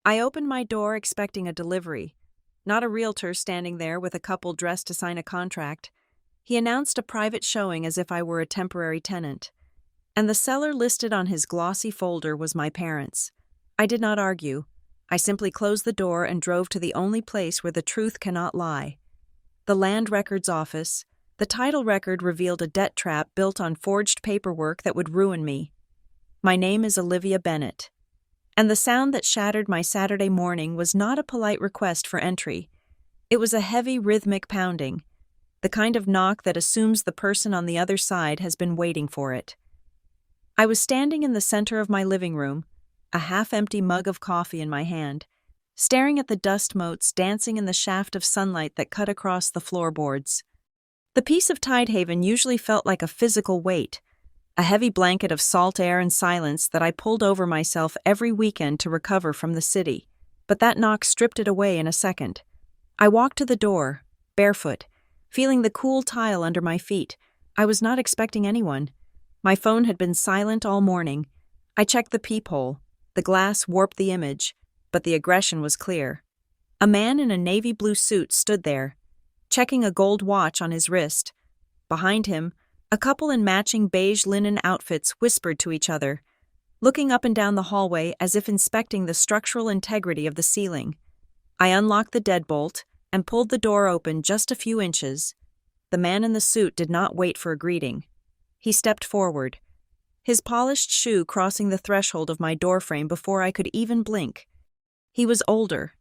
I opened my door expecting a delivery, not a realtor standing there with a couple dressed to sign a contract. He announced a private showing as if I were a temporary tenant. And the seller listed on his glossy folder was my parents. I did not argue. I simply closed the door and drove to the only place where the truth cannot lie. The land records office. The title record revealed a debt trap built on forged paperwork that would ruin me. My name is Olivia Bennett. And the sound that shattered my Saturday morning was not a polite request for entry. It was a heavy rhythmic pounding, the kind of knock that assumes the person on the other side has been waiting for it. I was standing in the center of my living room, a half-empty mug of coffee in my hand, staring at the dust motes dancing in the shaft of sunlight that cut across the floorboards. The peace of Tidehaven usually felt like a physical weight, a heavy blanket of salt air and silence that I pulled over myself every weekend to recover from the city. But that knock stripped it away in a second. I walked to the door, barefoot, feeling the cool tile under my feet. I was not expecting anyone. My phone had been silent all morning. I checked the peephole. The glass warped the image, but the aggression was clear. A man in a navy blue suit stood there, checking a gold watch on his wrist. Behind him, a couple in matching beige linen outfits whispered to each other, looking up and down the hallway as if inspecting the structural integrity of the ceiling. I unlocked the deadbolt and pulled the door open just a few inches. The man in the suit did not wait for a greeting. He stepped forward, his polished shoe crossing the threshold of my doorframe before I could even blink. He was older,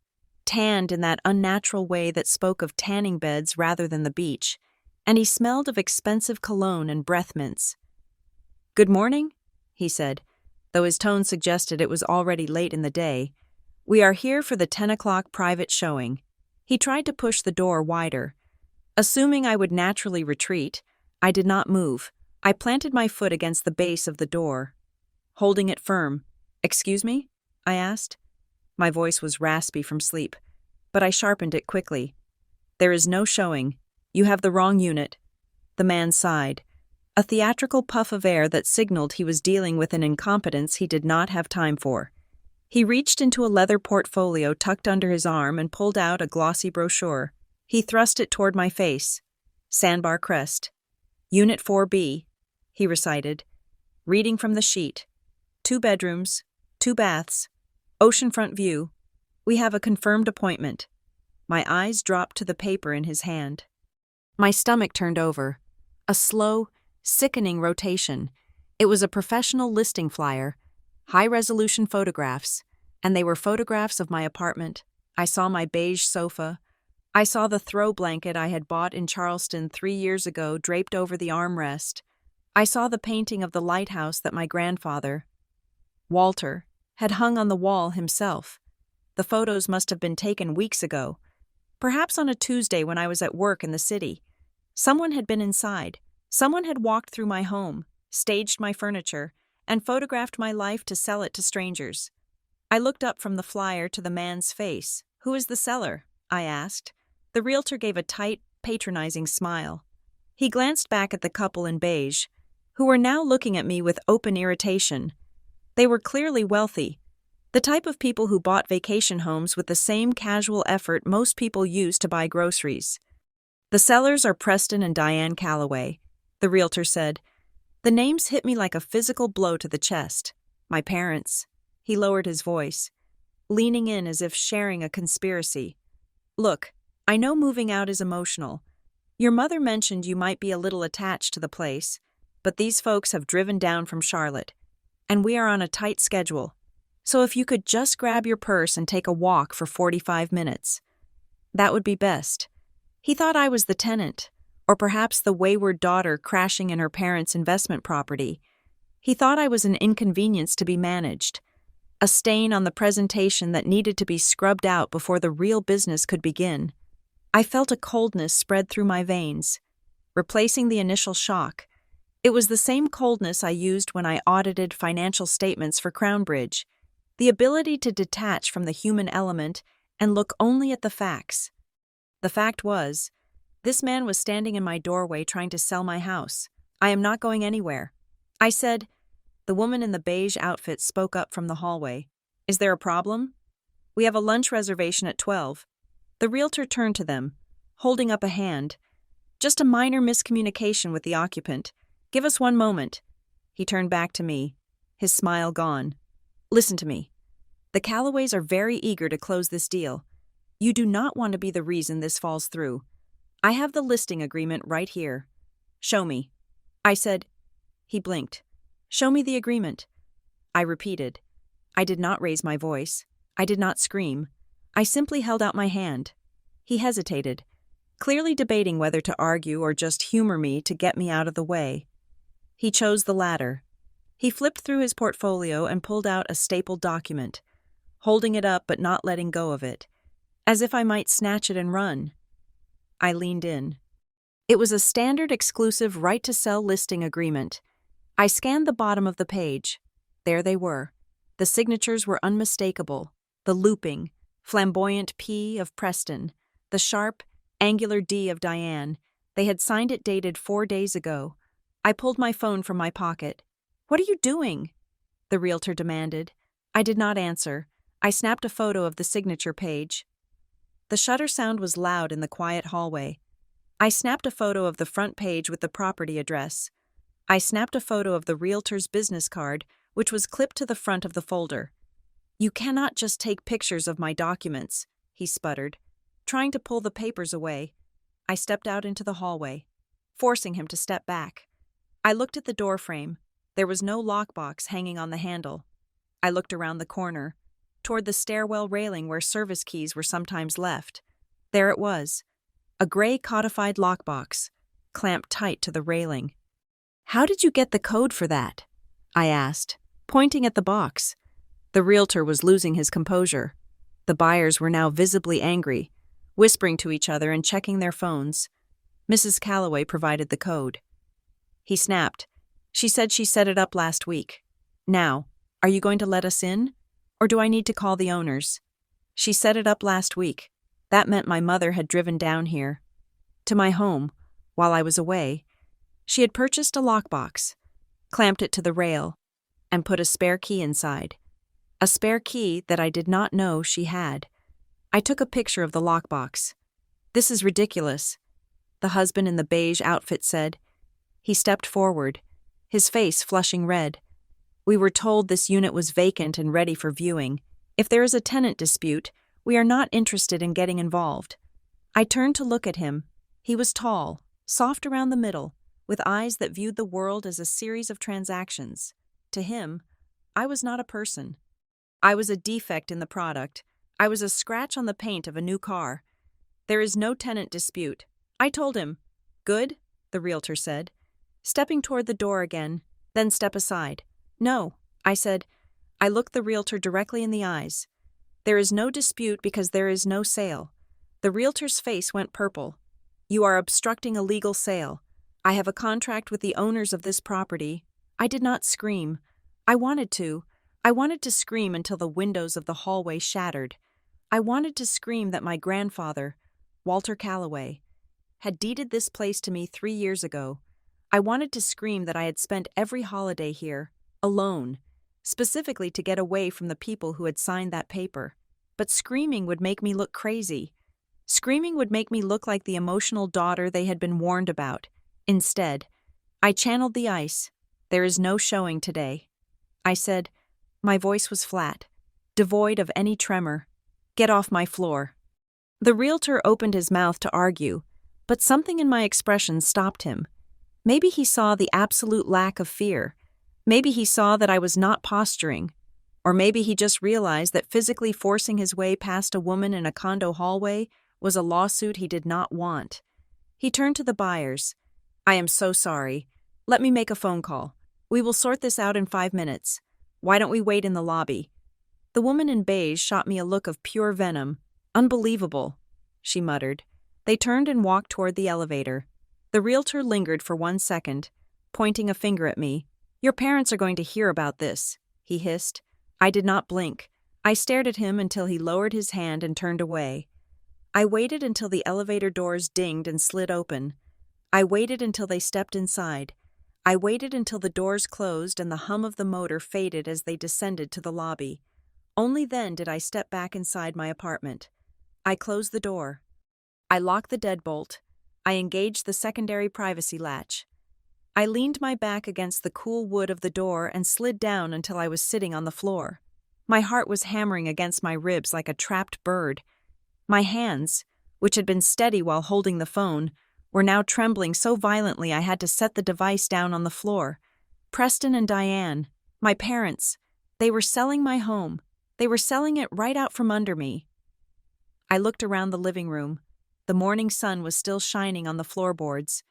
tanned in that unnatural way that spoke of tanning beds rather than the beach, and he smelled of expensive cologne and breath mints. "Good morning," he said, though his tone suggested it was already late in the day. "We are here for the 10 o'clock private showing." He tried to push the door wider. Assuming I would naturally retreat, I did not move. I planted my foot against the base of the door, holding it firm. "Excuse me?" I asked. My voice was raspy from sleep, but I sharpened it quickly. "There is no showing. You have the wrong unit." The man sighed, a theatrical puff of air that signaled he was dealing with an incompetence he did not have time for. He reached into a leather portfolio tucked under his arm and pulled out a glossy brochure. He thrust it toward my face. "Sandbar Crest. Unit 4B, he recited, reading from the sheet. 2 bedrooms, 2 baths, oceanfront view. We have a confirmed appointment." My eyes dropped to the paper in his hand. My stomach turned over. A slow, sickening rotation. It was a professional listing flyer, high-resolution photographs, and they were photographs of my apartment. I saw my beige sofa. I saw the throw blanket I had bought in Charleston 3 years ago draped over the armrest. I saw the painting of the lighthouse that my grandfather, Walter, had hung on the wall himself. The photos must have been taken weeks ago, perhaps on a Tuesday when I was at work in the city. Someone had been inside. Someone had walked through my home, staged my furniture, and photographed my life to sell it to strangers. I looked up from the flyer to the man's face. "Who is the seller?" I asked. The realtor gave a tight, patronizing smile. He glanced back at the couple in beige, who were now looking at me with open irritation. They were clearly wealthy, the type of people who bought vacation homes with the same casual effort most people use to buy groceries. "The sellers are Preston and Diane Calloway," the realtor said. The names hit me like a physical blow to the chest. "My parents." He lowered his voice, leaning in as if sharing a conspiracy. "Look, I know moving out is emotional. Your mother mentioned you might be a little attached to the place, but these folks have driven down from Charlotte, and we are on a tight schedule. So if you could just grab your purse and take a walk for 45 minutes. That would be best." He thought I was the tenant, or perhaps the wayward daughter crashing in her parents' investment property. He thought I was an inconvenience to be managed, a stain on the presentation that needed to be scrubbed out before the real business could begin. I felt a coldness spread through my veins, replacing the initial shock. It was the same coldness I used when I audited financial statements for Crownbridge, the ability to detach from the human element and look only at the facts. The fact was, this man was standing in my doorway trying to sell my house. "I am not going anywhere," I said. The woman in the beige outfit spoke up from the hallway. "Is there a problem?" We have a lunch reservation at 12. The realtor turned to them, holding up a hand. Just a minor miscommunication with the occupant. Give us one moment. He turned back to me, his smile gone. Listen to me. The Callaways are very eager to close this deal. You do not want to be the reason this falls through. I have the listing agreement right here. Show me. I said. He blinked. Show me the agreement. I repeated. I did not raise my voice. I did not scream. I simply held out my hand. He hesitated, clearly debating whether to argue or just humor me to get me out of the way. He chose the latter. He flipped through his portfolio and pulled out a stapled document, holding it up but not letting go of it, as if I might snatch it and run. I leaned in. It was a standard exclusive right-to-sell listing agreement. I scanned the bottom of the page. There they were. The signatures were unmistakable. The looping, flamboyant P of Preston, the sharp, angular D of Diane. They had signed it dated 4 days ago. I pulled my phone from my pocket. What are you doing? The realtor demanded. I did not answer. I snapped a photo of the signature page. The shutter sound was loud in the quiet hallway. I snapped a photo of the front page with the property address. I snapped a photo of the realtor's business card, which was clipped to the front of the folder. You cannot just take pictures of my documents, he sputtered, trying to pull the papers away. I stepped out into the hallway, forcing him to step back. I looked at the door frame. There was no lockbox hanging on the handle. I looked around the corner, toward the stairwell railing where service keys were sometimes left. There it was, a gray codified lockbox, clamped tight to the railing. How did you get the code for that? I asked, pointing at the box. The realtor was losing his composure. The buyers were now visibly angry, whispering to each other and checking their phones. Mrs. Callaway provided the code. He snapped. She said she set it up last week. Now, are you going to let us in? Or do I need to call the owners? She set it up last week. That meant my mother had driven down here, to my home, while I was away. She had purchased a lockbox, clamped it to the rail, and put a spare key inside. A spare key that I did not know she had. I took a picture of the lockbox. This is ridiculous, the husband in the beige outfit said. He stepped forward, his face flushing red. We were told this unit was vacant and ready for viewing. If there is a tenant dispute, we are not interested in getting involved. I turned to look at him. He was tall, soft around the middle, with eyes that viewed the world as a series of transactions. To him, I was not a person. I was a defect in the product. I was a scratch on the paint of a new car. There is no tenant dispute. I told him. Good, the realtor said, stepping toward the door again, then step aside. No, I said. I looked the realtor directly in the eyes. There is no dispute because there is no sale. The realtor's face went purple. You are obstructing a legal sale. I have a contract with the owners of this property. I did not scream. I wanted to. I wanted to scream until the windows of the hallway shattered. I wanted to scream that my grandfather, Walter Callaway, had deeded this place to me 3 years ago. I wanted to scream that I had spent every holiday here, alone, specifically to get away from the people who had signed that paper. But screaming would make me look crazy. Screaming would make me look like the emotional daughter they had been warned about. Instead, I channeled the ice. There is no showing today. I said. My voice was flat, devoid of any tremor. Get off my floor. The realtor opened his mouth to argue, but something in my expression stopped him. Maybe he saw the absolute lack of fear. Maybe he saw that I was not posturing. Or maybe he just realized that physically forcing his way past a woman in a condo hallway was a lawsuit he did not want. He turned to the buyers. I am so sorry. Let me make a phone call. We will sort this out in 5 minutes. Why don't we wait in the lobby? The woman in beige shot me a look of pure venom. Unbelievable, she muttered. They turned and walked toward the elevator. The realtor lingered for 1 second, pointing a finger at me. Your parents are going to hear about this, he hissed. I did not blink. I stared at him until he lowered his hand and turned away. I waited until the elevator doors dinged and slid open. I waited until they stepped inside. I waited until the doors closed and the hum of the motor faded as they descended to the lobby. Only then did I step back inside my apartment. I closed the door. I locked the deadbolt. I engaged the secondary privacy latch. I leaned my back against the cool wood of the door and slid down until I was sitting on the floor. My heart was hammering against my ribs like a trapped bird. My hands, which had been steady while holding the phone, were now trembling so violently I had to set the device down on the floor. Preston and Diane, my parents, they were selling my home. They were selling it right out from under me. I looked around the living room. The morning sun was still shining on the floorboards.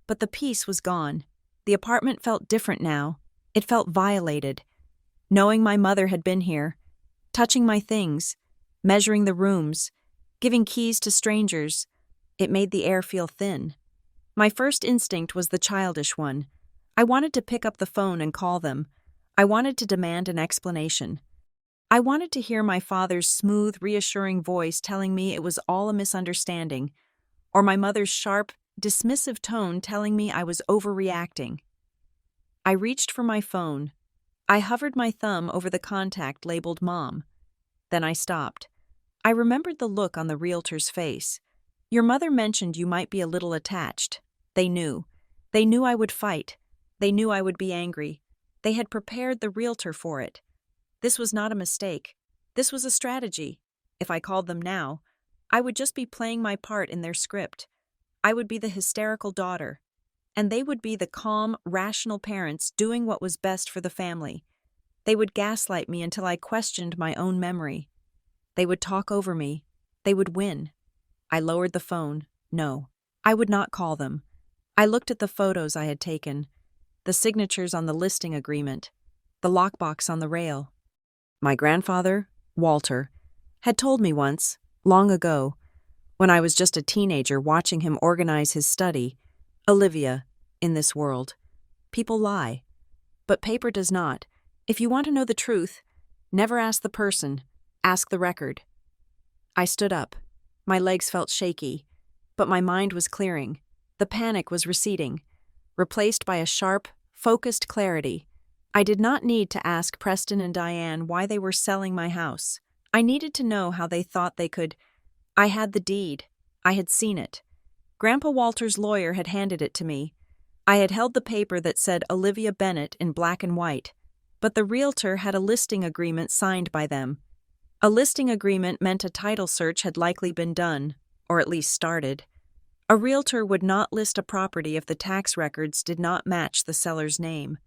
But the peace was gone. The apartment felt different now. It felt violated. Knowing my mother had been here, touching my things, measuring the rooms, giving keys to strangers, it made the air feel thin. My first instinct was the childish one. I wanted to pick up the phone and call them. I wanted to demand an explanation. I wanted to hear my father's smooth, reassuring voice telling me it was all a misunderstanding, or my mother's sharp, dismissive tone telling me I was overreacting. I reached for my phone. I hovered my thumb over the contact labeled Mom. Then I stopped. I remembered the look on the realtor's face. Your mother mentioned you might be a little attached. They knew. They knew I would fight. They knew I would be angry. They had prepared the realtor for it. This was not a mistake. This was a strategy. If I called them now, I would just be playing my part in their script. I would be the hysterical daughter, and they would be the calm, rational parents doing what was best for the family. They would gaslight me until I questioned my own memory. They would talk over me. They would win. I lowered the phone. No, I would not call them. I looked at the photos I had taken, the signatures on the listing agreement, the lockbox on the rail. My grandfather, Walter, had told me once, long ago, when I was just a teenager watching him organize his study, Olivia, in this world, people lie. But paper does not. If you want to know the truth, never ask the person, ask the record. I stood up. My legs felt shaky, but my mind was clearing. The panic was receding, replaced by a sharp, focused clarity. I did not need to ask Preston and Diane why they were selling my house. I needed to know how they thought they could. I had the deed. I had seen it. Grandpa Walter's lawyer had handed it to me. I had held the paper that said Olivia Bennett in black and white, but the realtor had a listing agreement signed by them. A listing agreement meant a title search had likely been done, or at least started. A realtor would not list a property if the tax records did not match the seller's name.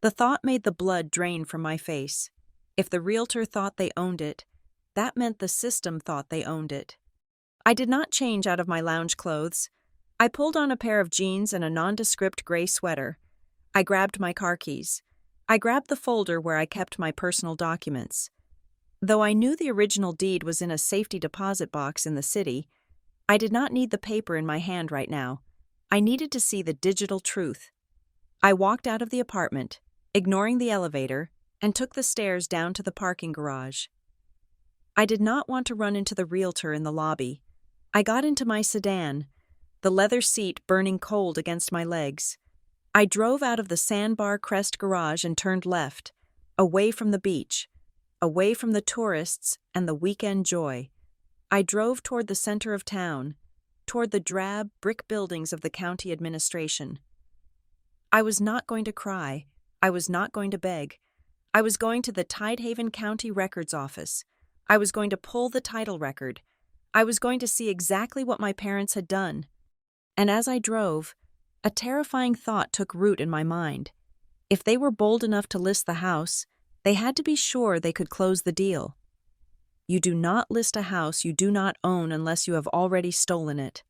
The thought made the blood drain from my face. If the realtor thought they owned it, that meant the system thought they owned it. I did not change out of my lounge clothes. I pulled on a pair of jeans and a nondescript gray sweater. I grabbed my car keys. I grabbed the folder where I kept my personal documents. Though I knew the original deed was in a safety deposit box in the city, I did not need the paper in my hand right now. I needed to see the digital truth. I walked out of the apartment, ignoring the elevator, and took the stairs down to the parking garage. I did not want to run into the realtor in the lobby. I got into my sedan, the leather seat burning cold against my legs. I drove out of the Sandbar Crest garage and turned left, away from the beach, away from the tourists and the weekend joy. I drove toward the center of town, toward the drab brick buildings of the county administration. I was not going to cry. I was not going to beg. I was going to the Tidehaven County Records Office. I was going to pull the title record. I was going to see exactly what my parents had done. And as I drove, a terrifying thought took root in my mind. If they were bold enough to list the house, they had to be sure they could close the deal. You do not list a house you do not own unless you have already stolen it.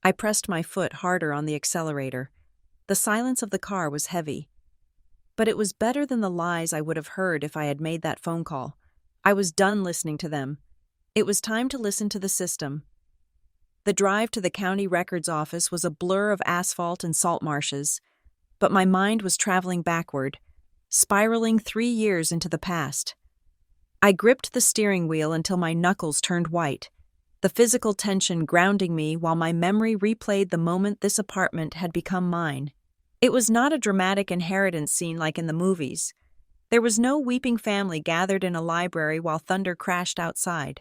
I pressed my foot harder on the accelerator. The silence of the car was heavy. But it was better than the lies I would have heard if I had made that phone call. I was done listening to them. It was time to listen to the system. The drive to the county records office was a blur of asphalt and salt marshes, but my mind was traveling backward, spiraling 3 years into the past. I gripped the steering wheel until my knuckles turned white, the physical tension grounding me while my memory replayed the moment this apartment had become mine. It was not a dramatic inheritance scene like in the movies. There was no weeping family gathered in a library while thunder crashed outside.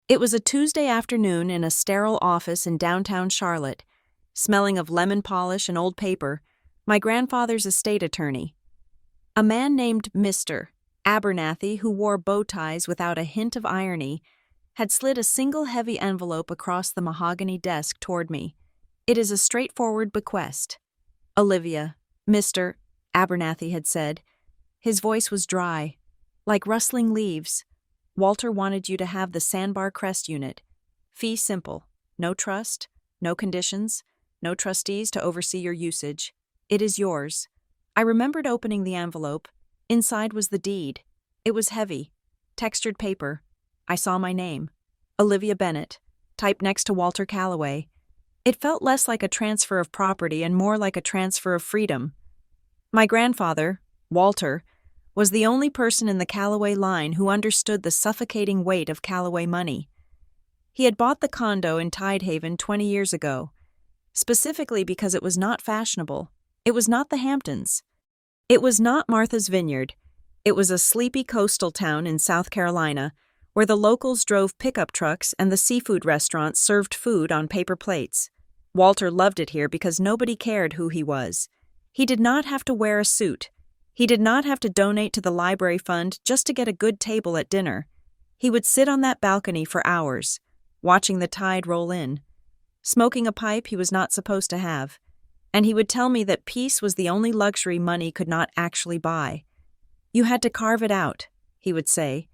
It was a Tuesday afternoon in a sterile office in downtown Charlotte, smelling of lemon polish and old paper, my grandfather's estate attorney. A man named Mr. Abernathy, who wore bow ties without a hint of irony, had slid a single heavy envelope across the mahogany desk toward me. "It is a straightforward bequest. Olivia," Mr. Abernathy had said. His voice was dry, like rustling leaves. "Walter wanted you to have the Sandbar Crest unit. Fee simple. No trust, no conditions, no trustees to oversee your usage. It is yours." I remembered opening the envelope. Inside was the deed. It was heavy, textured paper. I saw my name, Olivia Bennett, typed next to Walter Calloway. It felt less like a transfer of property and more like a transfer of freedom. My grandfather, Walter, was the only person in the Calloway line who understood the suffocating weight of Calloway money. He had bought the condo in Tidehaven 20 years ago, specifically because it was not fashionable. It was not the Hamptons. It was not Martha's Vineyard. It was a sleepy coastal town in South Carolina where the locals drove pickup trucks and the seafood restaurants served food on paper plates. Walter loved it here because nobody cared who he was. He did not have to wear a suit. He did not have to donate to the library fund just to get a good table at dinner. He would sit on that balcony for hours, watching the tide roll in, smoking a pipe he was not supposed to have, and he would tell me that peace was the only luxury money could not actually buy. "You had to carve it out," he would say.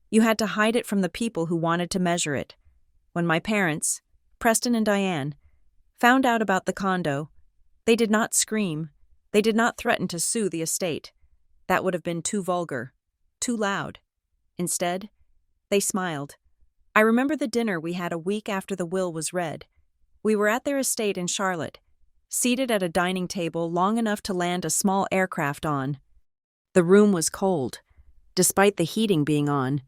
"You had to hide it from the people who wanted to measure it." When my parents, Preston and Diane, found out about the condo, they did not scream. They did not threaten to sue the estate. That would have been too vulgar, too loud. Instead, they smiled. I remember the dinner we had a week after the will was read. We were at their estate in Charlotte, seated at a dining table long enough to land a small aircraft on. The room was cold, despite the heating being on,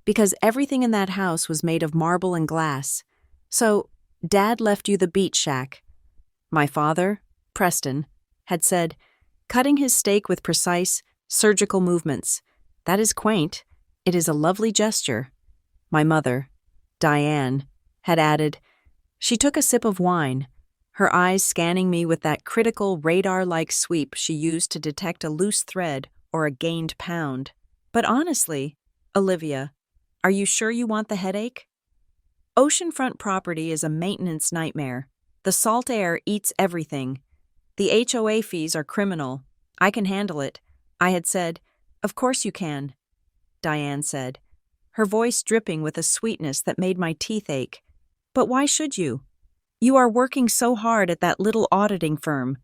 because everything in that house was made of marble and glass. "So, Dad left you the beach shack." My father, Preston, had said, cutting his steak with precise, surgical movements. "That is quaint. It is a lovely gesture." My mother, Diane, had added. She took a sip of wine, her eyes scanning me with that critical radar-like sweep she used to detect a loose thread or a gained pound. "But honestly, Olivia, are you sure you want the headache? Oceanfront property is a maintenance nightmare. The salt air eats everything. The HOA fees are criminal. I can handle it." I had said. "Of course you can," Diane said, her voice dripping with a sweetness that made my teeth ache. "But why should you? You are working so hard at that little auditing firm.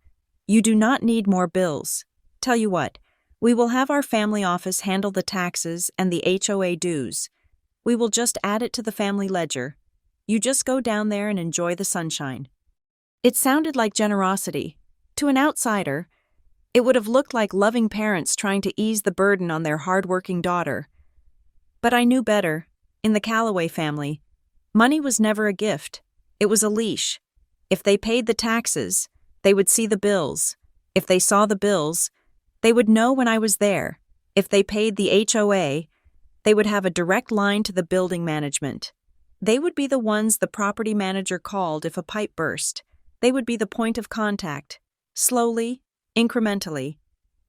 You do not need more bills. Tell you what, we will have our family office handle the taxes and the HOA dues. We will just add it to the family ledger. You just go down there and enjoy the sunshine." It sounded like generosity. To an outsider, it would have looked like loving parents trying to ease the burden on their hard-working daughter. But I knew better. In the Calloway family, money was never a gift. It was a leash. If they paid the taxes, they would see the bills. If they saw the bills, they would know when I was there. If they paid the HOA, they would have a direct line to the building management. They would be the ones the property manager called if a pipe burst. They would be the point of contact. Slowly, incrementally,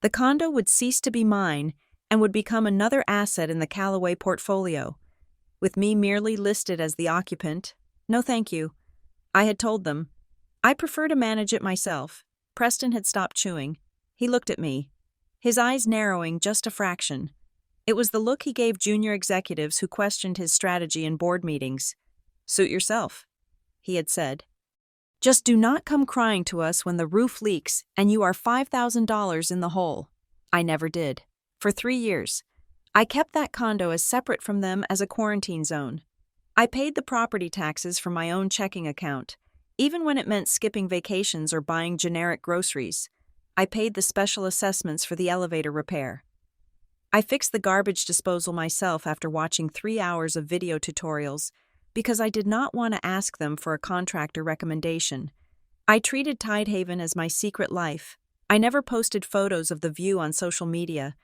the condo would cease to be mine and would become another asset in the Calloway portfolio, with me merely listed as the occupant. No thank you. I had told them. I prefer to manage it myself. Preston had stopped chewing. He looked at me, his eyes narrowing just a fraction. It was the look he gave junior executives who questioned his strategy in board meetings. "Suit yourself," he had said. "Just do not come crying to us when the roof leaks and you are $5,000 in the hole." I never did. For 3 years, I kept that condo as separate from them as a quarantine zone. I paid the property taxes from my own checking account, even when it meant skipping vacations or buying generic groceries. I paid the special assessments for the elevator repair. I fixed the garbage disposal myself after watching 3 hours of video tutorials because I did not want to ask them for a contractor recommendation. I treated Tidehaven as my secret life. I never posted photos of the view on social media.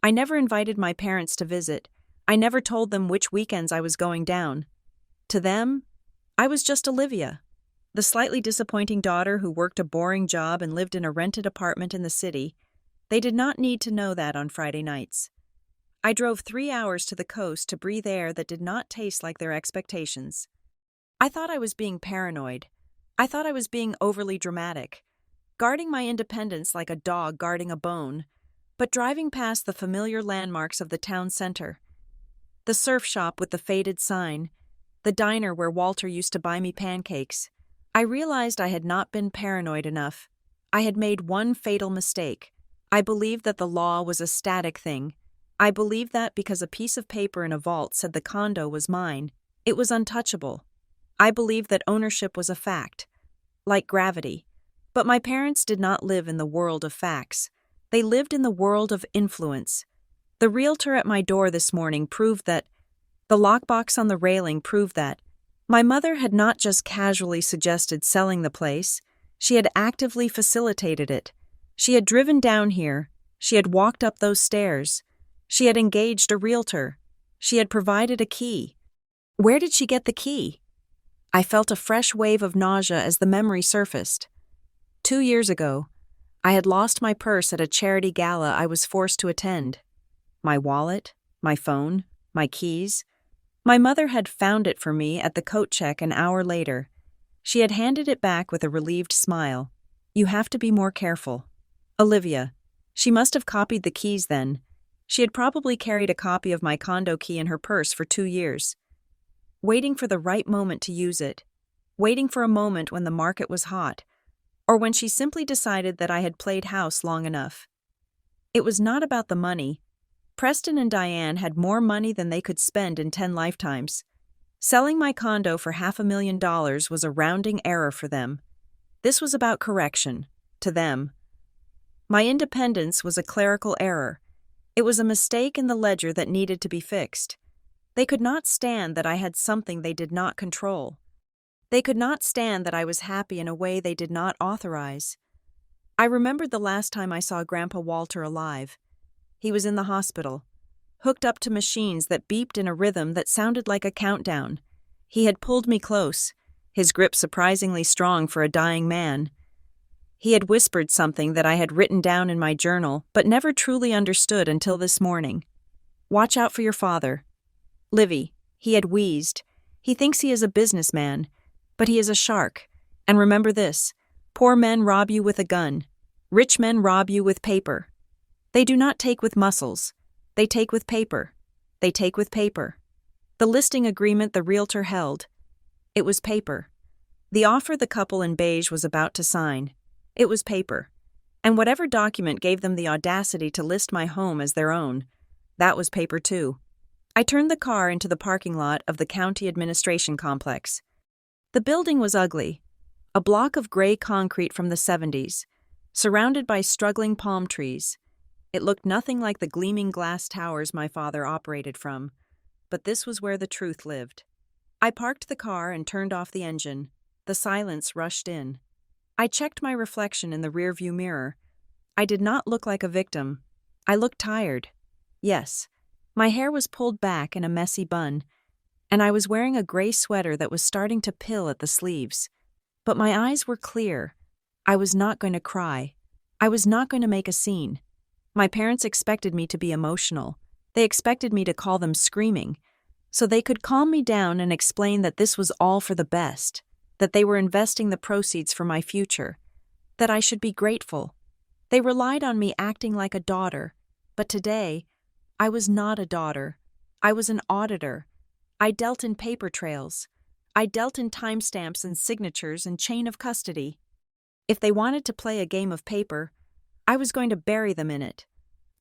I never invited my parents to visit. I never told them which weekends I was going down. To them, I was just Olivia, the slightly disappointing daughter who worked a boring job and lived in a rented apartment in the city. They did not need to know that on Friday nights. I drove 3 hours to the coast to breathe air that did not taste like their expectations. I thought I was being paranoid. I thought I was being overly dramatic, guarding my independence like a dog guarding a bone, but driving past the familiar landmarks of the town center. The surf shop with the faded sign, the diner where Walter used to buy me pancakes. I realized I had not been paranoid enough. I had made one fatal mistake. I believed that the law was a static thing. I believed that because a piece of paper in a vault said the condo was mine, it was untouchable. I believed that ownership was a fact, like gravity. But my parents did not live in the world of facts. They lived in the world of influence. The realtor at my door this morning proved that. The lockbox on the railing proved that. My mother had not just casually suggested selling the place, she had actively facilitated it. She had driven down here, she had walked up those stairs, she had engaged a realtor, she had provided a key. Where did she get the key? I felt a fresh wave of nausea as the memory surfaced. 2 years ago, I had lost my purse at a charity gala I was forced to attend. My wallet, my phone, my keys. My mother had found it for me at the coat check an hour later. She had handed it back with a relieved smile. You have to be more careful. Olivia. She must have copied the keys then. She had probably carried a copy of my condo key in her purse for 2 years. Waiting for the right moment to use it. Waiting for a moment when the market was hot. Or when she simply decided that I had played house long enough. It was not about the money. Preston and Diane had more money than they could spend in 10 lifetimes. Selling my condo for $500,000 was a rounding error for them. This was about correction, to them. My independence was a clerical error. It was a mistake in the ledger that needed to be fixed. They could not stand that I had something they did not control. They could not stand that I was happy in a way they did not authorize. I remembered the last time I saw Grandpa Walter alive. He was in the hospital, hooked up to machines that beeped in a rhythm that sounded like a countdown. He had pulled me close, his grip surprisingly strong for a dying man. He had whispered something that I had written down in my journal but never truly understood until this morning. Watch out for your father. Livy, he had wheezed. He thinks he is a businessman, but he is a shark. And remember this, poor men rob you with a gun. Rich men rob you with paper. They do not take with muscles. They take with paper. They take with paper. The listing agreement the realtor held. It was paper. The offer the couple in beige was about to sign. It was paper. And whatever document gave them the audacity to list my home as their own, that was paper too. I turned the car into the parking lot of the county administration complex. The building was ugly. A block of gray concrete from the 70s, surrounded by struggling palm trees. It looked nothing like the gleaming glass towers my father operated from, but this was where the truth lived. I parked the car and turned off the engine. The silence rushed in. I checked my reflection in the rearview mirror. I did not look like a victim. I looked tired. Yes, my hair was pulled back in a messy bun, and I was wearing a gray sweater that was starting to pill at the sleeves. But my eyes were clear. I was not going to cry. I was not going to make a scene. My parents expected me to be emotional. They expected me to call them screaming, so they could calm me down and explain that this was all for the best, that they were investing the proceeds for my future, that I should be grateful. They relied on me acting like a daughter, but today, I was not a daughter. I was an auditor. I dealt in paper trails. I dealt in timestamps and signatures and chain of custody. If they wanted to play a game of paper, I was going to bury them in it.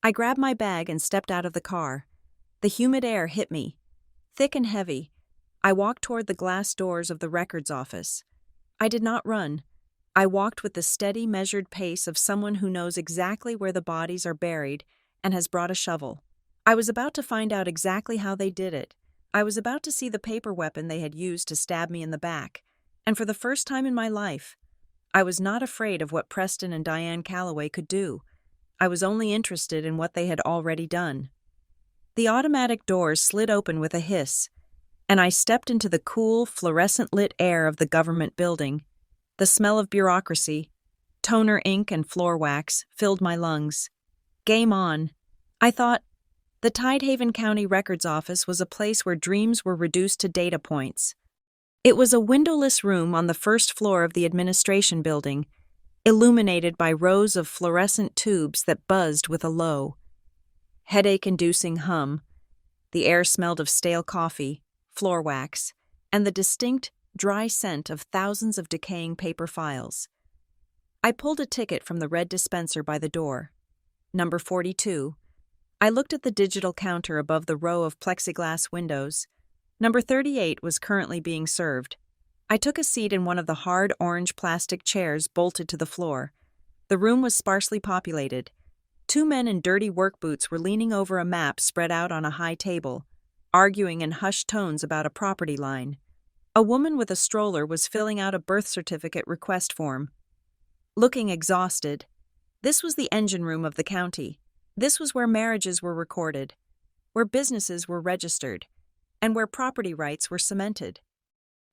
I grabbed my bag and stepped out of the car. The humid air hit me, thick and heavy. I walked toward the glass doors of the records office. I did not run. I walked with the steady, measured pace of someone who knows exactly where the bodies are buried and has brought a shovel. I was about to find out exactly how they did it. I was about to see the paper weapon they had used to stab me in the back. And for the first time in my life, I was not afraid of what Preston and Diane Calloway could do. I was only interested in what they had already done. The automatic doors slid open with a hiss, and I stepped into the cool, fluorescent-lit air of the government building. The smell of bureaucracy, toner ink and floor wax, filled my lungs. Game on. I thought, the Tidehaven County Records Office was a place where dreams were reduced to data points. It was a windowless room on the first floor of the administration building, illuminated by rows of fluorescent tubes that buzzed with a low, headache-inducing hum. The air smelled of stale coffee, floor wax, and the distinct, dry scent of thousands of decaying paper files. I pulled a ticket from the red dispenser by the door. Number 42. I looked at the digital counter above the row of plexiglass windows. Number 38 was currently being served. I took a seat in one of the hard orange plastic chairs bolted to the floor. The room was sparsely populated. Two men in dirty work boots were leaning over a map spread out on a high table, arguing in hushed tones about a property line. A woman with a stroller was filling out a birth certificate request form. Looking exhausted, this was the engine room of the county. This was where marriages were recorded, where businesses were registered, and where property rights were cemented.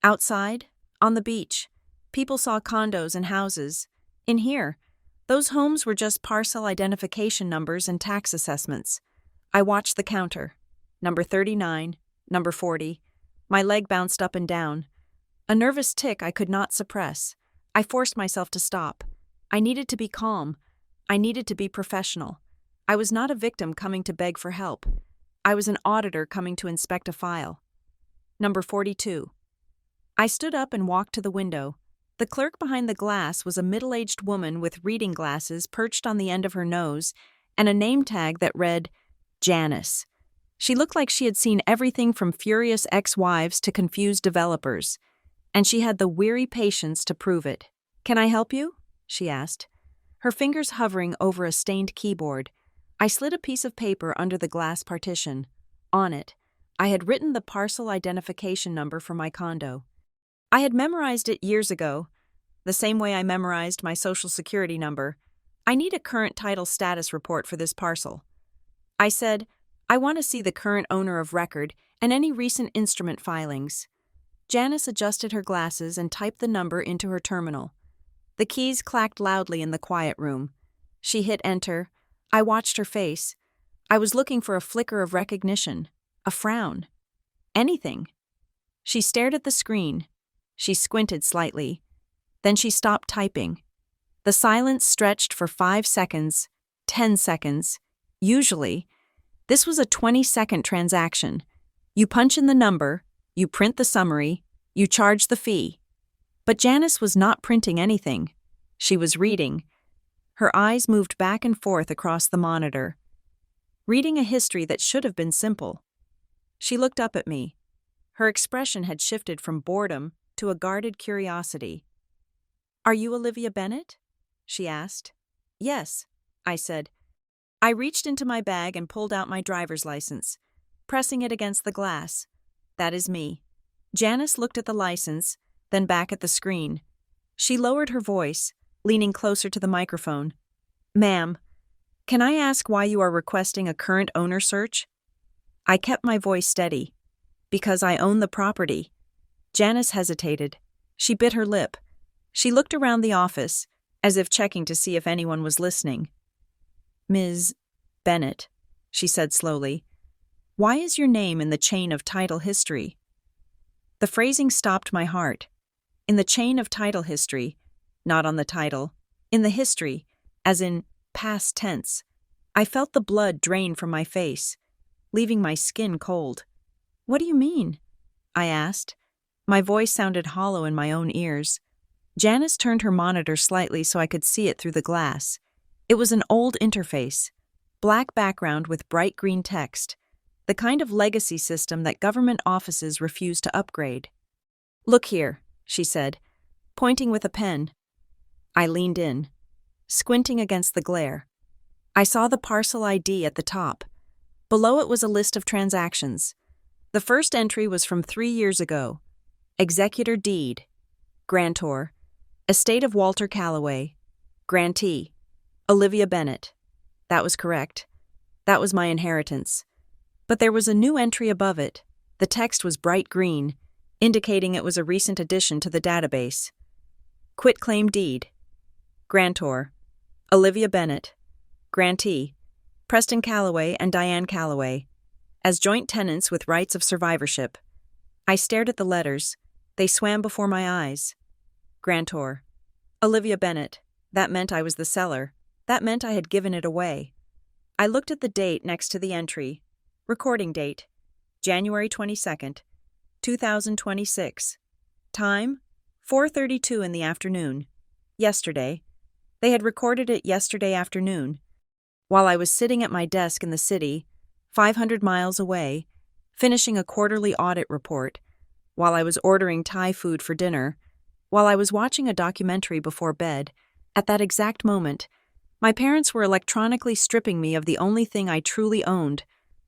Outside, on the beach, people saw condos and houses. In here, those homes were just parcel identification numbers and tax assessments. I watched the counter. Number 39, number 40. My leg bounced up and down. A nervous tic I could not suppress. I forced myself to stop. I needed to be calm. I needed to be professional. I was not a victim coming to beg for help. I was an auditor coming to inspect a file. Number 42. I stood up and walked to the window. The clerk behind the glass was a middle-aged woman with reading glasses perched on the end of her nose and a name tag that read, Janice. She looked like she had seen everything from furious ex-wives to confused developers, and she had the weary patience to prove it. "Can I help you?" she asked, her fingers hovering over a stained keyboard. I slid a piece of paper under the glass partition. On it, I had written the parcel identification number for my condo. I had memorized it years ago, the same way I memorized my social security number. I need a current title status report for this parcel. I said, I want to see the current owner of record and any recent instrument filings. Janice adjusted her glasses and typed the number into her terminal. The keys clacked loudly in the quiet room. She hit enter. I watched her face. I was looking for a flicker of recognition, a frown, anything. She stared at the screen. She squinted slightly. Then she stopped typing. The silence stretched for 5 seconds, 10 seconds. Usually, this was a 20-second transaction. You punch in the number, you print the summary, you charge the fee. But Janice was not printing anything. She was reading. Her eyes moved back and forth across the monitor, reading a history that should have been simple. She looked up at me. Her expression had shifted from boredom to a guarded curiosity. "Are you Olivia Bennett?" she asked. "Yes," I said. I reached into my bag and pulled out my driver's license, pressing it against the glass. "That is me." Janice looked at the license, then back at the screen. She lowered her voice, leaning closer to the microphone. "Ma'am, can I ask why you are requesting a current owner search?" I kept my voice steady. "Because I own the property." Janice hesitated. She bit her lip. She looked around the office, as if checking to see if anyone was listening. "Ms. Bennett," she said slowly, "why is your name in the chain of title history?" The phrasing stopped my heart. In the chain of title history, not on the title, in the history, as in past tense. I felt the blood drain from my face, leaving my skin cold. "What do you mean?" I asked. My voice sounded hollow in my own ears. Janice turned her monitor slightly so I could see it through the glass. It was an old interface, black background with bright green text, the kind of legacy system that government offices refuse to upgrade. "Look here," she said, pointing with a pen. I leaned in, squinting against the glare. I saw the parcel ID at the top. Below it was a list of transactions. The first entry was from 3 years ago. Executor deed. Grantor. Estate of Walter Calloway. Grantee. Olivia Bennett. That was correct. That was my inheritance. But there was a new entry above it. The text was bright green, indicating it was a recent addition to the database. Quitclaim deed. Grantor. Olivia Bennett. Grantee. Preston Calloway and Diane Calloway. As joint tenants with rights of survivorship. I stared at the letters. They swam before my eyes. Grantor. Olivia Bennett. That meant I was the seller. That meant I had given it away. I looked at the date next to the entry. Recording date. January 22nd, 2026. Time? 4:32 in the afternoon. Yesterday. They had recorded it yesterday afternoon. While I was sitting at my desk in the city, 500 miles away, finishing a quarterly audit report, while I was ordering Thai food for dinner, while I was watching a documentary before bed, at that exact moment, my parents were electronically stripping me of the only thing I truly owned.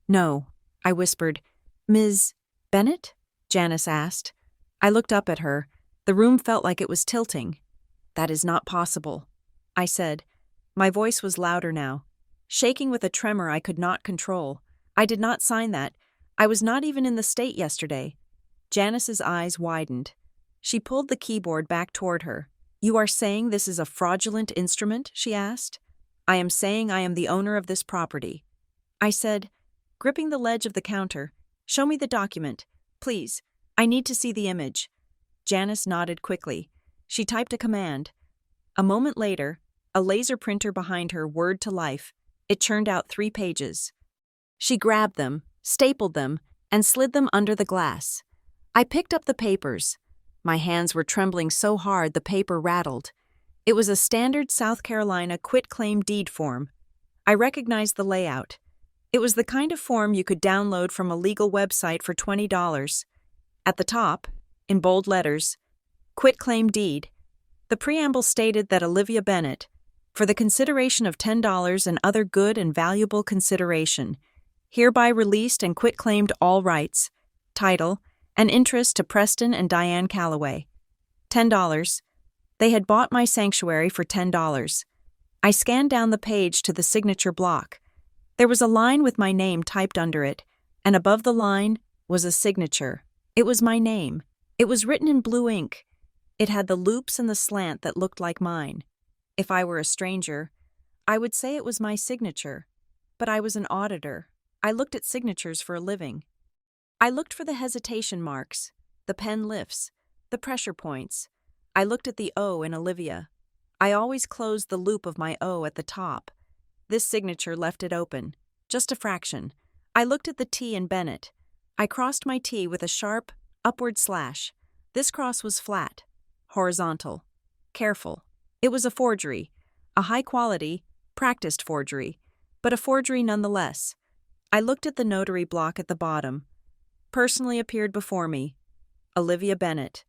No, I whispered. Ms. Bennett? Janice asked. I looked up at her. The room felt like it was tilting. That is not possible, I said. My voice was louder now, shaking with a tremor I could not control. I did not sign that. I was not even in the state yesterday. Janice's eyes widened. She pulled the keyboard back toward her. You are saying this is a fraudulent instrument? She asked. I am saying I am the owner of this property. I said, gripping the ledge of the counter, show me the document, please. I need to see the image. Janice nodded quickly. She typed a command. A moment later, a laser printer behind her whirred to life. It churned out 3 pages. She grabbed them, stapled them, and slid them under the glass. I picked up the papers. My hands were trembling so hard the paper rattled. It was a standard South Carolina quitclaim deed form. I recognized the layout. It was the kind of form you could download from a legal website for $20. At the top, in bold letters, quitclaim deed. The preamble stated that Olivia Bennett, for the consideration of $10 and other good and valuable consideration, hereby released and quitclaimed all rights, title, and interest to Preston and Diane Calloway. $10. They had bought my sanctuary for $10. I scanned down the page to the signature block. There was a line with my name typed under it, and above the line was a signature. It was my name. It was written in blue ink. It had the loops and the slant that looked like mine. If I were a stranger, I would say it was my signature. But I was an auditor. I looked at signatures for a living. I looked for the hesitation marks, the pen lifts, the pressure points. I looked at the O in Olivia. I always closed the loop of my O at the top. This signature left it open, just a fraction. I looked at the T in Bennett. I crossed my T with a sharp, upward slash. This cross was flat, horizontal, careful. It was a forgery, a high-quality, practiced forgery, but a forgery nonetheless. I looked at the notary block at the bottom. Personally appeared before me, Olivia Bennett,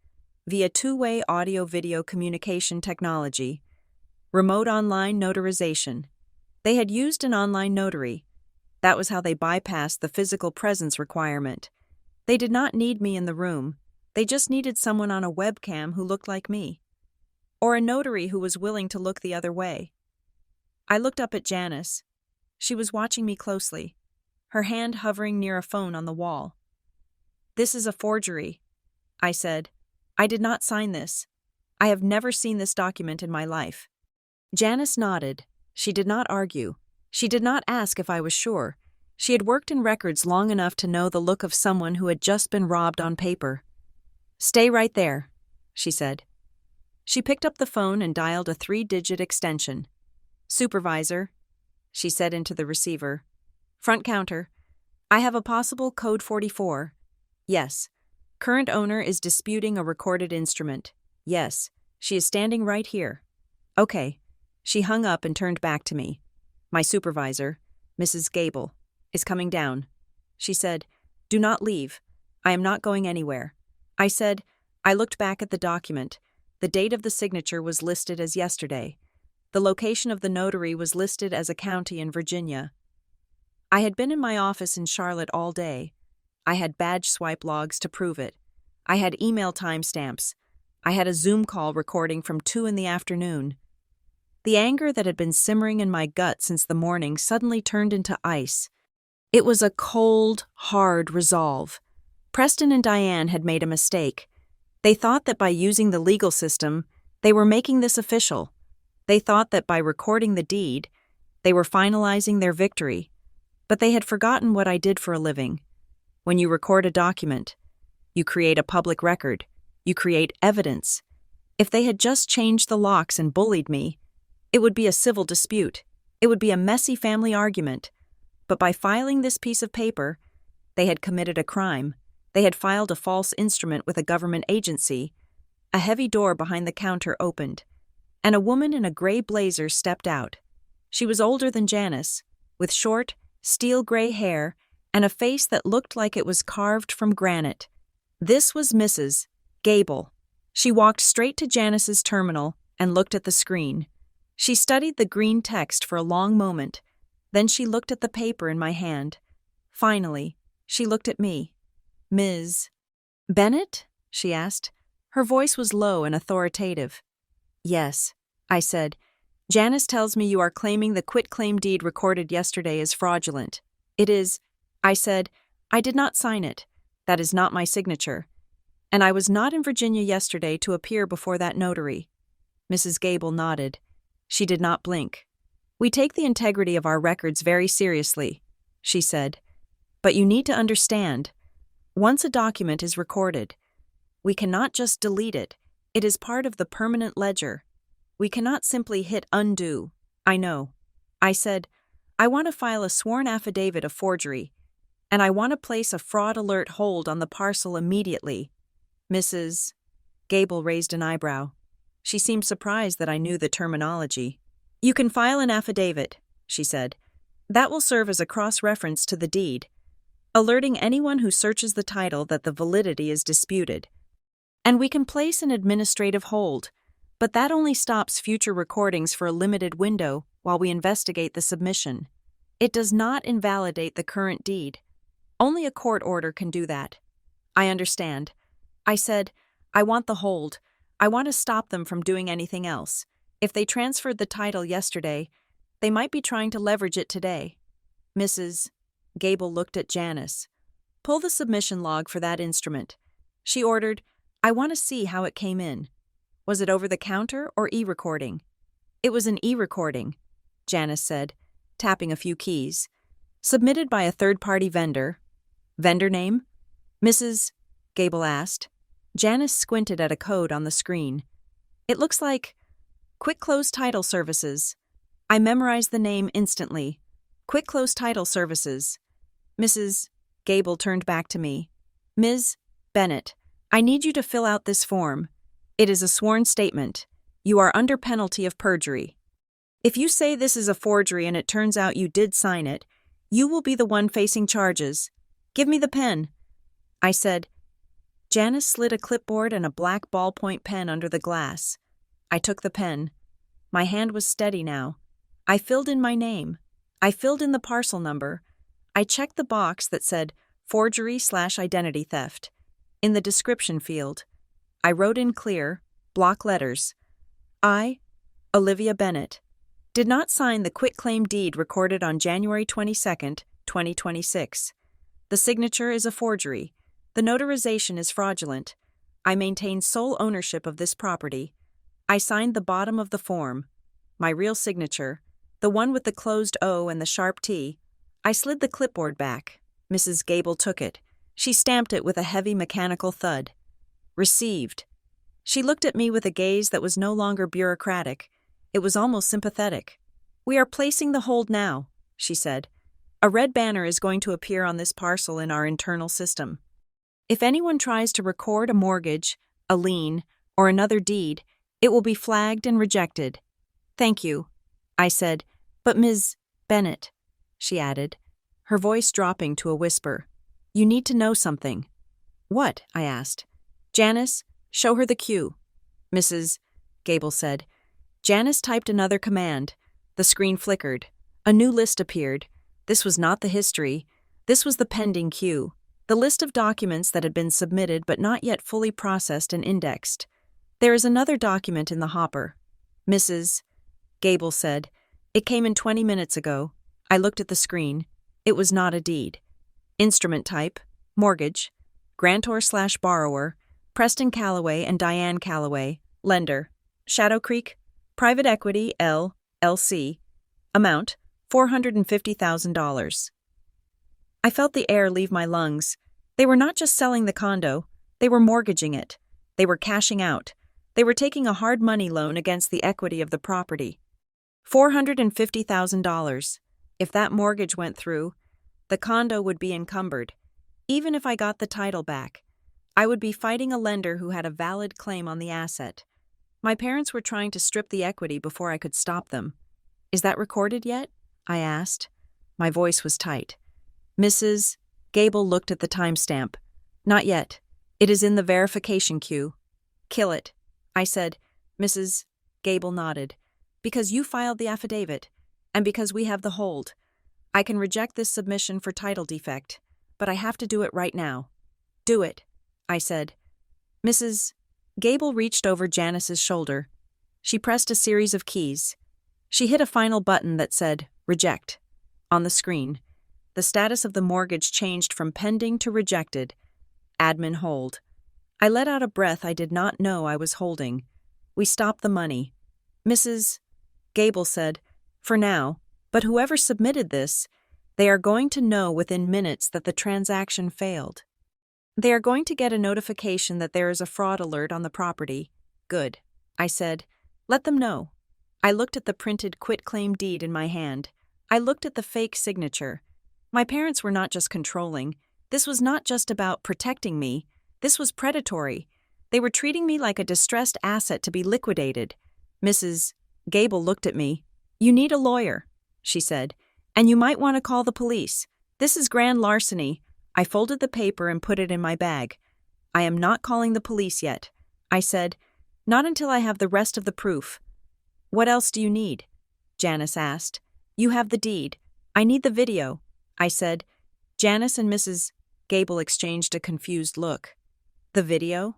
via two-way audio-video communication technology, remote online notarization. They had used an online notary. That was how they bypassed the physical presence requirement. They did not need me in the room. They just needed someone on a webcam who looked like me. Or a notary who was willing to look the other way. I looked up at Janice. She was watching me closely, her hand hovering near a phone on the wall. This is a forgery, I said. I did not sign this. I have never seen this document in my life. Janice nodded. She did not argue. She did not ask if I was sure. She had worked in records long enough to know the look of someone who had just been robbed on paper. Stay right there, she said. She picked up the phone and dialed a 3-digit extension. Supervisor, she said into the receiver. Front counter. I have a possible code 44. Yes. Current owner is disputing a recorded instrument. Yes. She is standing right here. Okay. She hung up and turned back to me. My supervisor, Mrs. Gable, is coming down. She said, do not leave. I am not going anywhere. I said, I looked back at the document. The date of the signature was listed as yesterday. The location of the notary was listed as a county in Virginia. I had been in my office in Charlotte all day. I had badge swipe logs to prove it. I had email timestamps. I had a Zoom call recording from 2 in the afternoon. The anger that had been simmering in my gut since the morning suddenly turned into ice. It was a cold, hard resolve. Preston and Diane had made a mistake. They thought that by using the legal system, they were making this official. They thought that by recording the deed, they were finalizing their victory. But they had forgotten what I did for a living. When you record a document, you create a public record. You create evidence. If they had just changed the locks and bullied me, it would be a civil dispute. It would be a messy family argument. But by filing this piece of paper, they had committed a crime. They had filed a false instrument with a government agency. A heavy door behind the counter opened, and a woman in a gray blazer stepped out. She was older than Janice, with short, steel-gray hair and a face that looked like it was carved from granite. This was Mrs. Gable. She walked straight to Janice's terminal and looked at the screen. She studied the green text for a long moment. Then she looked at the paper in my hand. Finally, she looked at me. "Ms. Bennett?" she asked. Her voice was low and authoritative. "Yes," I said. "Janice tells me you are claiming the quitclaim deed recorded yesterday is fraudulent." "It is," I said. "I did not sign it. That is not my signature. And I was not in Virginia yesterday to appear before that notary." Mrs. Gable nodded. She did not blink. "We take the integrity of our records very seriously," she said. "But you need to understand, once a document is recorded, we cannot just delete it. It is part of the permanent ledger. We cannot simply hit undo." "I know." I said, "I want to file a sworn affidavit of forgery, and I want to place a fraud alert hold on the parcel immediately." Mrs. Gable raised an eyebrow. She seemed surprised that I knew the terminology. "You can file an affidavit," she said. "That will serve as a cross-reference to the deed, alerting anyone who searches the title that the validity is disputed. And we can place an administrative hold, but that only stops future recordings for a limited window while we investigate the submission. It does not invalidate the current deed. Only a court order can do that." "I understand." I said, "I want the hold. I want to stop them from doing anything else. If they transferred the title yesterday, they might be trying to leverage it today." Mrs. Gable looked at Janice. "Pull the submission log for that instrument." She ordered. "I want to see how it came in. Was it over the counter or e-recording?" "It was an e-recording," Janice said, tapping a few keys. "Submitted by a third-party vendor." "Vendor name?" Mrs. Gable asked. Janice squinted at a code on the screen. "It looks like Quick Close Title Services." I memorized the name instantly. Quick Close Title Services. Mrs. Gable turned back to me. "Ms. Bennett, I need you to fill out this form. It is a sworn statement. You are under penalty of perjury. If you say this is a forgery and it turns out you did sign it, you will be the one facing charges. Give me the pen." I said. Janice slid a clipboard and a black ballpoint pen under the glass. I took the pen. My hand was steady now. I filled in my name. I filled in the parcel number. I checked the box that said forgery/identity theft. In the description field, I wrote in clear, block letters, "I, Olivia Bennett, did not sign the quitclaim deed recorded on January 22nd, 2026. The signature is a forgery. The notarization is fraudulent. I maintain sole ownership of this property. I signed the bottom of the form. My real signature, the one with the closed O and the sharp T." I slid the clipboard back. Mrs. Gable took it. She stamped it with a heavy mechanical thud. "Received." She looked at me with a gaze that was no longer bureaucratic. It was almost sympathetic. "We are placing the hold now," she said. "A red banner is going to appear on this parcel in our internal system. If anyone tries to record a mortgage, a lien, or another deed, it will be flagged and rejected." "Thank you," I said. "But Ms. Bennett," she added, her voice dropping to a whisper, "you need to know something." "What?" I asked. "Janice, show her the cue," Mrs. Gable said. Janice typed another command. The screen flickered. A new list appeared. This was not the history. This was the pending queue, the list of documents that had been submitted but not yet fully processed and indexed. "There is another document in the hopper." Mrs. Gable said. It came in 20 minutes ago. I looked at the screen. It was not a deed. Instrument type, mortgage, grantor/borrower, Preston Calloway and Diane Calloway, lender, Shadow Creek, private equity, LLC, amount, $450,000. I felt the air leave my lungs. They were not just selling the condo, they were mortgaging it. They were cashing out. They were taking a hard money loan against the equity of the property. $450,000. If that mortgage went through, the condo would be encumbered. Even if I got the title back, I would be fighting a lender who had a valid claim on the asset. My parents were trying to strip the equity before I could stop them. Is that recorded yet? I asked. My voice was tight. Mrs. Gable looked at the timestamp. Not yet. It is in the verification queue. Kill it, I said. Mrs. Gable nodded. Because you filed the affidavit, and because we have the hold. I can reject this submission for title defect, but I have to do it right now. Do it, I said. Mrs. Gable reached over Janice's shoulder. She pressed a series of keys. She hit a final button that said, Reject, on the screen. The status of the mortgage changed from pending to rejected. Admin hold. I let out a breath I did not know I was holding. We stopped the money. Mrs. Gable said, For now, but whoever submitted this, they are going to know within minutes that the transaction failed. They are going to get a notification that there is a fraud alert on the property. Good, I said. Let them know. I looked at the printed quitclaim deed in my hand. I looked at the fake signature. My parents were not just controlling. This was not just about protecting me. This was predatory. They were treating me like a distressed asset to be liquidated. Mrs. Gable looked at me. You need a lawyer, she said, and you might want to call the police. This is grand larceny. I folded the paper and put it in my bag. I am not calling the police yet, I said. Not until I have the rest of the proof. What else do you need? Janice asked. You have the deed. I need the video, I said. Janice and Mrs. Gable exchanged a confused look. The video?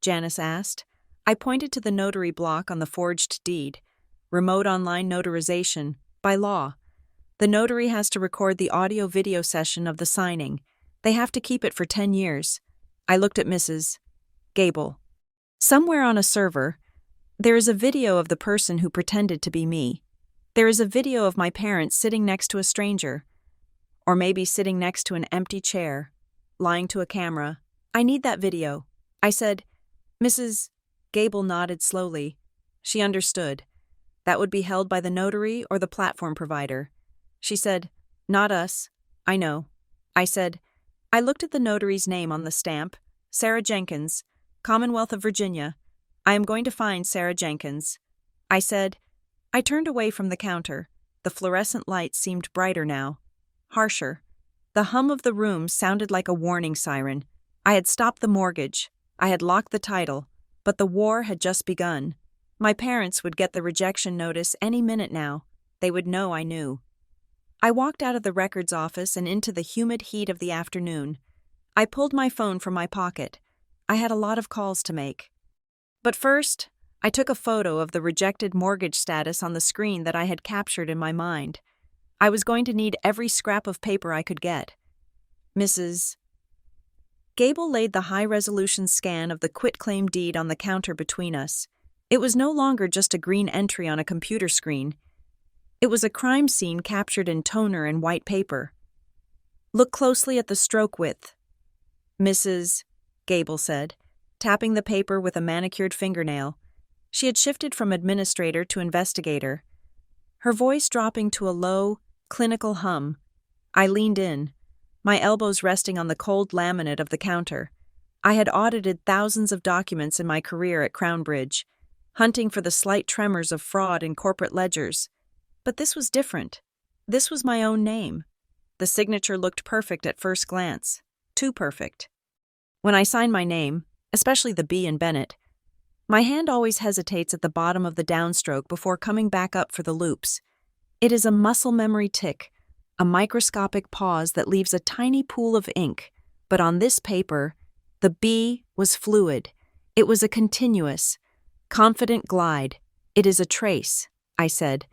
Janice asked. I pointed to the notary block on the forged deed. Remote online notarization, by law. The notary has to record the audio-video session of the signing. They have to keep it for 10 years. I looked at Mrs. Gable. Somewhere on a server, there is a video of the person who pretended to be me. There is a video of my parents sitting next to a stranger. Or maybe sitting next to an empty chair, lying to a camera. I need that video, I said. Mrs. Gable nodded slowly. She understood. That would be held by the notary or the platform provider. She said, Not us. I know. I said, I looked at the notary's name on the stamp, Sarah Jenkins, Commonwealth of Virginia. I am going to find Sarah Jenkins. I said. I turned away from the counter. The fluorescent lights seemed brighter now, harsher. The hum of the room sounded like a warning siren. I had stopped the mortgage. I had locked the title, but the war had just begun. My parents would get the rejection notice any minute now. They would know I knew. I walked out of the records office and into the humid heat of the afternoon. I pulled my phone from my pocket. I had a lot of calls to make. But first, I took a photo of the rejected mortgage status on the screen that I had captured in my mind. I was going to need every scrap of paper I could get. Mrs. Gable laid the high-resolution scan of the quitclaim deed on the counter between us. It was no longer just a green entry on a computer screen. It was a crime scene captured in toner and white paper. Look closely at the stroke width, Mrs. Gable said, tapping the paper with a manicured fingernail. She had shifted from administrator to investigator, her voice dropping to a low, clinical hum. I leaned in, my elbows resting on the cold laminate of the counter. I had audited thousands of documents in my career at Crownbridge, hunting for the slight tremors of fraud in corporate ledgers. But this was different. This was my own name. The signature looked perfect at first glance. Too perfect. When I sign my name, especially the B in Bennett, my hand always hesitates at the bottom of the downstroke before coming back up for the loops. It is a muscle memory tick, a microscopic pause that leaves a tiny pool of ink. But on this paper, the B was fluid. It was a continuous, confident glide. It is a trace, I said,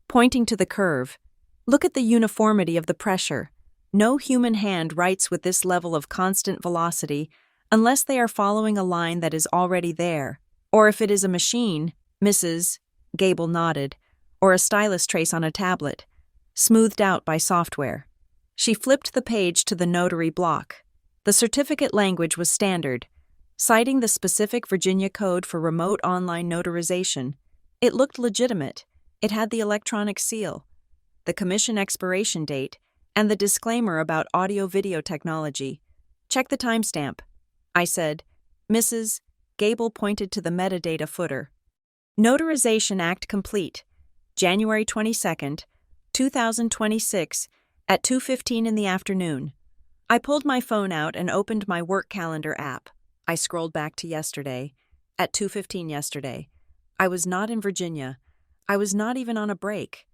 pointing to the curve. Look at the uniformity of the pressure. No human hand writes with this level of constant velocity unless they are following a line that is already there, or if it is a machine, Mrs. Gable nodded, or a stylus trace on a tablet, smoothed out by software. She flipped the page to the notary block. The certificate language was standard, citing the specific Virginia code for remote online notarization. It looked legitimate. It had the electronic seal, the commission expiration date, and the disclaimer about audio-video technology. Check the timestamp, I said. Mrs. Gable pointed to the metadata footer. Notarization Act complete. January 22nd, 2026, at 2:15 in the afternoon. I pulled my phone out and opened my work calendar app. I scrolled back to yesterday, at 2:15 yesterday. I was not in Virginia. I was not even on a break.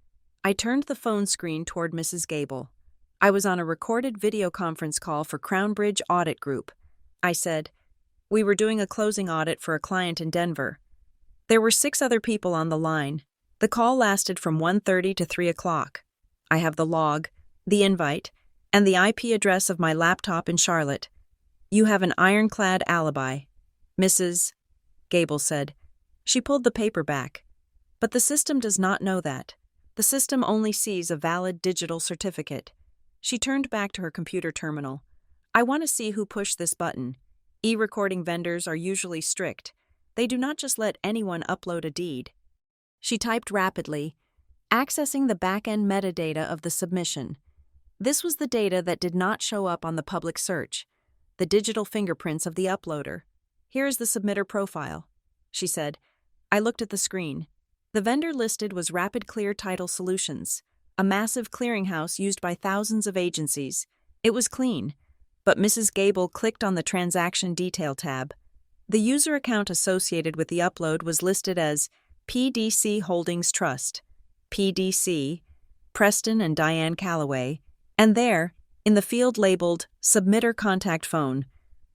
I turned the phone screen toward Mrs. Gable. I was on a recorded video conference call for Crownbridge Audit Group. I said, we were doing a closing audit for a client in Denver. There were 6 other people on the line. The call lasted from 1:30 to 3 o'clock. I have the log, the invite, and the IP address of my laptop in Charlotte. You have an ironclad alibi, Mrs. Gable said. She pulled the paper back. But the system does not know that. The system only sees a valid digital certificate. She turned back to her computer terminal. I want to see who pushed this button. E-recording vendors are usually strict. They do not just let anyone upload a deed. She typed rapidly, accessing the back-end metadata of the submission. This was the data that did not show up on the public search, the digital fingerprints of the uploader. Here is the submitter profile, she said. I looked at the screen. The vendor listed was Rapid Clear Title Solutions, a massive clearinghouse used by thousands of agencies. It was clean, but Mrs. Gable clicked on the Transaction Detail tab. The user account associated with the upload was listed as PDC Holdings Trust, PDC, Preston and Diane Calloway, and there, in the field labeled Submitter Contact Phone,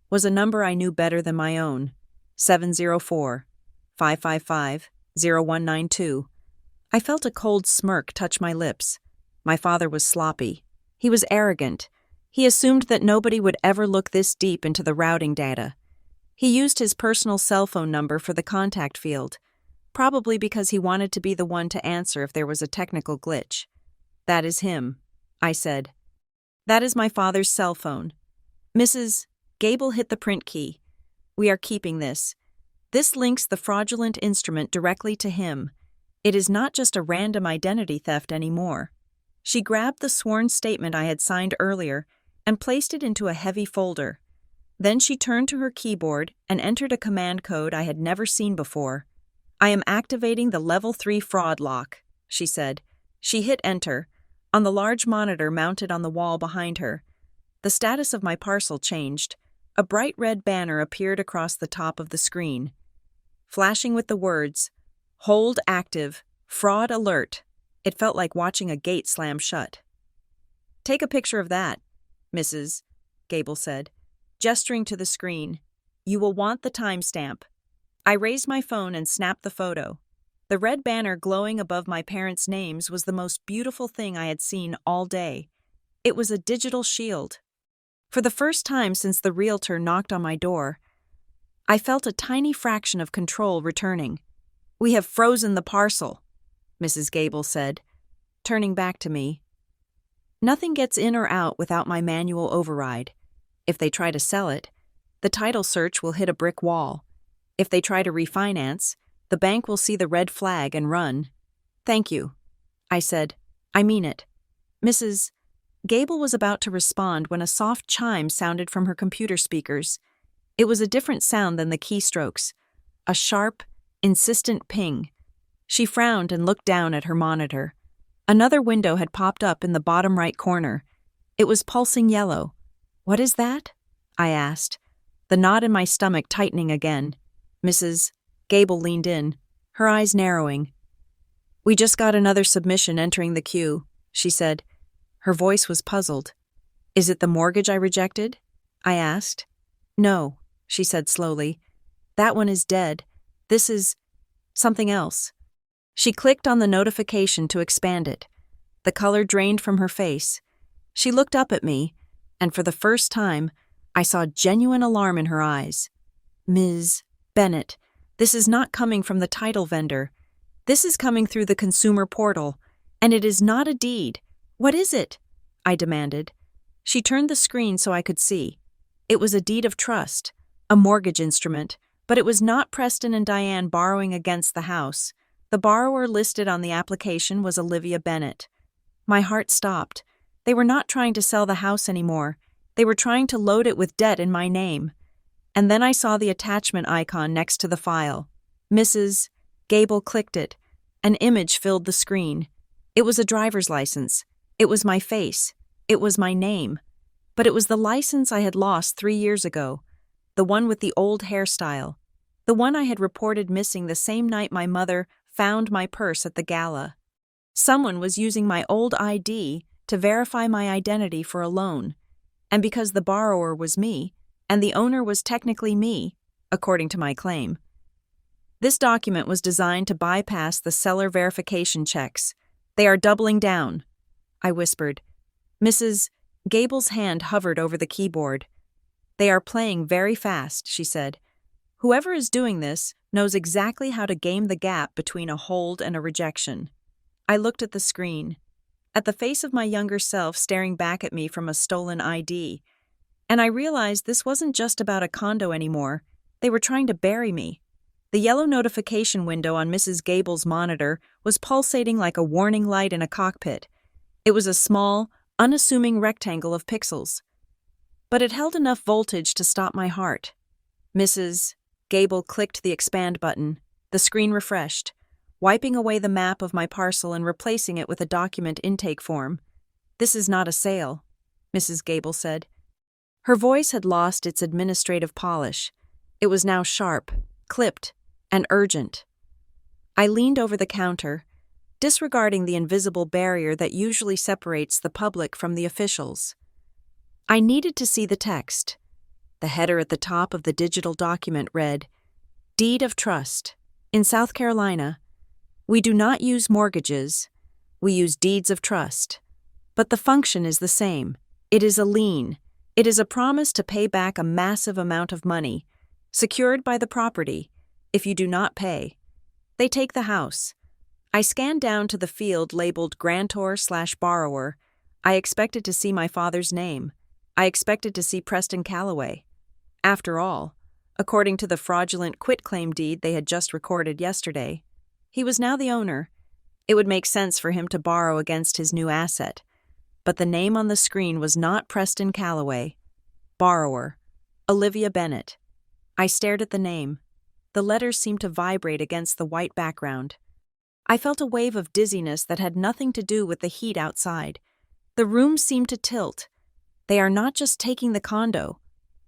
was a number I knew better than my own, 704-555-0192. I felt a cold smirk touch my lips. My father was sloppy. He was arrogant. He assumed that nobody would ever look this deep into the routing data. He used his personal cell phone number for the contact field, probably because he wanted to be the one to answer if there was a technical glitch. That is him, I said. That is my father's cell phone. Mrs. Gable hit the print key. We are keeping this. This links the fraudulent instrument directly to him. It is not just a random identity theft anymore. She grabbed the sworn statement I had signed earlier and placed it into a heavy folder. Then she turned to her keyboard and entered a command code I had never seen before. I am activating the Level 3 fraud lock, she said. She hit enter. On the large monitor mounted on the wall behind her, the status of my parcel changed. A bright red banner appeared across the top of the screen, flashing with the words, Hold active, fraud alert. It felt like watching a gate slam shut. Take a picture of that, Mrs. Gable said, gesturing to the screen. You will want the timestamp. I raised my phone and snapped the photo. The red banner glowing above my parents' names was the most beautiful thing I had seen all day. It was a digital shield. For the first time since the realtor knocked on my door, I felt a tiny fraction of control returning. We have frozen the parcel, Mrs. Gable said, turning back to me. Nothing gets in or out without my manual override. If they try to sell it, the title search will hit a brick wall. If they try to refinance, the bank will see the red flag and run. Thank you, I said. I mean it. Mrs. Gable was about to respond when a soft chime sounded from her computer speakers. It was a different sound than the keystrokes, a sharp, insistent ping. She frowned and looked down at her monitor. Another window had popped up in the bottom right corner. It was pulsing yellow. What is that? I asked, the knot in my stomach tightening again. Mrs. Gable leaned in, her eyes narrowing. We just got another submission entering the queue, she said. Her voice was puzzled. Is it the mortgage I rejected? I asked. No, she said slowly. That one is dead. This is something else. She clicked on the notification to expand it. The color drained from her face. She looked up at me, and for the first time, I saw genuine alarm in her eyes. Ms. Bennett, this is not coming from the title vendor. This is coming through the consumer portal, and it is not a deed. What is it? I demanded. She turned the screen so I could see. It was a deed of trust, a mortgage instrument, but it was not Preston and Diane borrowing against the house. The borrower listed on the application was Olivia Bennett. My heart stopped. They were not trying to sell the house anymore. They were trying to load it with debt in my name. And then I saw the attachment icon next to the file. Mrs. Gable clicked it. An image filled the screen. It was a driver's license. It was my face. It was my name. But it was the license I had lost 3 years ago. The one with the old hairstyle. The one I had reported missing the same night my mother found my purse at the gala. Someone was using my old ID to verify my identity for a loan. And because the borrower was me, and the owner was technically me, according to my claim. This document was designed to bypass the seller verification checks. They are doubling down, I whispered. Mrs. Gable's hand hovered over the keyboard. They are playing very fast, she said. Whoever is doing this knows exactly how to game the gap between a hold and a rejection. I looked at the screen, at the face of my younger self staring back at me from a stolen ID, and I realized this wasn't just about a condo anymore. They were trying to bury me. The yellow notification window on Mrs. Gable's monitor was pulsating like a warning light in a cockpit. It was a small, unassuming rectangle of pixels. But it held enough voltage to stop my heart. Mrs. Gable clicked the expand button. The screen refreshed, wiping away the map of my parcel and replacing it with a document intake form. This is not a sale, Mrs. Gable said. Her voice had lost its administrative polish. It was now sharp, clipped, and urgent. I leaned over the counter, disregarding the invisible barrier that usually separates the public from the officials. I needed to see the text. The header at the top of the digital document read, Deed of Trust. In South Carolina, we do not use mortgages. We use deeds of trust. But the function is the same. It is a lien. It is a promise to pay back a massive amount of money, secured by the property, if you do not pay. They take the house. I scanned down to the field labeled grantor/borrower. I expected to see my father's name. I expected to see Preston Calloway. After all, according to the fraudulent quitclaim deed they had just recorded yesterday, he was now the owner. It would make sense for him to borrow against his new asset. But the name on the screen was not Preston Calloway. Borrower, Olivia Bennett. I stared at the name. The letters seemed to vibrate against the white background. I felt a wave of dizziness that had nothing to do with the heat outside. The room seemed to tilt. They are not just taking the condo.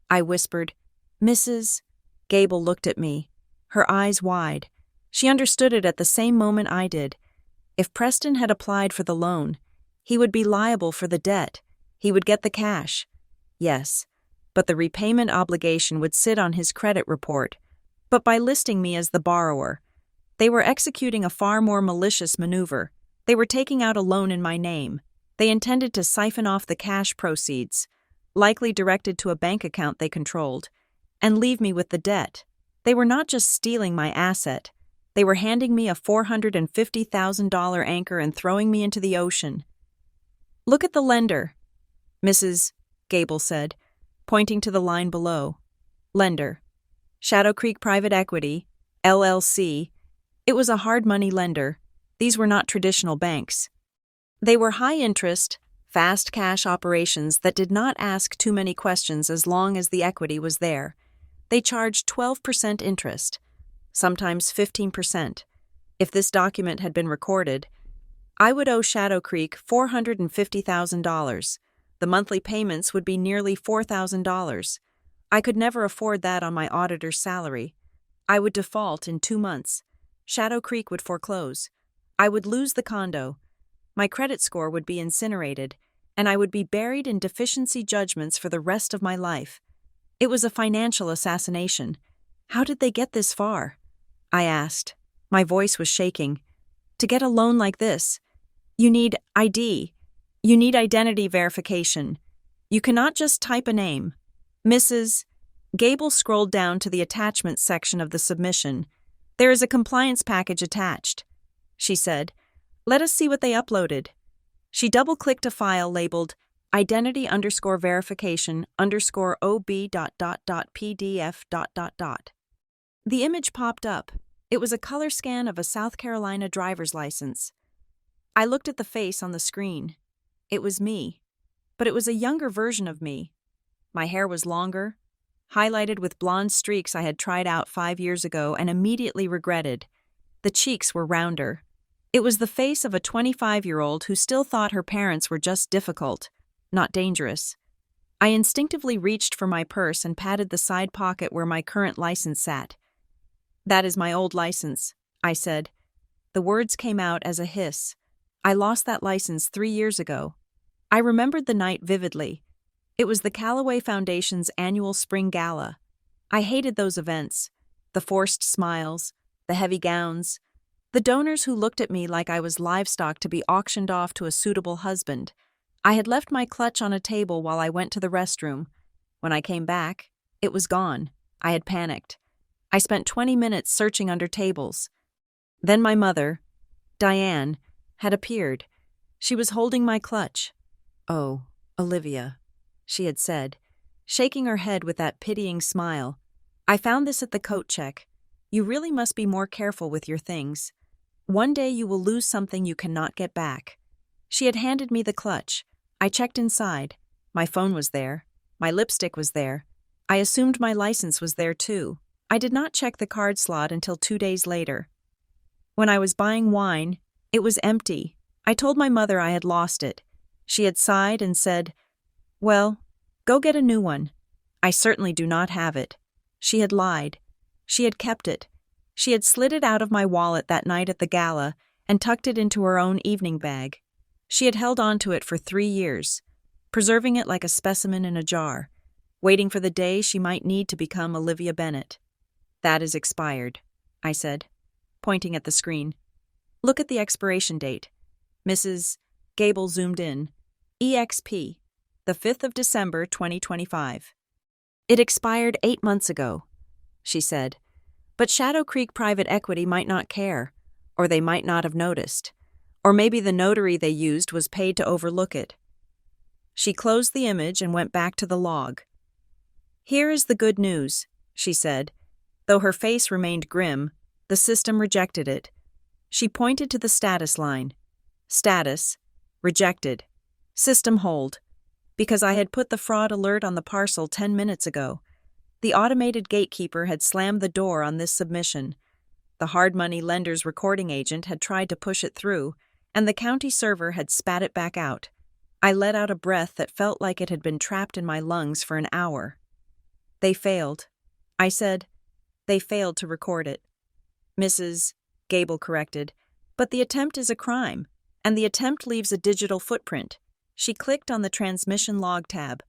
I whispered. Mrs. Gable looked at me, her eyes wide. She understood it at the same moment I did. If Preston had applied for the loan, he would be liable for the debt. He would get the cash. Yes, but the repayment obligation would sit on his credit report. But by listing me as the borrower, they were executing a far more malicious maneuver. They were taking out a loan in my name. They intended to siphon off the cash proceeds, likely directed to a bank account they controlled, and leave me with the debt. They were not just stealing my asset. They were handing me a $450,000 anchor and throwing me into the ocean. Look at the lender, Mrs. Gable said, pointing to the line below. Lender. Shadow Creek Private Equity, LLC. It was a hard money lender. These were not traditional banks. They were high-interest, fast cash operations that did not ask too many questions as long as the equity was there. They charged 12% interest, sometimes 15%. If this document had been recorded, I would owe Shadow Creek $450,000. The monthly payments would be nearly $4,000. I could never afford that on my auditor's salary. I would default in 2 months. Shadow Creek would foreclose. I would lose the condo. My credit score would be incinerated, and I would be buried in deficiency judgments for the rest of my life. It was a financial assassination. How did they get this far? I asked. My voice was shaking. To get a loan like this, you need ID. You need identity verification. You cannot just type a name. Mrs. Gable scrolled down to the attachments section of the submission. There is a compliance package attached, she said. Let us see what they uploaded. She double-clicked a file labeled identity_verification_ob.pdf. The image popped up. It was a color scan of a South Carolina driver's license. I looked at the face on the screen. It was me, but it was a younger version of me. My hair was longer, highlighted with blonde streaks I had tried out 5 years ago and immediately regretted. The cheeks were rounder. It was the face of a 25-year-old who still thought her parents were just difficult, not dangerous. I instinctively reached for my purse and patted the side pocket where my current license sat. That is my old license, I said. The words came out as a hiss. I lost that license 3 years ago. I remembered the night vividly. It was the Callaway Foundation's annual spring gala. I hated those events. The forced smiles, the heavy gowns, the donors who looked at me like I was livestock to be auctioned off to a suitable husband. I had left my clutch on a table while I went to the restroom. When I came back, it was gone. I had panicked. I spent 20 minutes searching under tables. Then my mother, Diane, had appeared. She was holding my clutch. "Oh, Olivia," she had said, shaking her head with that pitying smile. "I found this at the coat check. You really must be more careful with your things. One day you will lose something you cannot get back." She had handed me the clutch. I checked inside. My phone was there. My lipstick was there. I assumed my license was there too. I did not check the card slot until 2 days later. When I was buying wine, it was empty. I told my mother I had lost it. She had sighed and said, "Well, go get a new one." I certainly do not have it. She had lied. She had kept it. She had slid it out of my wallet that night at the gala and tucked it into her own evening bag. She had held on to it for 3 years, preserving it like a specimen in a jar, waiting for the day she might need to become Olivia Bennett. "That is expired," I said, pointing at the screen. "Look at the expiration date." Mrs. Gable zoomed in. EXP, the 5th of December, 2025. "It expired 8 months ago," she said. "But Shadow Creek Private Equity might not care, or they might not have noticed. Or maybe the notary they used was paid to overlook it." She closed the image and went back to the log. "Here is the good news," she said. Though her face remained grim, the system rejected it. She pointed to the status line. Status, rejected. System hold. Because I had put the fraud alert on the parcel 10 minutes ago. The automated gatekeeper had slammed the door on this submission. The hard money lender's recording agent had tried to push it through, and the county server had spat it back out. I let out a breath that felt like it had been trapped in my lungs for an hour. "They failed," I said. "They failed to record it." Mrs. Gable corrected, "But the attempt is a crime, and the attempt leaves a digital footprint." She clicked on the transmission log tab.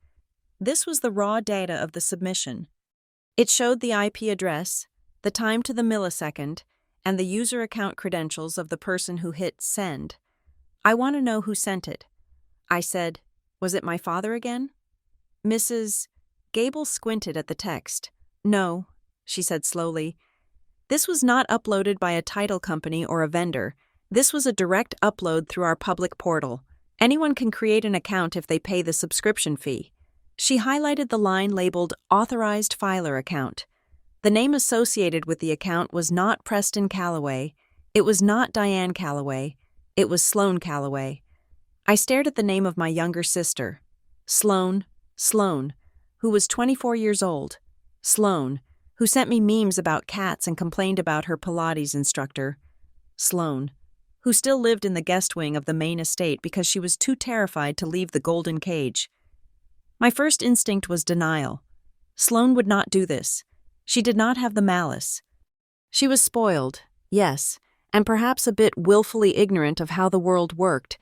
This was the raw data of the submission. It showed the IP address, the time to the millisecond, and the user account credentials of the person who hit send. "I want to know who sent it." I said, "Was it my father again?" Mrs. Gable squinted at the text. "No," she said slowly. "This was not uploaded by a title company or a vendor. This was a direct upload through our public portal. Anyone can create an account if they pay the subscription fee." She highlighted the line labeled Authorized Filer Account. The name associated with the account was not Preston Callaway. It was not Diane Callaway. It was Sloane Callaway. I stared at the name of my younger sister. Sloane, who was 24 years old. Sloane, who sent me memes about cats and complained about her Pilates instructor. Sloane, who still lived in the guest wing of the main estate because she was too terrified to leave the golden cage. My first instinct was denial. Sloane would not do this. She did not have the malice. She was spoiled, yes, and perhaps a bit willfully ignorant of how the world worked,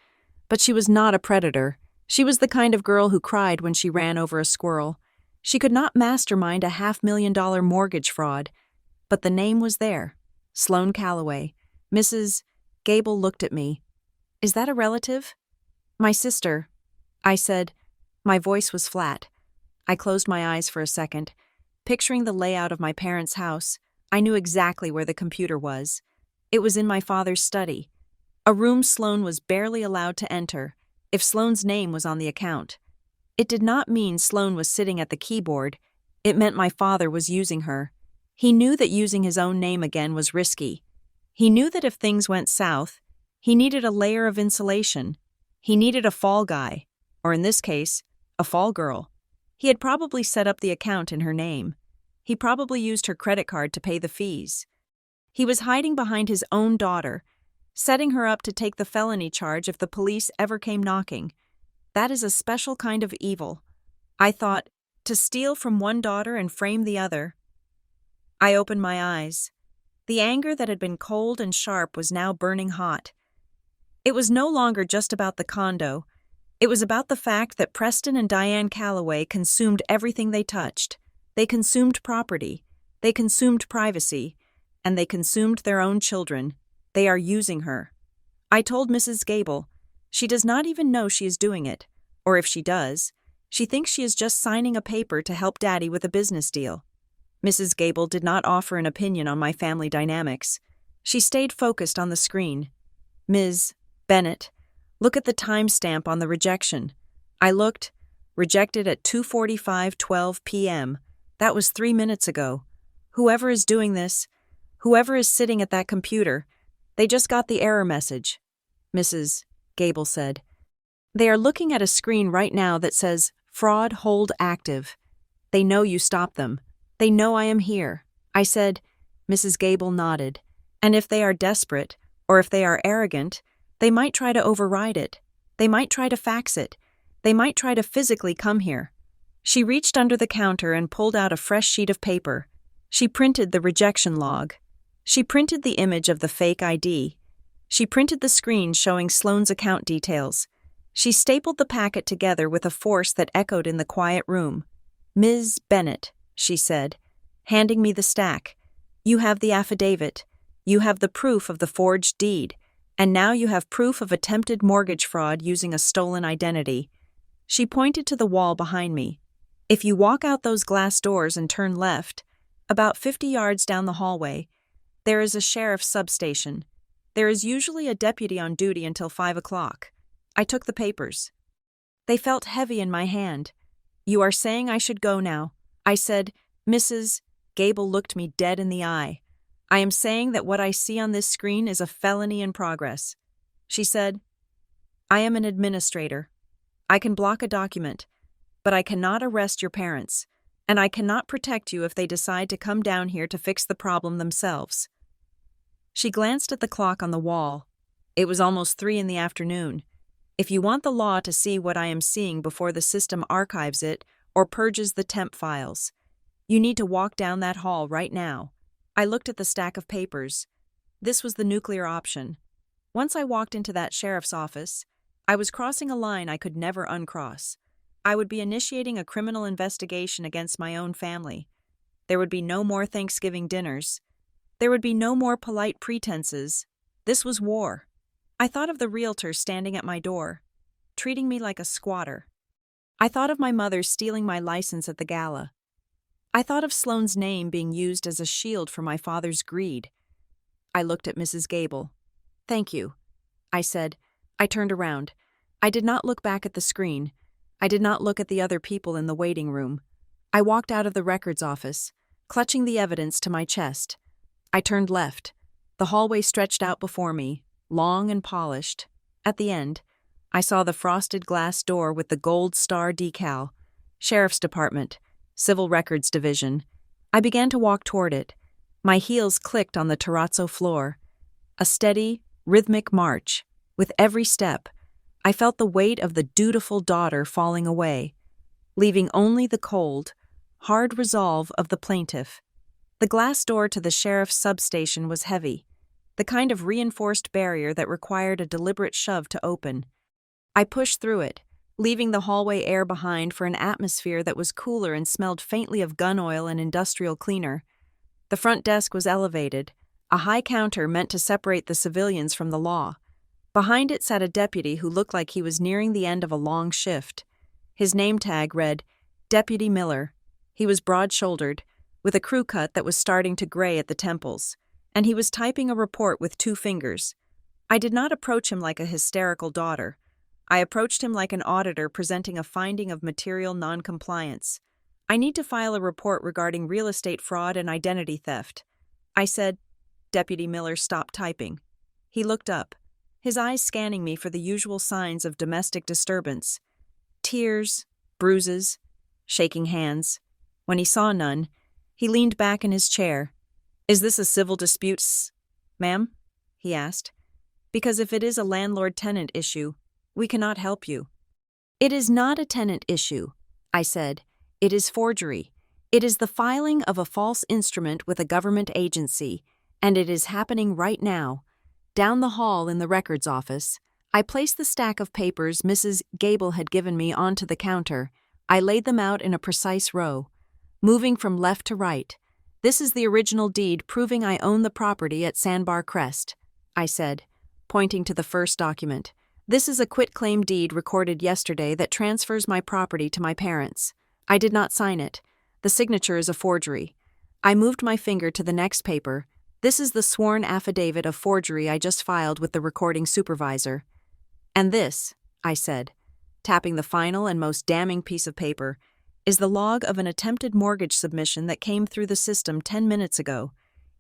but she was not a predator. She was the kind of girl who cried when she ran over a squirrel. She could not mastermind a $500,000 mortgage fraud, but the name was there. Sloane Callaway. Mrs. Gable looked at me. Is that a relative? My sister, I said. My voice was flat. I closed my eyes for a second. Picturing the layout of my parents' house, I knew exactly where the computer was. It was in my father's study. A room Sloan was barely allowed to enter, if Sloan's name was on the account. It did not mean Sloan was sitting at the keyboard. It meant my father was using her. He knew that using his own name again was risky. He knew that if things went south, he needed a layer of insulation. He needed a fall guy, or in this case, a fall girl. He had probably set up the account in her name. He probably used her credit card to pay the fees. He was hiding behind his own daughter, setting her up to take the felony charge if the police ever came knocking. That is a special kind of evil. I thought, to steal from one daughter and frame the other. I opened my eyes. The anger that had been cold and sharp was now burning hot. It was no longer just about the condo. It was about the fact that Preston and Diane Calloway consumed everything they touched. They consumed property. They consumed privacy. And they consumed their own children. They are using her. I told Mrs. Gable. She does not even know she is doing it. Or if she does, she thinks she is just signing a paper to help Daddy with a business deal. Mrs. Gable did not offer an opinion on my family dynamics. She stayed focused on the screen. Ms. Bennett, look at the timestamp on the rejection. I looked. Rejected at 2:45:12 p.m. That was 3 minutes ago. Whoever is doing this, whoever is sitting at that computer, they just got the error message, Mrs. Gable said. They are looking at a screen right now that says, Fraud Hold Active. They know you stopped them. They know I am here. I said. Mrs. Gable nodded. And if they are desperate, or if they are arrogant, they might try to override it. They might try to fax it. They might try to physically come here. She reached under the counter and pulled out a fresh sheet of paper. She printed the rejection log. She printed the image of the fake ID. She printed the screen showing Sloan's account details. She stapled the packet together with a force that echoed in the quiet room. Ms. Bennett, she said, handing me the stack. You have the affidavit. You have the proof of the forged deed. And now you have proof of attempted mortgage fraud using a stolen identity. She pointed to the wall behind me. If you walk out those glass doors and turn left, about 50 yards down the hallway, there is a sheriff's substation. There is usually a deputy on duty until 5 o'clock. I took the papers. They felt heavy in my hand. You are saying I should go now. I said. Mrs. Gable looked me dead in the eye. I am saying that what I see on this screen is a felony in progress. She said, I am an administrator. I can block a document, but I cannot arrest your parents, and I cannot protect you if they decide to come down here to fix the problem themselves. She glanced at the clock on the wall. It was almost 3 in the afternoon. If you want the law to see what I am seeing before the system archives it or purges the temp files, you need to walk down that hall right now. I looked at the stack of papers. This was the nuclear option. Once I walked into that sheriff's office, I was crossing a line I could never uncross. I would be initiating a criminal investigation against my own family. There would be no more Thanksgiving dinners. There would be no more polite pretenses. This was war. I thought of the realtor standing at my door, treating me like a squatter. I thought of my mother stealing my license at the gala. I thought of Sloan's name being used as a shield for my father's greed. I looked at Mrs. Gable. Thank you, I said. I turned around. I did not look back at the screen. I did not look at the other people in the waiting room. I walked out of the records office, clutching the evidence to my chest. I turned left. The hallway stretched out before me, long and polished. At the end, I saw the frosted glass door with the gold star decal. Sheriff's Department. Civil Records Division. I began to walk toward it. My heels clicked on the terrazzo floor. A steady, rhythmic march. With every step, I felt the weight of the dutiful daughter falling away, leaving only the cold, hard resolve of the plaintiff. The glass door to the sheriff's substation was heavy, the kind of reinforced barrier that required a deliberate shove to open. I pushed through it, leaving the hallway air behind for an atmosphere that was cooler and smelled faintly of gun oil and industrial cleaner. The front desk was elevated, a high counter meant to separate the civilians from the law. Behind it sat a deputy who looked like he was nearing the end of a long shift. His name tag read, Deputy Miller. He was broad-shouldered, with a crew cut that was starting to gray at the temples, and he was typing a report with 2 fingers. I did not approach him like a hysterical daughter. I approached him like an auditor presenting a finding of material non-compliance. I need to file a report regarding real estate fraud and identity theft. I said. Deputy Miller stopped typing. He looked up, his eyes scanning me for the usual signs of domestic disturbance. Tears, bruises, shaking hands. When he saw none, he leaned back in his chair. Is this a civil dispute, ma'am? He asked. Because if it is a landlord-tenant issue, we cannot help you. It is not a tenant issue, I said. It is forgery. It is the filing of a false instrument with a government agency, and it is happening right now. Down the hall in the records office, I placed the stack of papers Mrs. Gable had given me onto the counter. I laid them out in a precise row, moving from left to right. This is the original deed proving I own the property at Sandbar Crest, I said, pointing to the first document. This is a quitclaim deed recorded yesterday that transfers my property to my parents. I did not sign it. The signature is a forgery. I moved my finger to the next paper. This is the sworn affidavit of forgery I just filed with the recording supervisor. And this, I said, tapping the final and most damning piece of paper, is the log of an attempted mortgage submission that came through the system 10 minutes ago.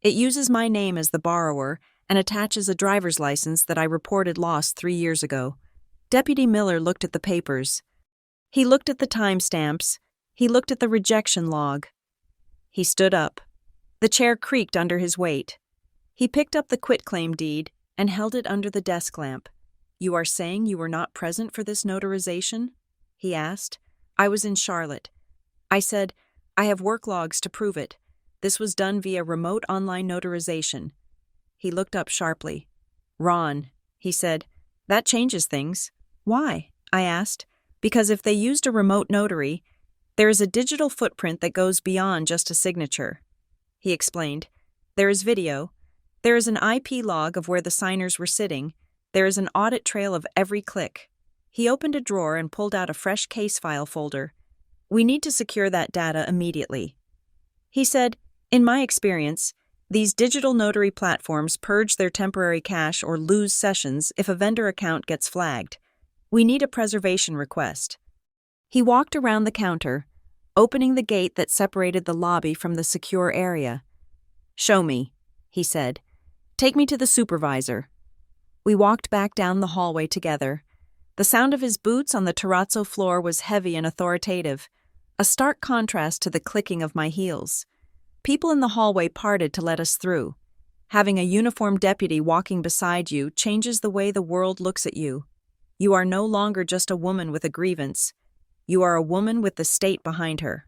It uses my name as the borrower and attaches a driver's license that I reported lost 3 years ago. Deputy Miller looked at the papers. He looked at the timestamps. He looked at the rejection log. He stood up. The chair creaked under his weight. He picked up the quitclaim deed and held it under the desk lamp. You are saying you were not present for this notarization? He asked. I was in Charlotte. I said, I have work logs to prove it. This was done via remote online notarization. He looked up sharply. Ron, he said, that changes things. Why? I asked. Because if they used a remote notary, there is a digital footprint that goes beyond just a signature. He explained. There is video. There is an IP log of where the signers were sitting. There is an audit trail of every click. He opened a drawer and pulled out a fresh case file folder. We need to secure that data immediately. He said, in my experience, these digital notary platforms purge their temporary cache or lose sessions if a vendor account gets flagged. We need a preservation request. He walked around the counter, opening the gate that separated the lobby from the secure area. Show me, he said. Take me to the supervisor. We walked back down the hallway together. The sound of his boots on the terrazzo floor was heavy and authoritative, a stark contrast to the clicking of my heels. People in the hallway parted to let us through. Having a uniformed deputy walking beside you changes the way the world looks at you. You are no longer just a woman with a grievance. You are a woman with the state behind her.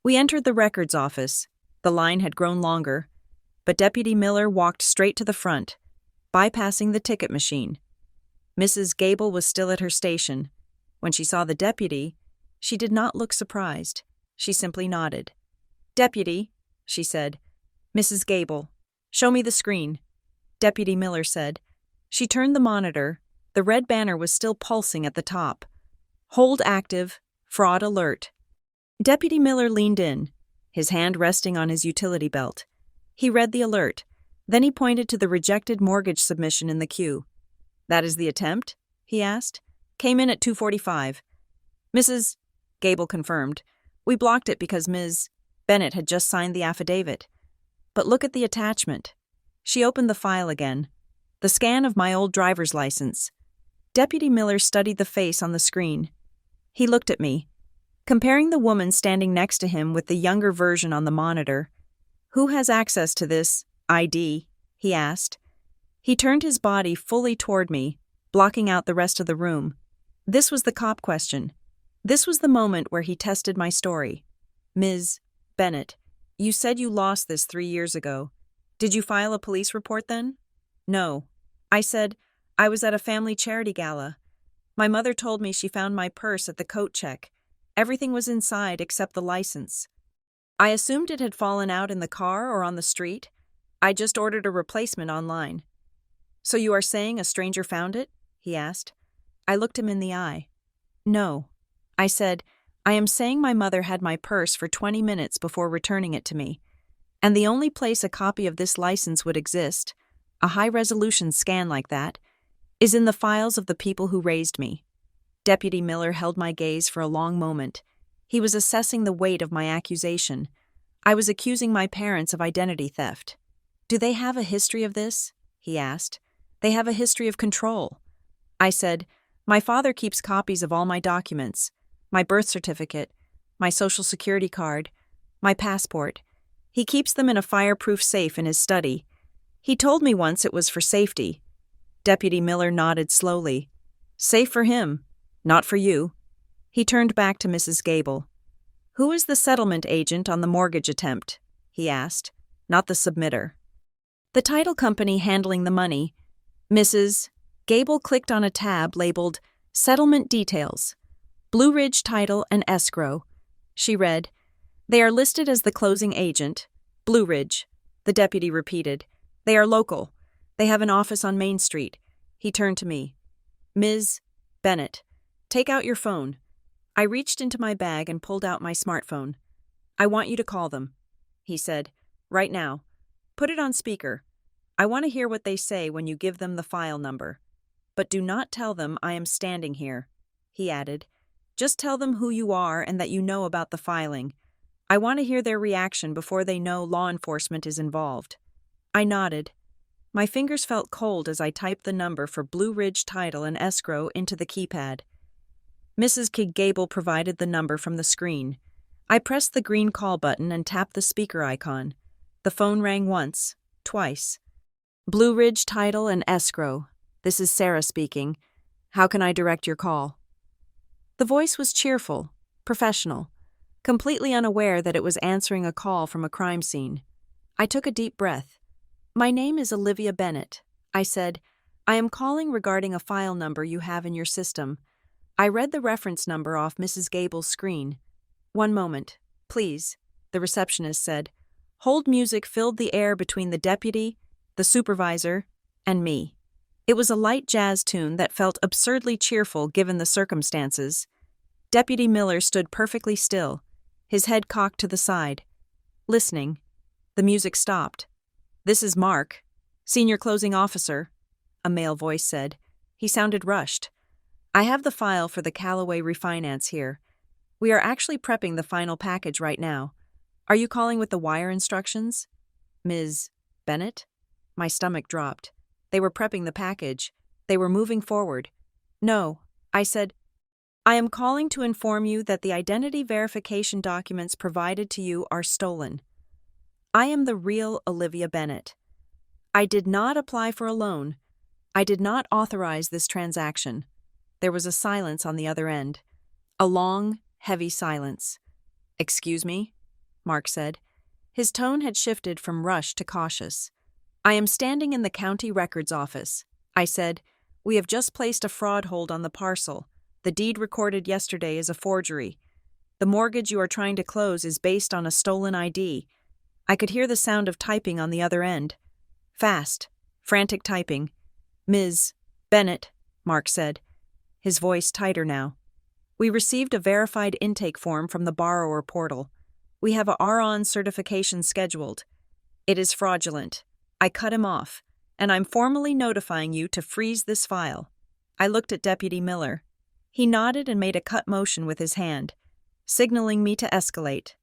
We entered the records office. The line had grown longer, but Deputy Miller walked straight to the front, bypassing the ticket machine. Mrs. Gable was still at her station. When she saw the deputy, she did not look surprised. She simply nodded. Deputy, she said. Mrs. Gable, show me the screen. Deputy Miller said. She turned the monitor. The red banner was still pulsing at the top. Hold active, fraud alert. Deputy Miller leaned in, his hand resting on his utility belt. He read the alert. Then he pointed to the rejected mortgage submission in the queue. That is the attempt? He asked. Came in at 2:45. Mrs. Gable confirmed. We blocked it because Ms. Bennett had just signed the affidavit. But look at the attachment. She opened the file again. The scan of my old driver's license. Deputy Miller studied the face on the screen. He looked at me, comparing the woman standing next to him with the younger version on the monitor. Who has access to this ID? He asked. He turned his body fully toward me, blocking out the rest of the room. This was the cop question. This was the moment where he tested my story. Ms. Bennett, you said you lost this 3 years ago. Did you file a police report then? No. I said, I was at a family charity gala. My mother told me she found my purse at the coat check. Everything was inside except the license. I assumed it had fallen out in the car or on the street. I just ordered a replacement online. So you are saying a stranger found it? He asked. I looked him in the eye. No. I said, I am saying my mother had my purse for 20 minutes before returning it to me, and the only place a copy of this license would exist, a high-resolution scan like that, is in the files of the people who raised me. Deputy Miller held my gaze for a long moment. He was assessing the weight of my accusation. I was accusing my parents of identity theft. Do they have a history of this? He asked. They have a history of control. I said, my father keeps copies of all my documents, my birth certificate, my social security card, my passport. He keeps them in a fireproof safe in his study. He told me once it was for safety. Deputy Miller nodded slowly. Safe for him, not for you. He turned back to Mrs. Gable. Who is the settlement agent on the mortgage attempt? He asked, not the submitter. The title company handling the money. Mrs. Gable clicked on a tab labeled Settlement Details, Blue Ridge Title and Escrow. She read, They are listed as the closing agent. Blue Ridge. The deputy repeated. They are local. They have an office on Main Street. He turned to me. Ms. Bennett, take out your phone. I reached into my bag and pulled out my smartphone. I want you to call them, he said. Right now. Put it on speaker. I want to hear what they say when you give them the file number. But do not tell them I am standing here, he added. Just tell them who you are and that you know about the filing. I want to hear their reaction before they know law enforcement is involved. I nodded. My fingers felt cold as I typed the number for Blue Ridge Title and Escrow into the keypad. Mrs. Gable provided the number from the screen. I pressed the green call button and tapped the speaker icon. The phone rang once, twice. Blue Ridge Title and Escrow. This is Sarah speaking. How can I direct your call? The voice was cheerful, professional, completely unaware that it was answering a call from a crime scene. I took a deep breath. My name is Olivia Bennett. I said, I am calling regarding a file number you have in your system. I read the reference number off Mrs. Gable's screen. One moment, please, the receptionist said. Hold music filled the air between the deputy, the supervisor, and me. It was a light jazz tune that felt absurdly cheerful given the circumstances. Deputy Miller stood perfectly still, his head cocked to the side. Listening. The music stopped. This is Mark, senior closing officer, a male voice said. He sounded rushed. I have the file for the Callaway refinance here. We are actually prepping the final package right now. Are you calling with the wire instructions? Ms. Bennett? My stomach dropped. They were prepping the package. They were moving forward. No, I said, I am calling to inform you that the identity verification documents provided to you are stolen. I am the real Olivia Bennett. I did not apply for a loan. I did not authorize this transaction. There was a silence on the other end. A long, heavy silence. Excuse me? Mark said. His tone had shifted from rushed to cautious. I am standing in the county records office. I said, we have just placed a fraud hold on the parcel. The deed recorded yesterday is a forgery. The mortgage you are trying to close is based on a stolen ID. I could hear the sound of typing on the other end. Fast, frantic typing. Ms. Bennett, Mark said, his voice tighter now. We received a verified intake form from the borrower portal. We have a RON certification scheduled. It is fraudulent. I cut him off, and I'm formally notifying you to freeze this file. I looked at Deputy Miller. He nodded and made a cut motion with his hand, signaling me to escalate.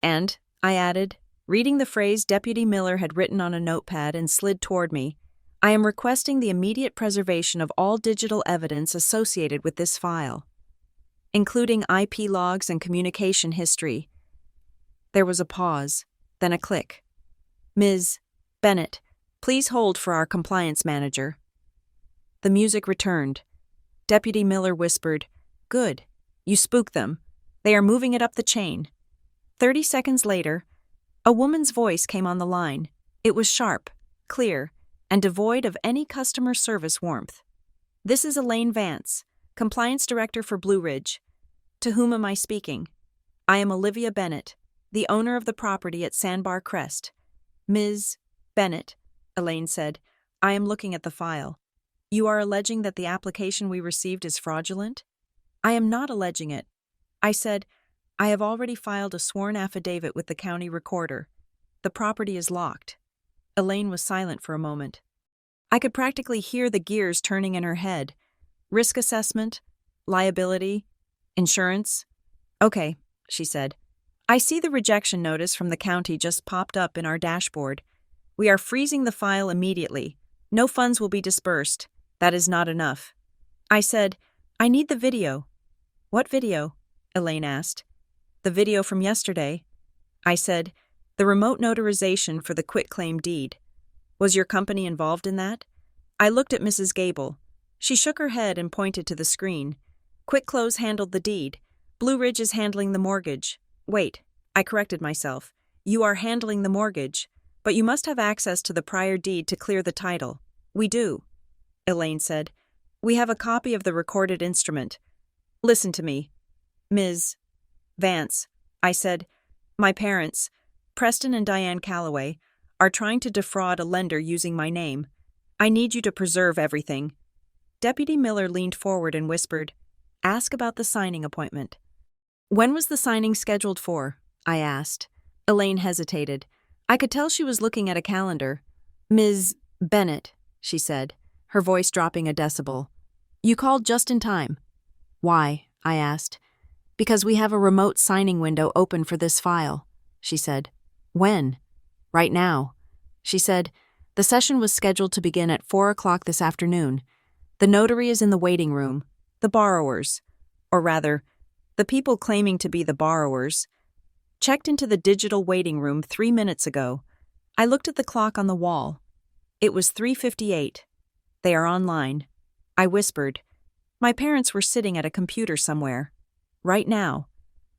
And, I added, reading the phrase Deputy Miller had written on a notepad and slid toward me, I am requesting the immediate preservation of all digital evidence associated with this file, including IP logs and communication history. There was a pause, then a click. Ms. Bennett, please hold for our compliance manager. The music returned. Deputy Miller whispered, Good. You spooked them. They are moving it up the chain. 30 seconds later, a woman's voice came on the line. It was sharp, clear, and devoid of any customer service warmth. This is Elaine Vance, Compliance Director for Blue Ridge. To whom am I speaking? I am Olivia Bennett, the owner of the property at Sandbar Crest. Ms. Bennett, Elaine said, I am looking at the file. You are alleging that the application we received is fraudulent? I am not alleging it. I said, I have already filed a sworn affidavit with the county recorder. The property is locked. Elaine was silent for a moment. I could practically hear the gears turning in her head. Risk assessment, liability, insurance. Okay, she said. I see the rejection notice from the county just popped up in our dashboard. We are freezing the file immediately. No funds will be dispersed. That is not enough. I said, I need the video. What video? Elaine asked. The video from yesterday. I said, the remote notarization for the quitclaim deed. Was your company involved in that? I looked at Mrs. Gable. She shook her head and pointed to the screen. Quitclose handled the deed. Blue Ridge is handling the mortgage. Wait, I corrected myself. You are handling the mortgage, but you must have access to the prior deed to clear the title. We do, Elaine said. We have a copy of the recorded instrument. Listen to me, Ms. Vance, I said. My parents, Preston and Diane Calloway, are trying to defraud a lender using my name. I need you to preserve everything. Deputy Miller leaned forward and whispered, Ask about the signing appointment. When was the signing scheduled for? I asked. Elaine hesitated. I could tell she was looking at a calendar. Ms. Bennett, she said, her voice dropping a decibel. You called just in time. Why? I asked. Because we have a remote signing window open for this file, she said. When? Right now. She said, the session was scheduled to begin at 4 o'clock this afternoon. The notary is in the waiting room. The borrowers, or rather, the people claiming to be the borrowers, checked into the digital waiting room 3 minutes ago. I looked at the clock on the wall. It was 3:58. They are online. I whispered. My parents were sitting at a computer somewhere. Right now.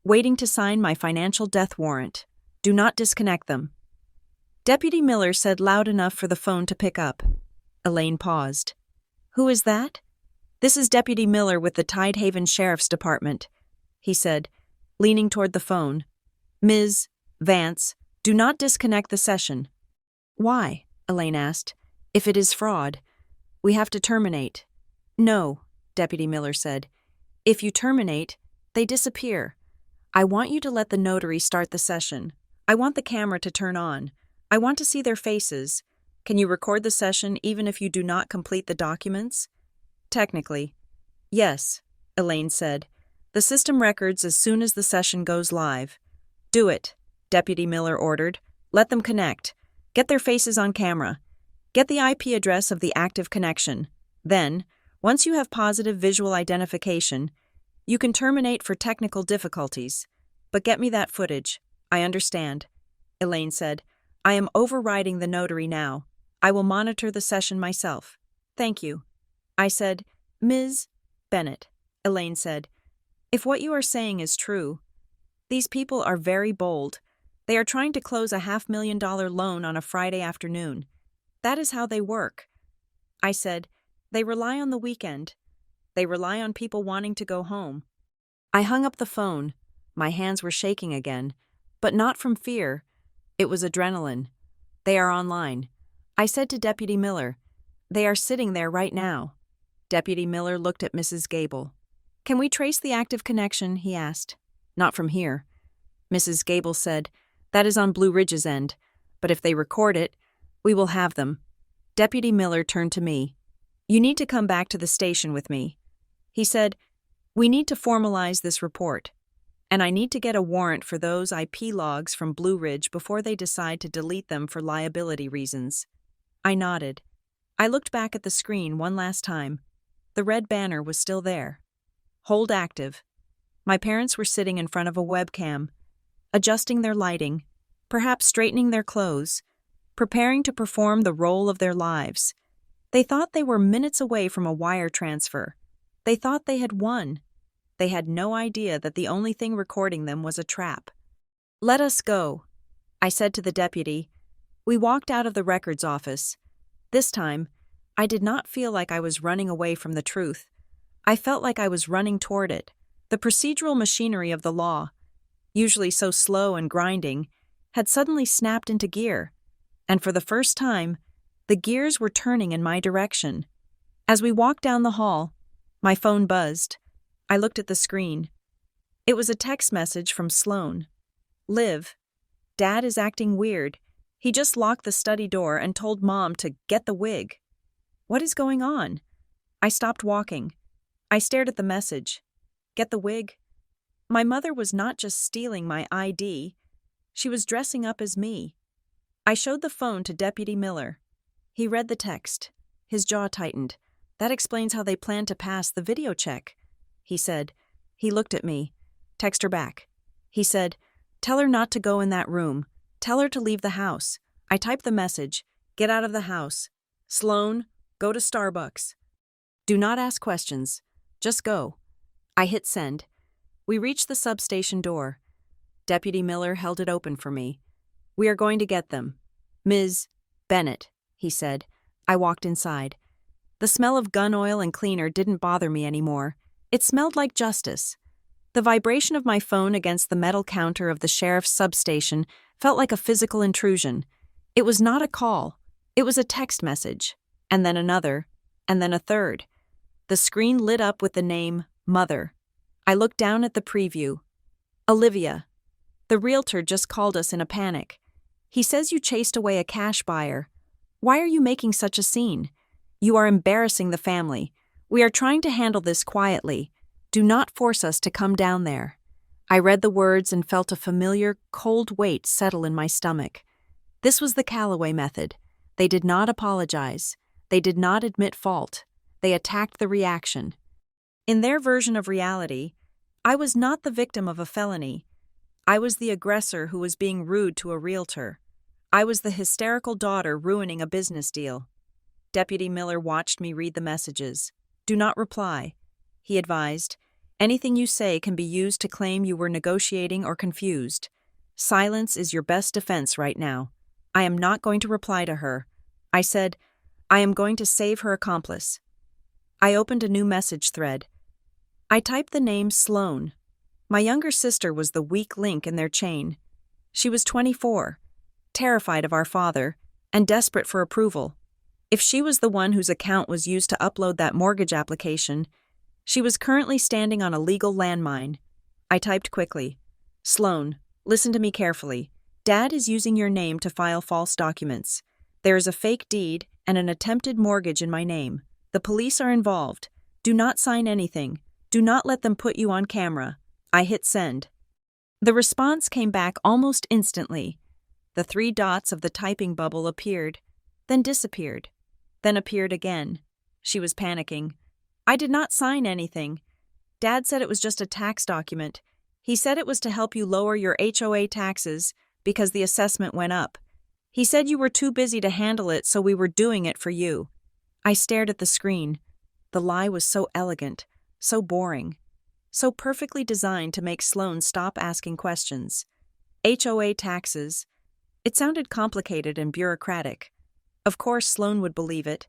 Waiting to sign my financial death warrant. Do not disconnect them. Deputy Miller said loud enough for the phone to pick up. Elaine paused. Who is that? This is Deputy Miller with the Tidehaven Sheriff's Department, he said, leaning toward the phone. Ms. Vance, do not disconnect the session. Why? Elaine asked. If it is fraud, we have to terminate. No, Deputy Miller said. If you terminate, they disappear. I want you to let the notary start the session. I want the camera to turn on. I want to see their faces. Can you record the session even if you do not complete the documents? Technically. Yes, Elaine said. The system records as soon as the session goes live. Do it, Deputy Miller ordered. Let them connect. Get their faces on camera. Get the IP address of the active connection. Then, once you have positive visual identification, you can terminate for technical difficulties. But get me that footage. I understand, Elaine said. I am overriding the notary now. I will monitor the session myself. Thank you. I said, Ms. Bennett, Elaine said. If what you are saying is true, these people are very bold. They are trying to close a $500,000 loan on a Friday afternoon. That is how they work. I said, they rely on the weekend. They rely on people wanting to go home. I hung up the phone. My hands were shaking again, but not from fear. It was adrenaline. They are online. I said to Deputy Miller, they are sitting there right now. Deputy Miller looked at Mrs. Gable. Can we trace the active connection? He asked. Not from here. Mrs. Gable said, that is on Blue Ridge's end, but if they record it, we will have them. Deputy Miller turned to me. You need to come back to the station with me. He said, we need to formalize this report, and I need to get a warrant for those IP logs from Blue Ridge before they decide to delete them for liability reasons. I nodded. I looked back at the screen one last time. The red banner was still there. Hold active. My parents were sitting in front of a webcam, adjusting their lighting, perhaps straightening their clothes, preparing to perform the role of their lives. They thought they were minutes away from a wire transfer. They thought they had won. They had no idea that the only thing recording them was a trap. Let us go, I said to the deputy. We walked out of the records office. This time, I did not feel like I was running away from the truth. I felt like I was running toward it. The procedural machinery of the law, usually so slow and grinding, had suddenly snapped into gear. and for the first time, the gears were turning in my direction. As we walked down the hall, my phone buzzed. I looked at the screen. It was a text message from Sloan. "Liv, Dad is acting weird. He just locked the study door and told Mom to get the wig." What is going on? I stopped walking. I stared at the message. Get the wig? My mother was not just stealing my ID. She was dressing up as me. I showed the phone to Deputy Miller. He read the text. His jaw tightened. "That explains how they planned to pass the video check," he said. He looked at me. "Text her back." He said, "Tell her not to go in that room. Tell her to leave the house." I typed the message. "Get out of the house. Sloan, go to Starbucks. Do not ask questions. Just go." I hit send. We reached the substation door. Deputy Miller held it open for me. "We are going to get them. Ms. Bennett," he said. I walked inside. The smell of gun oil and cleaner didn't bother me anymore. It smelled like justice. The vibration of my phone against the metal counter of the sheriff's substation felt like a physical intrusion. It was not a call. It was a text message. And then another. And then a third. The screen lit up with the name Mother. I looked down at the preview. "Olivia, the realtor just called us in a panic. He says you chased away a cash buyer. Why are you making such a scene? You are embarrassing the family. We are trying to handle this quietly. Do not force us to come down there." I read the words and felt a familiar, cold weight settle in my stomach. This was the Callaway method. They did not apologize. They did not admit fault. They attacked the reaction. In their version of reality, I was not the victim of a felony. I was the aggressor who was being rude to a realtor. I was the hysterical daughter ruining a business deal. Deputy Miller watched me read the messages. "Do not reply," he advised. "Anything you say can be used to claim you were negotiating or confused. Silence is your best defense right now. I am not going to reply to her." I said, "I am going to save her accomplice." I opened a new message thread. I typed the name Sloan. My younger sister was the weak link in their chain. She was 24, terrified of our father, and desperate for approval. If she was the one whose account was used to upload that mortgage application, she was currently standing on a legal landmine. I typed quickly. "Sloan, listen to me carefully. Dad is using your name to file false documents. There is a fake deed and an attempted mortgage in my name. The police are involved. Do not sign anything. Do not let them put you on camera." I hit send. The response came back almost instantly. The 3 dots of the typing bubble appeared, then disappeared, then appeared again. She was panicking. "I did not sign anything. Dad said it was just a tax document. He said it was to help you lower your HOA taxes because the assessment went up. He said you were too busy to handle it, so we were doing it for you." I stared at the screen. The lie was so elegant, so boring, so perfectly designed to make Sloan stop asking questions. HOA taxes. It sounded complicated and bureaucratic. Of course Sloan would believe it.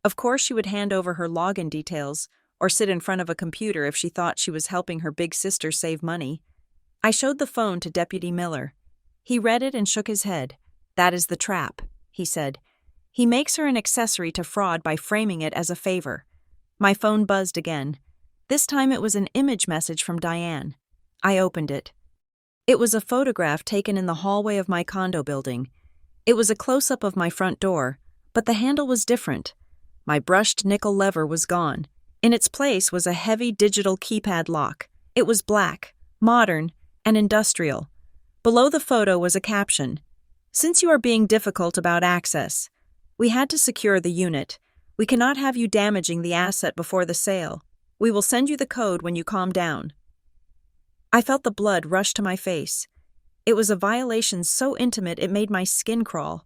Of course she would hand over her login details or sit in front of a computer if she thought she was helping her big sister save money. I showed the phone to Deputy Miller. He read it and shook his head. "That is the trap," he said. "He makes her an accessory to fraud by framing it as a favor." My phone buzzed again. This time it was an image message from Diane. I opened it. It was a photograph taken in the hallway of my condo building. It was a close-up of my front door, but the handle was different. My brushed nickel lever was gone. In its place was a heavy digital keypad lock. It was black, modern, and industrial. Below the photo was a caption. "Since you are being difficult about access, we had to secure the unit. We cannot have you damaging the asset before the sale. We will send you the code when you calm down." I felt the blood rush to my face. It was a violation so intimate it made my skin crawl.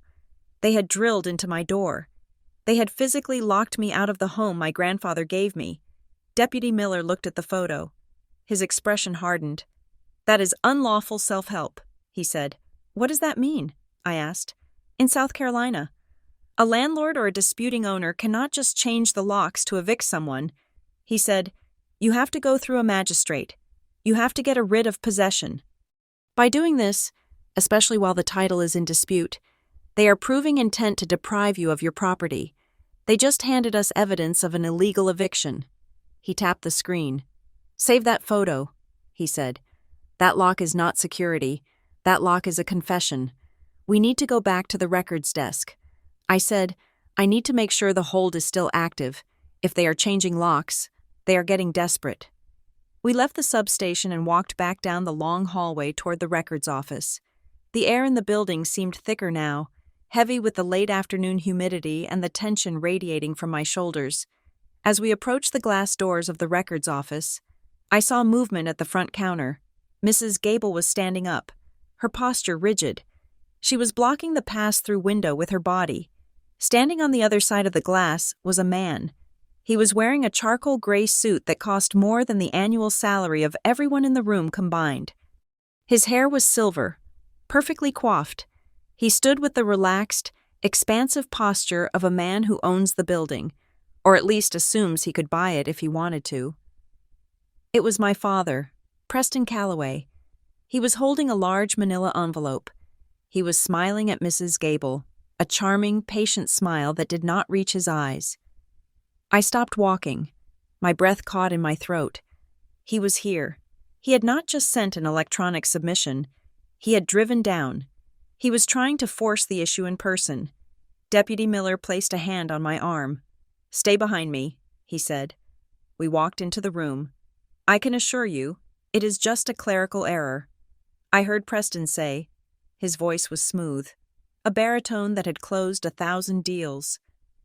They had drilled into my door. They had physically locked me out of the home my grandfather gave me. Deputy Miller looked at the photo. His expression hardened. "That is unlawful self-help," he said. "What does that mean?" I asked. "In South Carolina, a landlord or a disputing owner cannot just change the locks to evict someone." He said, "You have to go through a magistrate. You have to get a writ of possession. By doing this, especially while the title is in dispute, They are proving intent to deprive you of your property. They just handed us evidence of an illegal eviction." He tapped the screen. "Save that photo," he said. "That lock is not security. That lock is a confession. We need to go back to the records desk." I said, "I need to make sure the hold is still active. If they are changing locks, they are getting desperate." We left the substation and walked back down the long hallway toward the records office. The air in the building seemed thicker now, heavy with the late afternoon humidity and the tension radiating from my shoulders. As we approached the glass doors of the records office, I saw movement at the front counter. Mrs. Gable was standing up, her posture rigid. She was blocking the pass-through window with her body. Standing on the other side of the glass was a man. He was wearing a charcoal gray suit that cost more than the annual salary of everyone in the room combined. His hair was silver, perfectly coiffed. He stood with the relaxed, expansive posture of a man who owns the building, or at least assumes he could buy it if he wanted to. It was my father, Preston Calloway. He was holding a large manila envelope. He was smiling at Mrs. Gable, a charming, patient smile that did not reach his eyes. I stopped walking. My breath caught in my throat. He was here. He had not just sent an electronic submission. He had driven down. He was trying to force the issue in person. Deputy Miller placed a hand on my arm. "Stay behind me," he said. We walked into the room. "I can assure you, it is just a clerical error," I heard Preston say. His voice was smooth, a baritone that had closed 1,000 deals.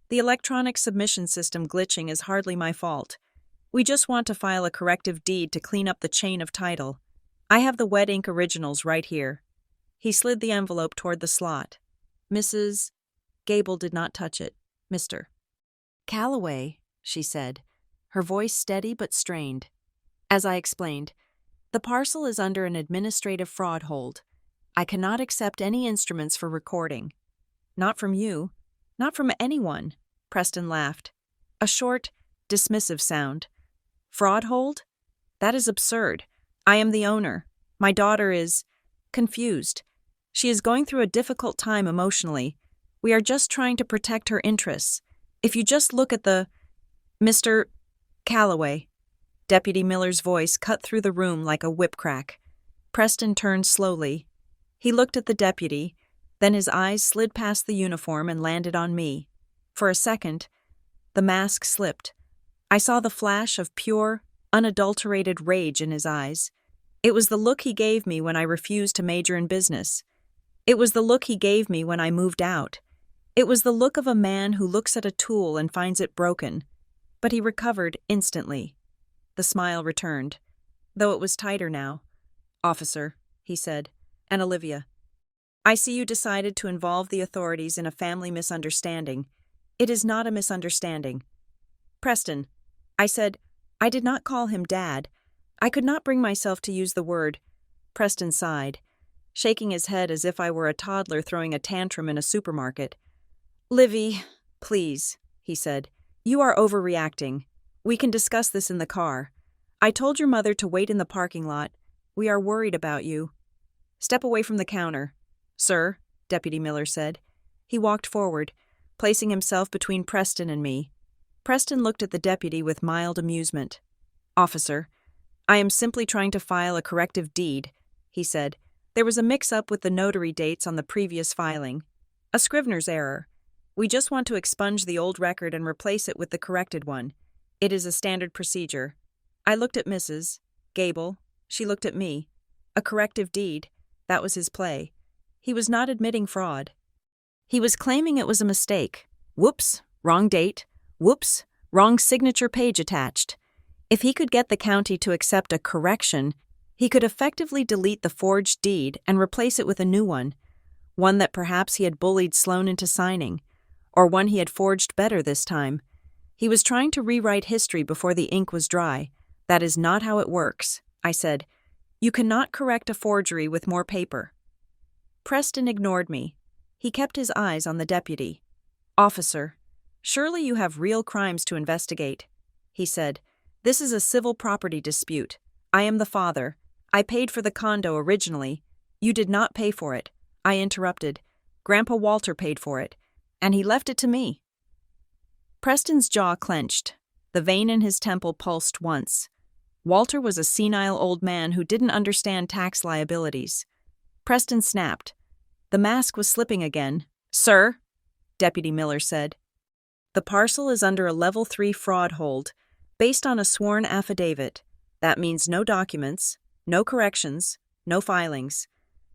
"The electronic submission system glitching is hardly my fault. We just want to file a corrective deed to clean up the chain of title. I have the wet ink originals right here." He slid the envelope toward the slot. Mrs. Gable did not touch it. "Mr. Calloway," she said, her voice steady but strained. "As I explained, the parcel is under an administrative fraud hold. I cannot accept any instruments for recording." "Not from you. Not from anyone," Preston laughed. A short, dismissive sound. "Fraud hold? That is absurd. I am the owner. My daughter is confused. She is going through a difficult time emotionally. We are just trying to protect her interests. If you just look at the—" "Mr. Calloway." Deputy Miller's voice cut through the room like a whip crack. Preston turned slowly. He looked at the deputy, then his eyes slid past the uniform and landed on me. For a second, the mask slipped. I saw the flash of pure, unadulterated rage in his eyes. It was the look he gave me when I refused to major in business. It was the look he gave me when I moved out. It was the look of a man who looks at a tool and finds it broken. But he recovered instantly. The smile returned, though it was tighter now. "Officer," he said, "and Olivia, I see you decided to involve the authorities in a family misunderstanding. It is not a misunderstanding." "Preston," I said. I did not call him Dad. I could not bring myself to use the word. Preston sighed, shaking his head as if I were a toddler throwing a tantrum in a supermarket. "Livy, please," he said. "You are overreacting. We can discuss this in the car. I told your mother to wait in the parking lot. We are worried about you." "Step away from the counter." "Sir," Deputy Miller said. He walked forward, placing himself between Preston and me. Preston looked at the deputy with mild amusement. "Officer, I am simply trying to file a corrective deed," he said. "There was a mix-up with the notary dates on the previous filing. A Scrivener's error. We just want to expunge the old record and replace it with the corrected one. It is a standard procedure." I looked at Mrs. Gable. She looked at me. A corrective deed. That was his play. He was not admitting fraud. He was claiming it was a mistake. Whoops, wrong date. Whoops, wrong signature page attached. If he could get the county to accept a correction, he could effectively delete the forged deed and replace it with a new one that perhaps he had bullied Sloan into signing, or one he had forged better this time. He was trying to rewrite history before the ink was dry. "That is not how it works," I said. "You cannot correct a forgery with more paper." Preston ignored me. He kept his eyes on the deputy. "Officer, surely you have real crimes to investigate," he said. "This is a civil property dispute. I am the father. I paid for the condo originally. You did not pay for it." I interrupted. Grandpa Walter paid for it, and he left it to me." Preston's jaw clenched. The vein in his temple pulsed once. Walter was a senile old man who didn't understand tax liabilities. Preston snapped. The mask was slipping again. "Sir," Deputy Miller said, "the parcel is under a Level 3 fraud hold, based on a sworn affidavit. That means no documents, no corrections, no filings.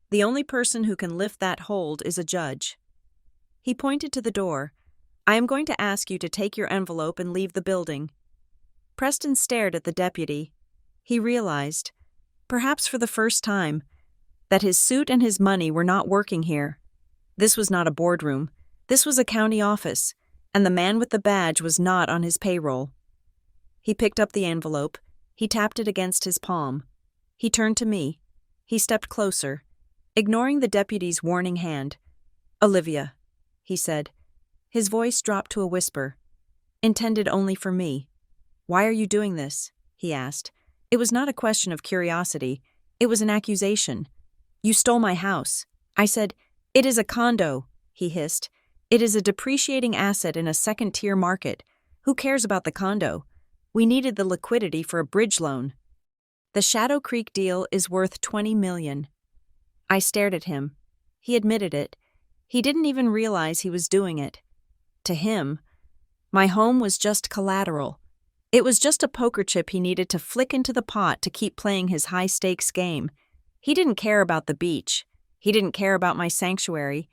The only person who can lift that hold is a judge." He pointed to the door. "I am going to ask you to take your envelope and leave the building." Preston stared at the deputy. He realized, perhaps for the first time, that his suit and his money were not working here. This was not a boardroom. This was a county office, and the man with the badge was not on his payroll. He picked up the envelope. He tapped it against his palm. He turned to me. He stepped closer, ignoring the deputy's warning hand. "Olivia," he said. His voice dropped to a whisper, intended only for me. "Why are you doing this?" he asked. It was not a question of curiosity. It was an accusation. "You stole my house." I said, "It is a condo," he hissed. "It is a depreciating asset in a second-tier market. Who cares about the condo? We needed the liquidity for a bridge loan. The Shadow Creek deal is worth $20 million. I stared at him. He admitted it. He didn't even realize he was doing it. To him, my home was just collateral. It was just a poker chip he needed to flick into the pot to keep playing his high-stakes game. He didn't care about the beach. He didn't care about my sanctuary.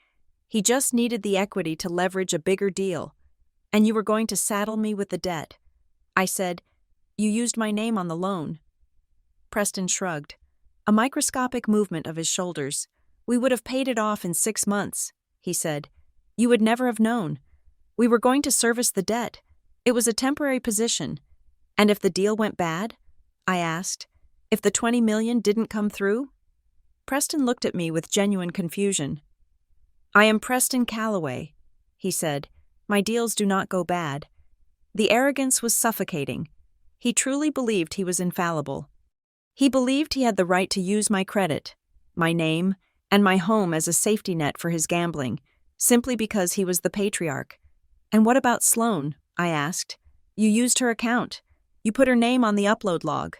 He just needed the equity to leverage a bigger deal. And you were going to saddle me with the debt. I said, "You used my name on the loan." Preston shrugged, a microscopic movement of his shoulders. "We would have paid it off in 6 months," he said. "You would never have known. We were going to service the debt. It was a temporary position. And if the deal went bad?" I asked. "If the $20 million didn't come through?" Preston looked at me with genuine confusion. "I am Preston Calloway," he said. "My deals do not go bad." The arrogance was suffocating. He truly believed he was infallible. He believed he had the right to use my credit, my name, and my home as a safety net for his gambling, simply because he was the patriarch. "And what about Sloan?" I asked. "You used her account. You put her name on the upload log."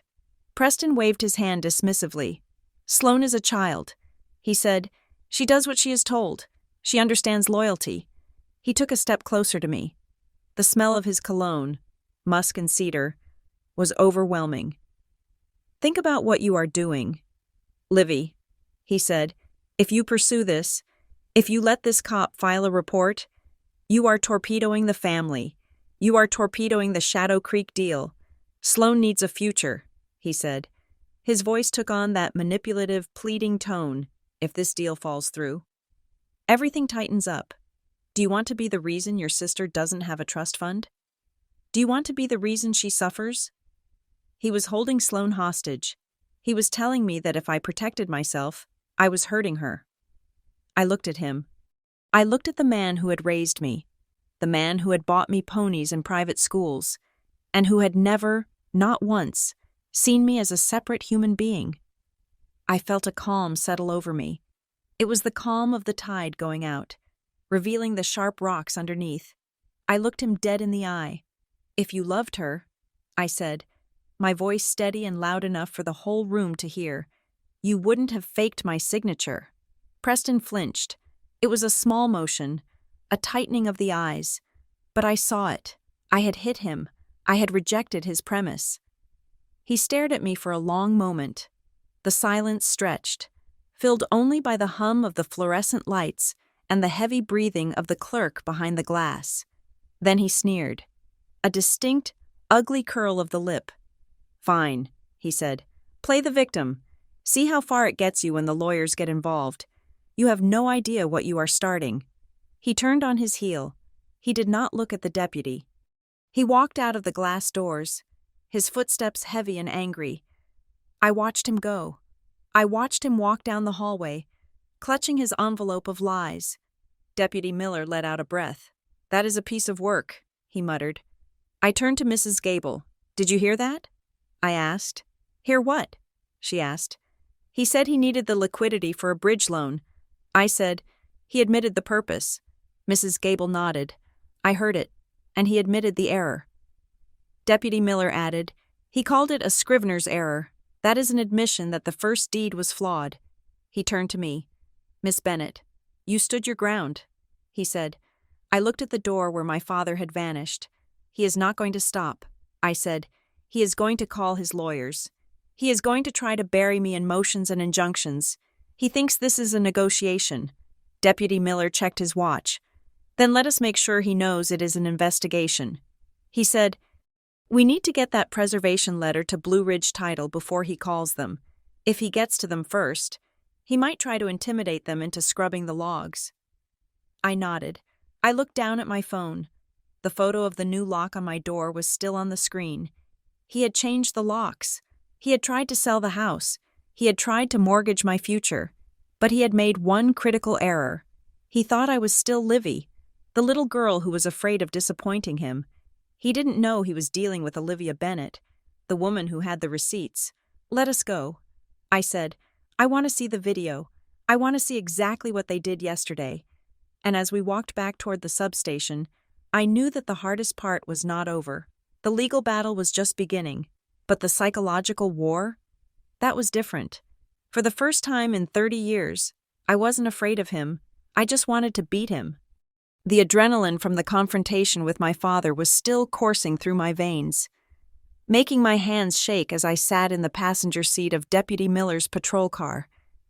Preston waved his hand dismissively. "Sloan is a child," he said. "She does what she is told. She understands loyalty." He took a step closer to me. The smell of his cologne, musk and cedar, was overwhelming. "Think about what you are doing, Livy," he said. "If you pursue this, if you let this cop file a report, you are torpedoing the family. You are torpedoing the Shadow Creek deal. Sloan needs a future," he said. His voice took on that manipulative, pleading tone, "if this deal falls through. Everything tightens up. Do you want to be the reason your sister doesn't have a trust fund? Do you want to be the reason she suffers?" He was holding Sloan hostage. He was telling me that if I protected myself, I was hurting her. I looked at him. I looked at the man who had raised me, the man who had bought me ponies in private schools, and who had never, not once, seen me as a separate human being. I felt a calm settle over me. It was the calm of the tide going out, revealing the sharp rocks underneath. I looked him dead in the eye. "If you loved her," I said, my voice steady and loud enough for the whole room to hear, "you wouldn't have faked my signature." Preston flinched. It was a small motion, a tightening of the eyes. But I saw it. I had hit him. I had rejected his premise. He stared at me for a long moment. The silence stretched, filled only by the hum of the fluorescent lights and the heavy breathing of the clerk behind the glass. Then he sneered. A distinct, ugly curl of the lip. "Fine," he said. "Play the victim. See how far it gets you when the lawyers get involved. You have no idea what you are starting." He turned on his heel. He did not look at the deputy. He walked out of the glass doors, his footsteps heavy and angry. I watched him go. I watched him walk down the hallway, clutching his envelope of lies. Deputy Miller let out a breath. "That is a piece of work," he muttered. I turned to Mrs. Gable. "Did you hear that?" I asked. "Hear what?" she asked. "He said he needed the liquidity for a bridge loan." I said, He admitted the purpose. Mrs. Gable nodded. I heard it, and he admitted the error. Deputy Miller added, he called it a scrivener's error. That is an admission that the first deed was flawed. He turned to me. Miss Bennet, you stood your ground, he said. I looked at the door where my father had vanished. He is not going to stop, I said. He is going to call his lawyers. He is going to try to bury me in motions and injunctions. He thinks this is a negotiation. Deputy Miller checked his watch. Then let us make sure he knows it is an investigation. He said, we need to get that preservation letter to Blue Ridge Title before he calls them. If he gets to them first, he might try to intimidate them into scrubbing the logs. I nodded. I looked down at my phone. The photo of the new lock on my door was still on the screen. He had changed the locks. He had tried to sell the house. He had tried to mortgage my future. But he had made one critical error. He thought I was still Livy, the little girl who was afraid of disappointing him. He didn't know he was dealing with Olivia Bennet, the woman who had the receipts. Let us go, I said. I want to see the video. I want to see exactly what they did yesterday. And as we walked back toward the substation, I knew that the hardest part was not over. The legal battle was just beginning. But the psychological war? That was different. For the first time in 30 years, I wasn't afraid of him. I just wanted to beat him. The adrenaline from the confrontation with my father was still coursing through my veins, making my hands shake as I sat in the passenger seat of Deputy Miller's patrol car.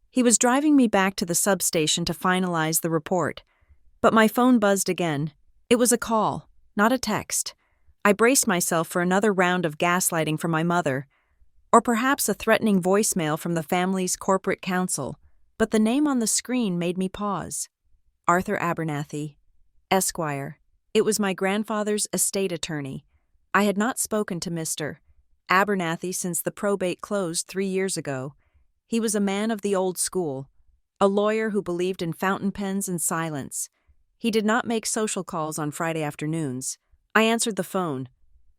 He was driving me back to the substation to finalize the report. But my phone buzzed again. It was a call, not a text. I braced myself for another round of gaslighting from my mother, or perhaps a threatening voicemail from the family's corporate counsel, but the name on the screen made me pause. Arthur Abernathy, Esquire. It was my grandfather's estate attorney. I had not spoken to Mr. Abernathy since the probate closed 3 years ago. He was a man of the old school, a lawyer who believed in fountain pens and silence. He did not make social calls on Friday afternoons. I answered the phone.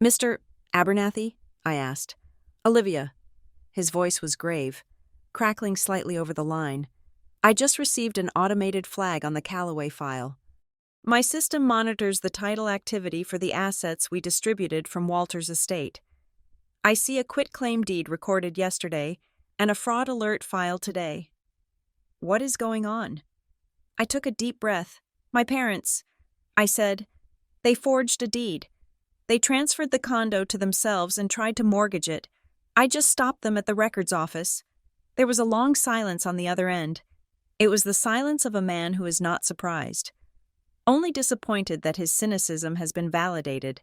Mr. Abernathy? I asked. Olivia. His voice was grave, crackling slightly over the line. I just received an automated flag on the Callaway file. My system monitors the title activity for the assets we distributed from Walter's estate. I see a quitclaim deed recorded yesterday and a fraud alert filed today. What is going on? I took a deep breath. My parents, I said. They forged a deed. They transferred the condo to themselves and tried to mortgage it. I just stopped them at the records office. There was a long silence on the other end. It was the silence of a man who is not surprised, only disappointed that his cynicism has been validated.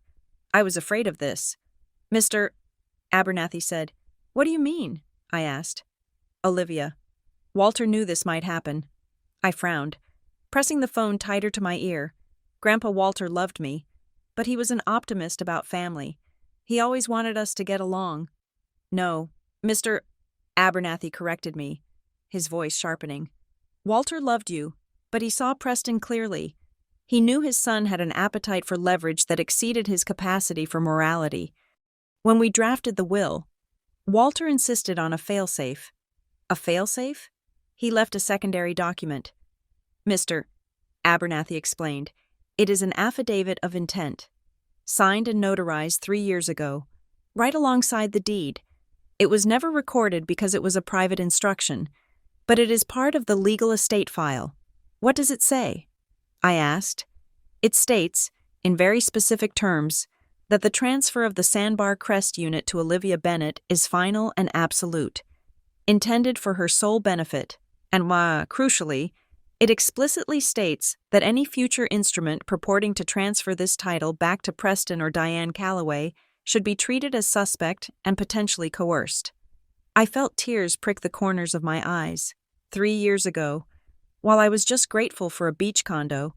I was afraid of this. Mr. Abernathy said, What do you mean? I asked. Olivia. Walter knew this might happen. I frowned, pressing the phone tighter to my ear. Grandpa Walter loved me, but he was an optimist about family. He always wanted us to get along. No, Mr. Abernathy corrected me, his voice sharpening. Walter loved you, but he saw Preston clearly. He knew his son had an appetite for leverage that exceeded his capacity for morality. When we drafted the will, Walter insisted on a failsafe. A failsafe? He left a secondary document. Mr. Abernathy explained, it is an affidavit of intent, signed and notarized 3 years ago, right alongside the deed. It was never recorded because it was a private instruction, but it is part of the legal estate file. What does it say? I asked. It states, in very specific terms, that the transfer of the Sandbar Crest unit to Olivia Bennet is final and absolute, intended for her sole benefit, and, crucially, it explicitly states that any future instrument purporting to transfer this title back to Preston or Diane Callaway should be treated as suspect and potentially coerced. I felt tears prick the corners of my eyes. 3 years ago, while I was just grateful for a beach condo,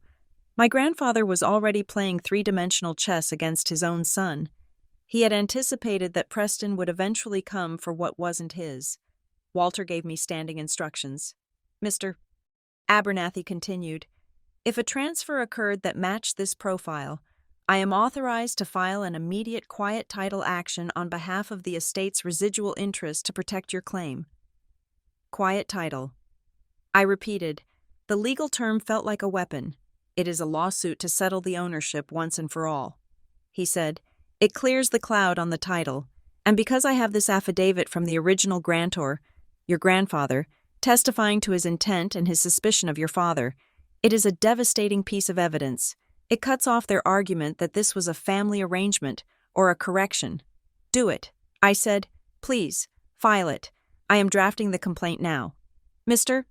my grandfather was already playing three-dimensional chess against his own son. He had anticipated that Preston would eventually come for what wasn't his. Walter gave me standing instructions. Mr. Abernathy continued, if a transfer occurred that matched this profile, I am authorized to file an immediate quiet title action on behalf of the estate's residual interest to protect your claim. Quiet title. I repeated, The legal term felt like a weapon. It is a lawsuit to settle the ownership once and for all. He said, it clears the cloud on the title, and because I have this affidavit from the original grantor, your grandfather, testifying to his intent and his suspicion of your father, it is a devastating piece of evidence. It cuts off their argument that this was a family arrangement or a correction. Do it. I said, please, file it. I am drafting the complaint now. Mr.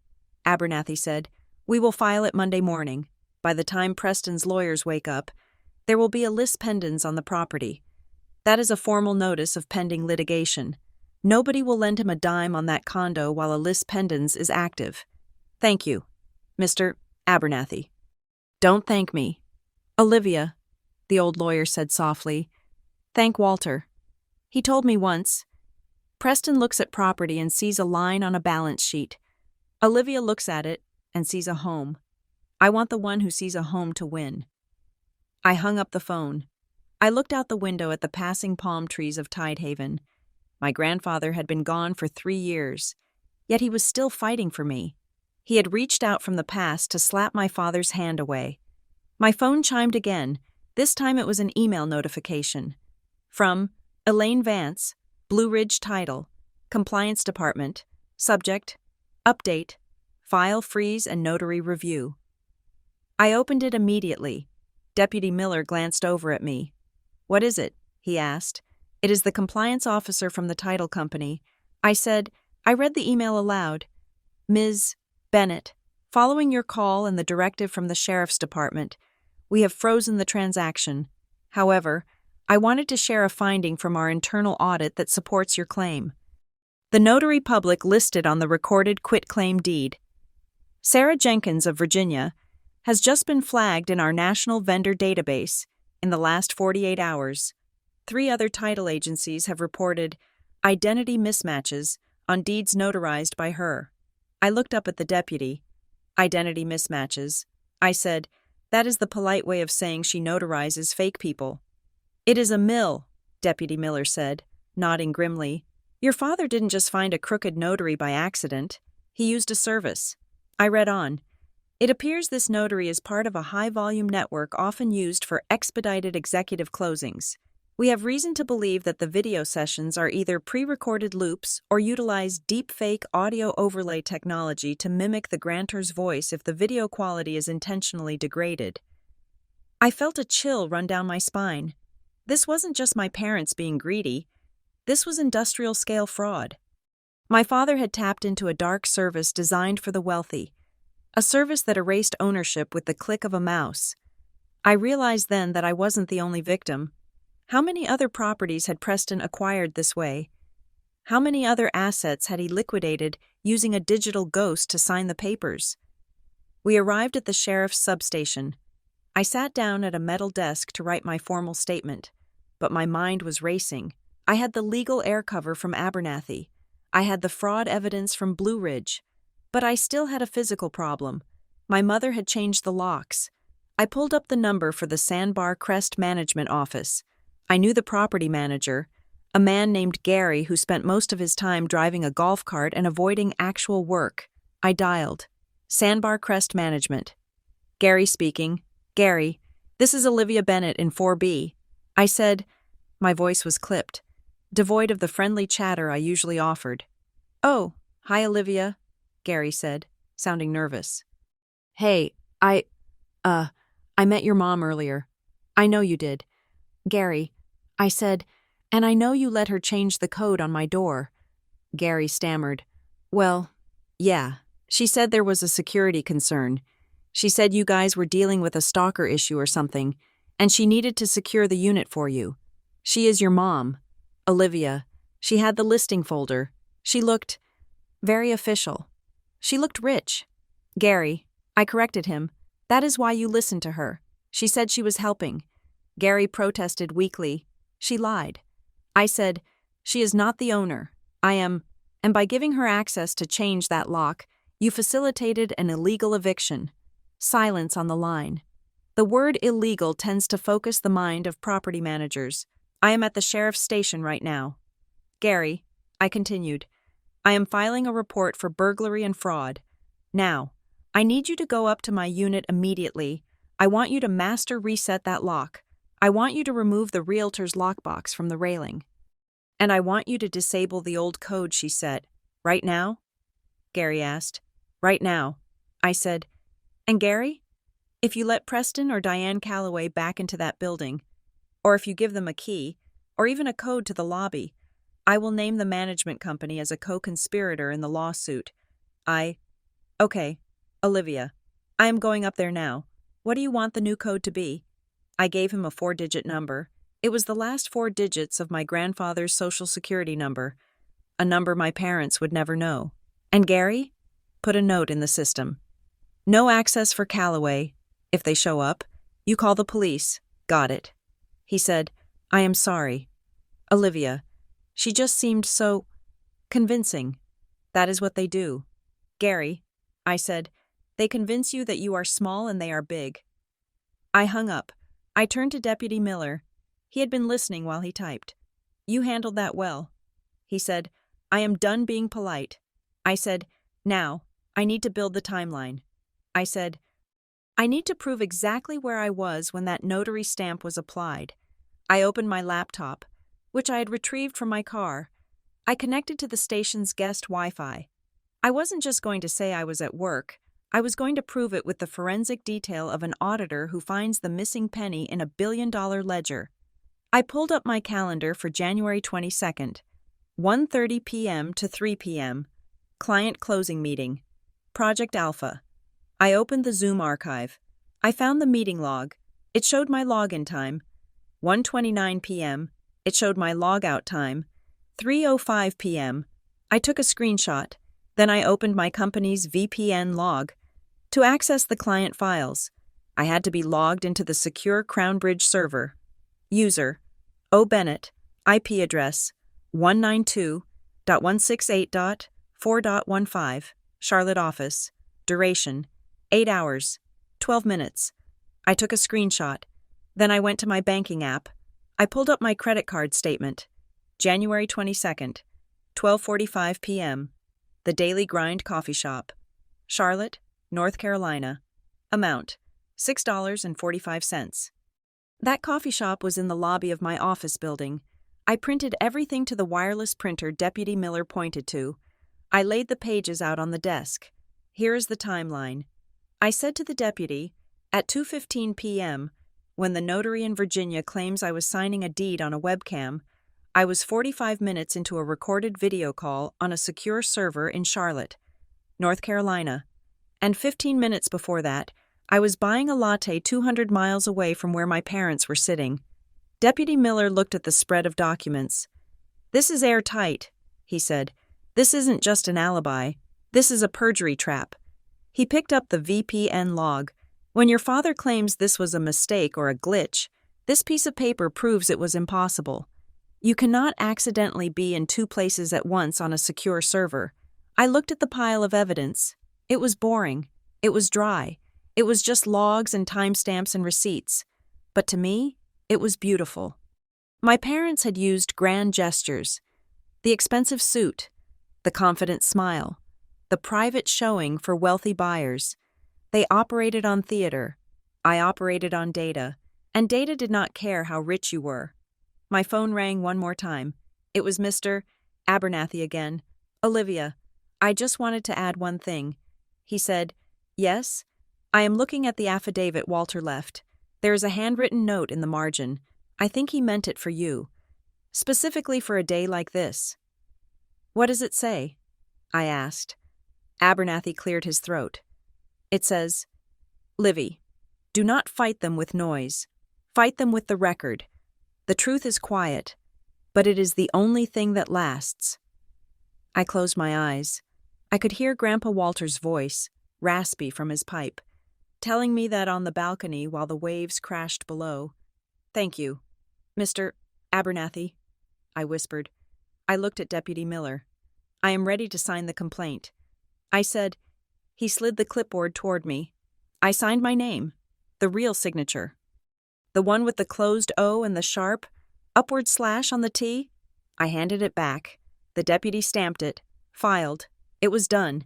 Abernathy said, we will file it Monday morning. By the time Preston's lawyers wake up, there will be a lis pendens on the property. That is a formal notice of pending litigation. Nobody will lend him a dime on that condo while a lis pendens is active. Thank you, Mr. Abernathy. Don't thank me. Olivia, the old lawyer said softly, thank Walter. He told me once. Preston looks at property and sees a line on a balance sheet. Olivia looks at it and sees a home. I want the one who sees a home to win. I hung up the phone. I looked out the window at the passing palm trees of Tidehaven. My grandfather had been gone for 3 years, yet he was still fighting for me. He had reached out from the past to slap my father's hand away. My phone chimed again. This time it was an email notification. From Elaine Vance, Blue Ridge Title, Compliance Department, Subject, Update, File Freeze and Notary Review. I opened it immediately. Deputy Miller glanced over at me. What is it? He asked. It is the compliance officer from the title company. I said, I read the email aloud. Ms. Bennett, following your call and the directive from the sheriff's department, we have frozen the transaction. However, I wanted to share a finding from our internal audit that supports your claim. The notary public listed on the recorded quitclaim deed. Sarah Jenkins of Virginia has just been flagged in our national vendor database in the last 48 hours. 3 other title agencies have reported identity mismatches on deeds notarized by her. I looked up at the deputy. Identity mismatches. I said, that is the polite way of saying she notarizes fake people. It is a mill, Deputy Miller said, nodding grimly. Your father didn't just find a crooked notary by accident. He used a service. I read on. It appears this notary is part of a high-volume network often used for expedited executive closings. We have reason to believe that the video sessions are either pre-recorded loops or utilize deepfake audio overlay technology to mimic the grantor's voice if the video quality is intentionally degraded. I felt a chill run down my spine. This wasn't just my parents being greedy. This was industrial-scale fraud. My father had tapped into a dark service designed for the wealthy, a service that erased ownership with the click of a mouse. I realized then that I wasn't the only victim. How many other properties had Preston acquired this way? How many other assets had he liquidated using a digital ghost to sign the papers? We arrived at the sheriff's substation. I sat down at a metal desk to write my formal statement, but my mind was racing. I had the legal air cover from Abernathy. I had the fraud evidence from Blue Ridge. But I still had a physical problem. My mother had changed the locks. I pulled up the number for the Sandbar Crest Management Office. I knew the property manager, a man named Gary who spent most of his time driving a golf cart and avoiding actual work. I dialed. Sandbar Crest Management. Gary speaking. Gary, this is Olivia Bennett in 4B. I said, my voice was clipped, devoid of the friendly chatter I usually offered. Oh, hi Olivia, Gary said, sounding nervous. Hey, I met your mom earlier. I know you did. Gary, I said, and I know you let her change the code on my door. Gary stammered. Well, yeah. She said there was a security concern. She said you guys were dealing with a stalker issue or something, and she needed to secure the unit for you. She is your mom, Olivia. She had the listing folder. She looked very official. She looked rich. Gary, I corrected him. That is why you listened to her. She said she was helping. Gary protested weakly. She lied. I said, she is not the owner. I am, and by giving her access to change that lock, you facilitated an illegal eviction. Silence on the line. The word illegal tends to focus the mind of property managers. I am at the sheriff's station right now. Gary, I continued, I am filing a report for burglary and fraud. Now, I need you to go up to my unit immediately. I want you to master reset that lock. I want you to remove the realtor's lockbox from the railing. And I want you to disable the old code she set. Right now? Gary asked. Right now. I said, and Gary? If you let Preston or Diane Calloway back into that building, or if you give them a key, or even a code to the lobby, I will name the management company as a co-conspirator in the lawsuit. Okay, Olivia. I am going up there now. What do you want the new code to be? I gave him a 4-digit number. It was the last 4 digits of my grandfather's social security number, a number my parents would never know. And Gary? Put a note in the system. No access for Calloway. If they show up, you call the police. Got it. He said, I am sorry. Olivia. She just seemed so convincing. That is what they do. Gary, I said, they convince you that you are small and they are big. I hung up. I turned to Deputy Miller. He had been listening while he typed. You handled that well. He said, I am done being polite. I said, now, I need to build the timeline. I said, I need to prove exactly where I was when that notary stamp was applied. I opened my laptop, which I had retrieved from my car. I connected to the station's guest Wi-Fi. I wasn't just going to say I was at work. I was going to prove it with the forensic detail of an auditor who finds the missing penny in a billion-dollar ledger. I pulled up my calendar for January 22nd, 1:30 p.m. to 3 p.m. Client closing meeting. Project Alpha. I opened the Zoom archive. I found the meeting log. It showed my login time. 1:29 p.m. It showed my logout time. 3:05 p.m. I took a screenshot. Then I opened my company's VPN log. To access the client files, I had to be logged into the secure CrownBridge server. User, O. Bennett, IP address, 192.168.4.15, Charlotte office, duration, 8 hours, 12 minutes. I took a screenshot. Then I went to my banking app. I pulled up my credit card statement. January 22nd, 12:45 p.m. The Daily Grind Coffee Shop. Charlotte, North Carolina. Amount, $6.45. That coffee shop was in the lobby of my office building. I printed everything to the wireless printer Deputy Miller pointed to. I laid the pages out on the desk. Here is the timeline. I said to the deputy, at 2:15 p.m., when the notary in Virginia claims I was signing a deed on a webcam, I was 45 minutes into a recorded video call on a secure server in Charlotte, North Carolina. And 15 minutes before that, I was buying a latte 200 miles away from where my parents were sitting. Deputy Miller looked at the spread of documents. This is airtight, he said. This isn't just an alibi. This is a perjury trap. He picked up the VPN log. When your father claims this was a mistake or a glitch, this piece of paper proves it was impossible. You cannot accidentally be in 2 places at once on a secure server. I looked at the pile of evidence. It was boring. It was dry. It was just logs and timestamps and receipts. But to me, it was beautiful. My parents had used grand gestures. The expensive suit, the confident smile, the private showing for wealthy buyers. They operated on theater. I operated on data. And data did not care how rich you were. My phone rang one more time. It was Mr. Abernathy again. Olivia, I just wanted to add one thing. He said, yes, I am looking at the affidavit Walter left. There is a handwritten note in the margin. I think he meant it for you. Specifically for a day like this. What does it say? I asked. Abernathy cleared his throat. It says, Livy, do not fight them with noise. Fight them with the record. The truth is quiet, but it is the only thing that lasts. I closed my eyes. I could hear Grandpa Walter's voice, raspy from his pipe, telling me that on the balcony while the waves crashed below. Thank you, Mr. Abernathy, I whispered. I looked at Deputy Miller. I am ready to sign the complaint. I said. He slid the clipboard toward me. I signed my name, the real signature. The one with the closed O and the sharp, upward slash on the T. I handed it back. The deputy stamped it, filed. It was done.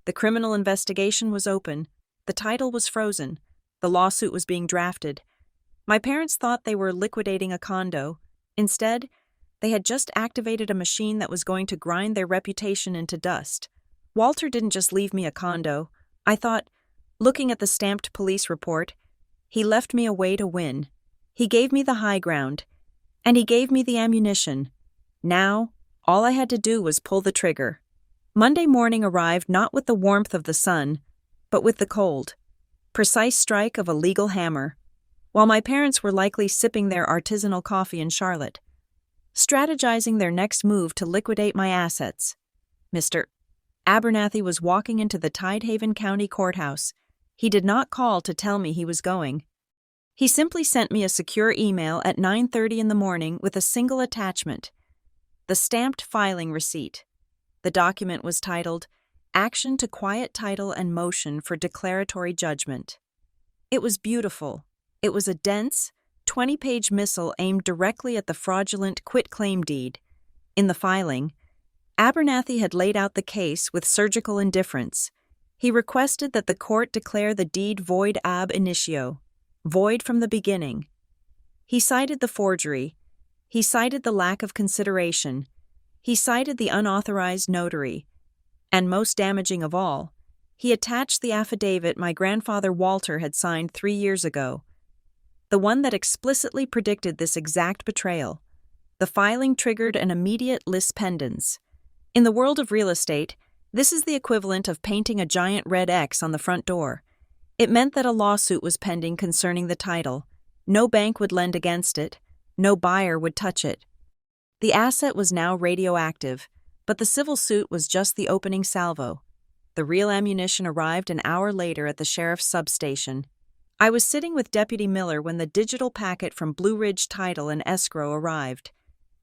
The The criminal investigation was open. The title was frozen. The lawsuit was being drafted. My parents thought they were liquidating a condo. Instead, they had just activated a machine that was going to grind their reputation into dust. Walter didn't just leave me a condo. I thought, looking at the stamped police report, he left me a way to win. He gave me the high ground, and he gave me the ammunition. Now, all I had to do was pull the trigger. Monday morning arrived not with the warmth of the sun, but with the cold, precise strike of a legal hammer, while my parents were likely sipping their artisanal coffee in Charlotte, strategizing their next move to liquidate my assets. Mr. Abernathy was walking into the Tidehaven County Courthouse. He did not call to tell me he was going. He simply sent me a secure email at 9:30 in the morning with a single attachment, the stamped filing receipt. The document was titled, Action to Quiet Title and Motion for Declaratory Judgment. It was beautiful. It was a dense, 20-page missile aimed directly at the fraudulent quitclaim deed. In the filing, Abernathy had laid out the case with surgical indifference. He requested that the court declare the deed void ab initio, void from the beginning. He cited the forgery. He cited the lack of consideration. He cited the unauthorized notary. And most damaging of all, he attached the affidavit my grandfather Walter had signed 3 years ago, the one that explicitly predicted this exact betrayal. The filing triggered an immediate lis pendens. In the world of real estate, this is the equivalent of painting a giant red X on the front door. It meant that a lawsuit was pending concerning the title. No bank would lend against it. No buyer would touch it. The asset was now radioactive, but the civil suit was just the opening salvo. The real ammunition arrived an hour later at the sheriff's substation. I was sitting with Deputy Miller when the digital packet from Blue Ridge Title and Escrow arrived.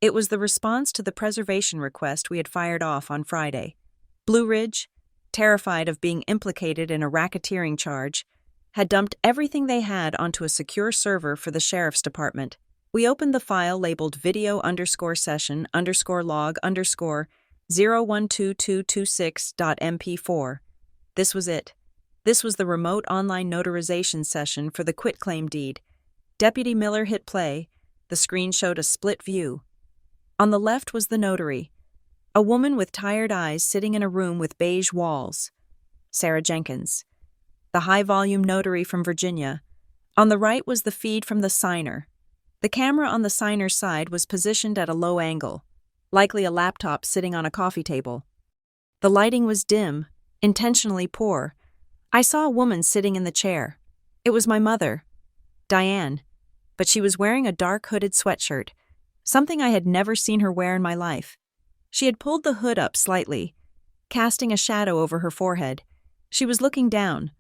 It was the response to the preservation request we had fired off on Friday. Blue Ridge, terrified of being implicated in a racketeering charge, had dumped everything they had onto a secure server for the sheriff's department. We opened the file labeled video_session_log_012226.mp4. This was it. This was the remote online notarization session for the quitclaim deed. Deputy Miller hit play. The screen showed a split view. On the left was the notary, a woman with tired eyes sitting in a room with beige walls. Sarah Jenkins, the high-volume notary from Virginia. On the right was the feed from the signer. The camera on the signer's side was positioned at a low angle, likely a laptop sitting on a coffee table. The lighting was dim, intentionally poor. I saw a woman sitting in the chair. It was my mother, Diane, but she was wearing a dark hooded sweatshirt, something I had never seen her wear in my life. She had pulled the hood up slightly, casting a shadow over her forehead. She was looking down,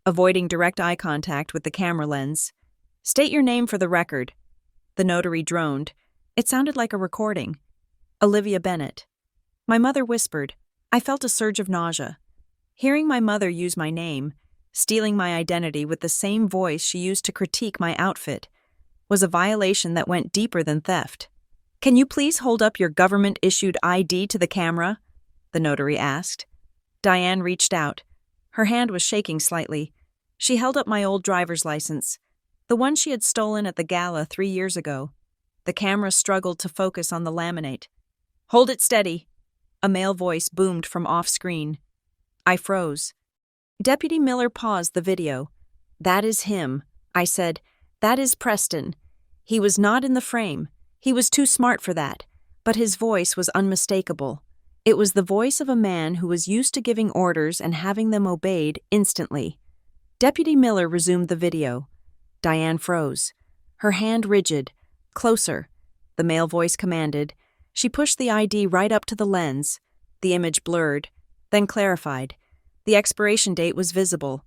avoiding direct eye contact with the camera lens. "State your name for the record." The notary droned. It sounded like a recording. "Olivia Bennett." My mother whispered. I felt a surge of nausea. Hearing my mother use my name, stealing my identity with the same voice she used to critique my outfit, was a violation that went deeper than theft. "Can you please hold up your government-issued ID to the camera?" the notary asked. Diane reached out. Her hand was shaking slightly. She held up my old driver's license, the one she had stolen at the gala 3 years ago. The camera struggled to focus on the laminate. "Hold it steady," a male voice boomed from off-screen. I froze. Deputy Miller paused the video. "That is him," I said. "That is Preston. He was not in the frame. He was too smart for that." But his voice was unmistakable. It was the voice of a man who was used to giving orders and having them obeyed instantly. Deputy Miller resumed the video. Diane froze, her hand rigid. "Closer," the male voice commanded. She pushed the ID right up to the lens. The image blurred, then clarified. The expiration date was visible.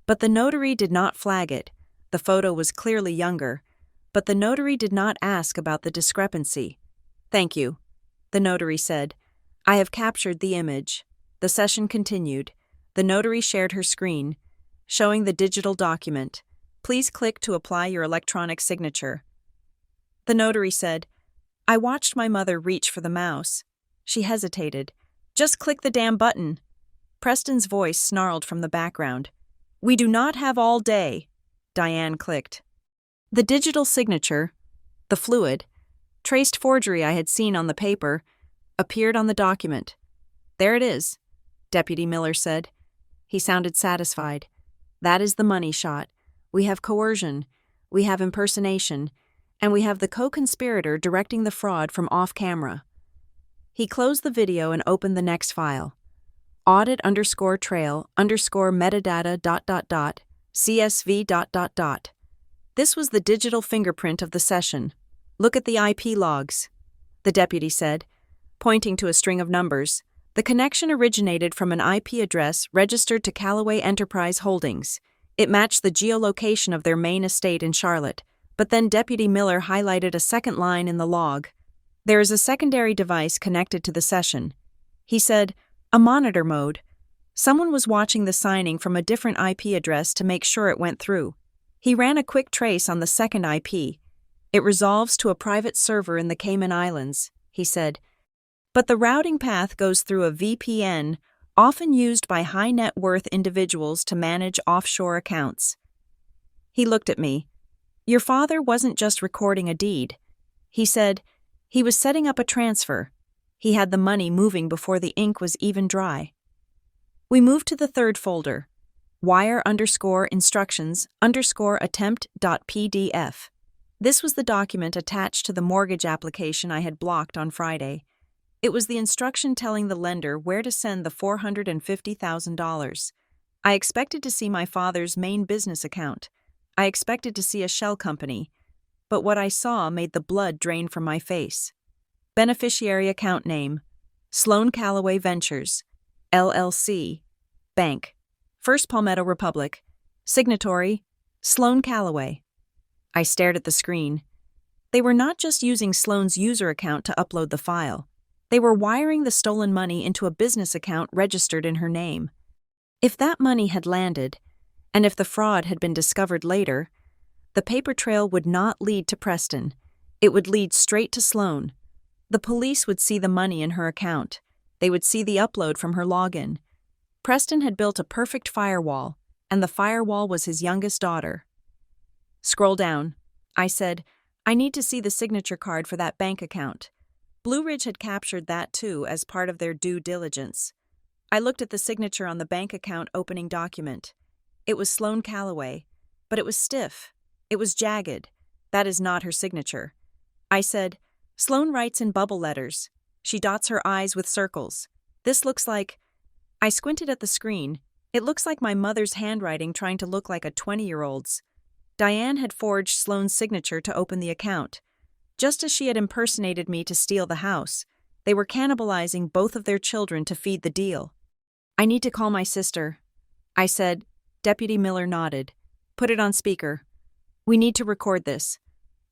But the notary did not flag it. The photo was clearly younger. But the notary did not ask about the discrepancy. "Thank you," the notary said. "I have captured the image." The session continued. The notary shared her screen, showing the digital document. "Please click to apply your electronic signature." The notary said, I watched my mother reach for the mouse. She hesitated. "Just click the damn button." Preston's voice snarled from the background. "We do not have all day," Diane clicked. The digital signature, the fluid, traced forgery I had seen on the paper, appeared on the document. "There it is," Deputy Miller said. He sounded satisfied. "That is the money shot. We have coercion, we have impersonation, and we have the co-conspirator directing the fraud from off-camera." He closed the video and opened the next file. Audit_trail_metadata ... CSV ... This was the digital fingerprint of the session. "Look at the IP logs," the deputy said, pointing to a string of numbers. The connection originated from an IP address registered to Callaway Enterprise Holdings. It matched the geolocation of their main estate in Charlotte, but then Deputy Miller highlighted a second line in the log. "There is a secondary device connected to the session." He said, "A monitor mode. Someone was watching the signing from a different IP address to make sure it went through." He ran a quick trace on the second IP. "It resolves to a private server in the Cayman Islands," he said. "But the routing path goes through a VPN, often used by high-net-worth individuals to manage offshore accounts." He looked at me. "Your father wasn't just recording a deed," he said. "He was setting up a transfer. He had the money moving before the ink was even dry." We moved to the third folder, wire_instructions_attempt.pdf. This was the document attached to the mortgage application I had blocked on Friday. It was the instruction telling the lender where to send the $450,000. I expected to see my father's main business account. I expected to see a shell company. But what I saw made the blood drain from my face. Beneficiary account name: Sloan Callaway Ventures, LLC, Bank, First Palmetto Republic. Signatory: Sloan Callaway. I stared at the screen. They were not just using Sloan's user account to upload the file. They were wiring the stolen money into a business account registered in her name. If that money had landed, and if the fraud had been discovered later, the paper trail would not lead to Preston. It would lead straight to Sloan. The police would see the money in her account. They would see the upload from her login. Preston had built a perfect firewall, and the firewall was his youngest daughter. "Scroll down," I said. "I need to see the signature card for that bank account." Blue Ridge had captured that too as part of their due diligence. I looked at the signature on the bank account opening document. It was Sloan Callaway, but it was stiff. It was jagged. That is not her signature. I said, "Sloan writes in bubble letters. She dots her I's with circles. This looks like..." I squinted at the screen. "It looks like my mother's handwriting trying to look like a 20-year-old's. Diane had forged Sloan's signature to open the account. Just as she had impersonated me to steal the house, they were cannibalizing both of their children to feed the deal. "I need to call my sister," I said. Deputy Miller nodded. "Put it on speaker. We need to record this."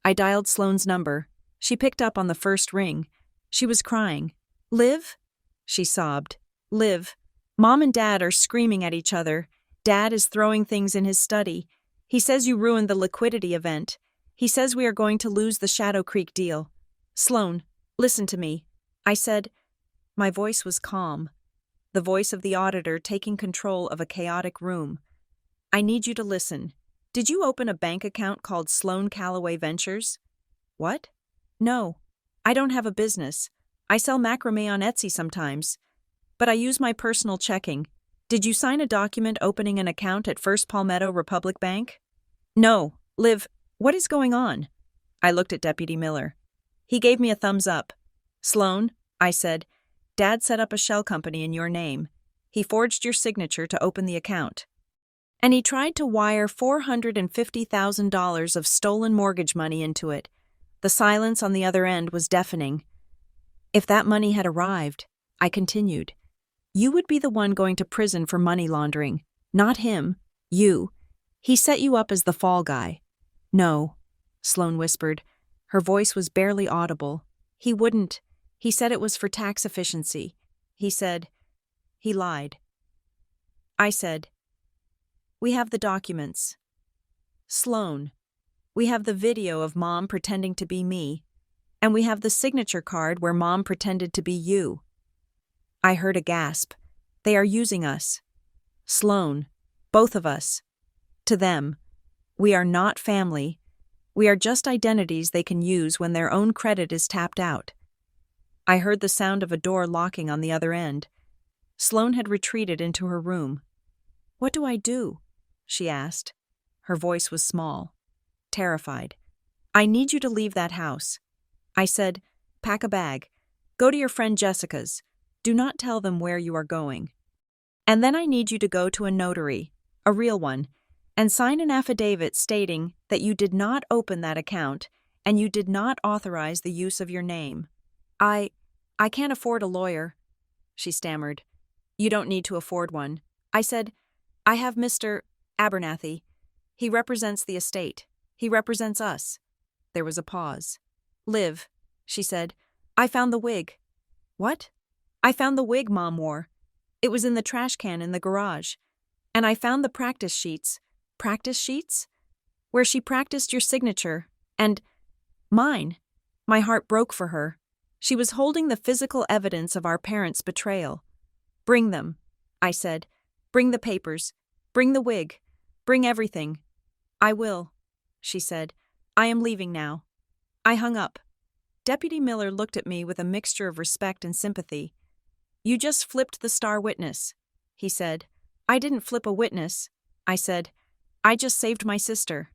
I dialed Sloan's number. She picked up on the first ring. She was crying. "Liv?" she sobbed. "Liv, Mom and Dad are screaming at each other. Dad is throwing things in his study. He says you ruined the liquidity event. He says we are going to lose the Shadow Creek deal. Sloan, listen to me," I said. My voice was calm, the voice of the auditor taking control of a chaotic room. "I need you to listen. Did you open a bank account called Sloan Callaway Ventures?" "What?" "No. I don't have a business. I sell macrame on Etsy sometimes. But I use my personal checking. Did you sign a document opening an account at First Palmetto Republic Bank?" "No. Liv, what is going on?" I looked at Deputy Miller. He gave me a thumbs up. "Sloan," I said, "Dad set up a shell company in your name. He forged your signature to open the account. And he tried to wire $450,000 of stolen mortgage money into it." The silence on the other end was deafening. "If that money had arrived," I continued, "you would be the one going to prison for money laundering. Not him. You. He set you up as the fall guy." "No," Sloan whispered. Her voice was barely audible. "He wouldn't. He said it was for tax efficiency. He said..." He lied. I said, "We have the documents. Sloan, we have the video of Mom pretending to be me, and we have the signature card where Mom pretended to be you." I heard a gasp. They are using us. Sloan, both of us. To them, we are not family. We are just identities they can use when their own credit is tapped out. I heard the sound of a door locking on the other end. Sloan had retreated into her room. "What do I do?" she asked. Her voice was small, terrified. "I need you to leave that house." I said, "Pack a bag. Go to your friend Jessica's. Do not tell them where you are going. And then I need you to go to a notary, a real one, and sign an affidavit stating that you did not open that account and you did not authorize the use of your name." I can't afford a lawyer," she stammered. "You don't need to afford one." I said, "I have Mr. Abernathy. He represents the estate. He represents us." There was a pause. "Liv," she said, "I found the wig." "What?" "I found the wig Mom wore. It was in the trash can in the garage. And I found the practice sheets." "Practice sheets?" "Where she practiced your signature. And mine." My heart broke for her. She was holding the physical evidence of our parents' betrayal. "Bring them," I said. "Bring the papers. Bring the wig. Bring everything." "I will," she said. "I am leaving now." I hung up. Deputy Miller looked at me with a mixture of respect and sympathy. "You just flipped the star witness," he said. "I didn't flip a witness," I said. "I just saved my sister."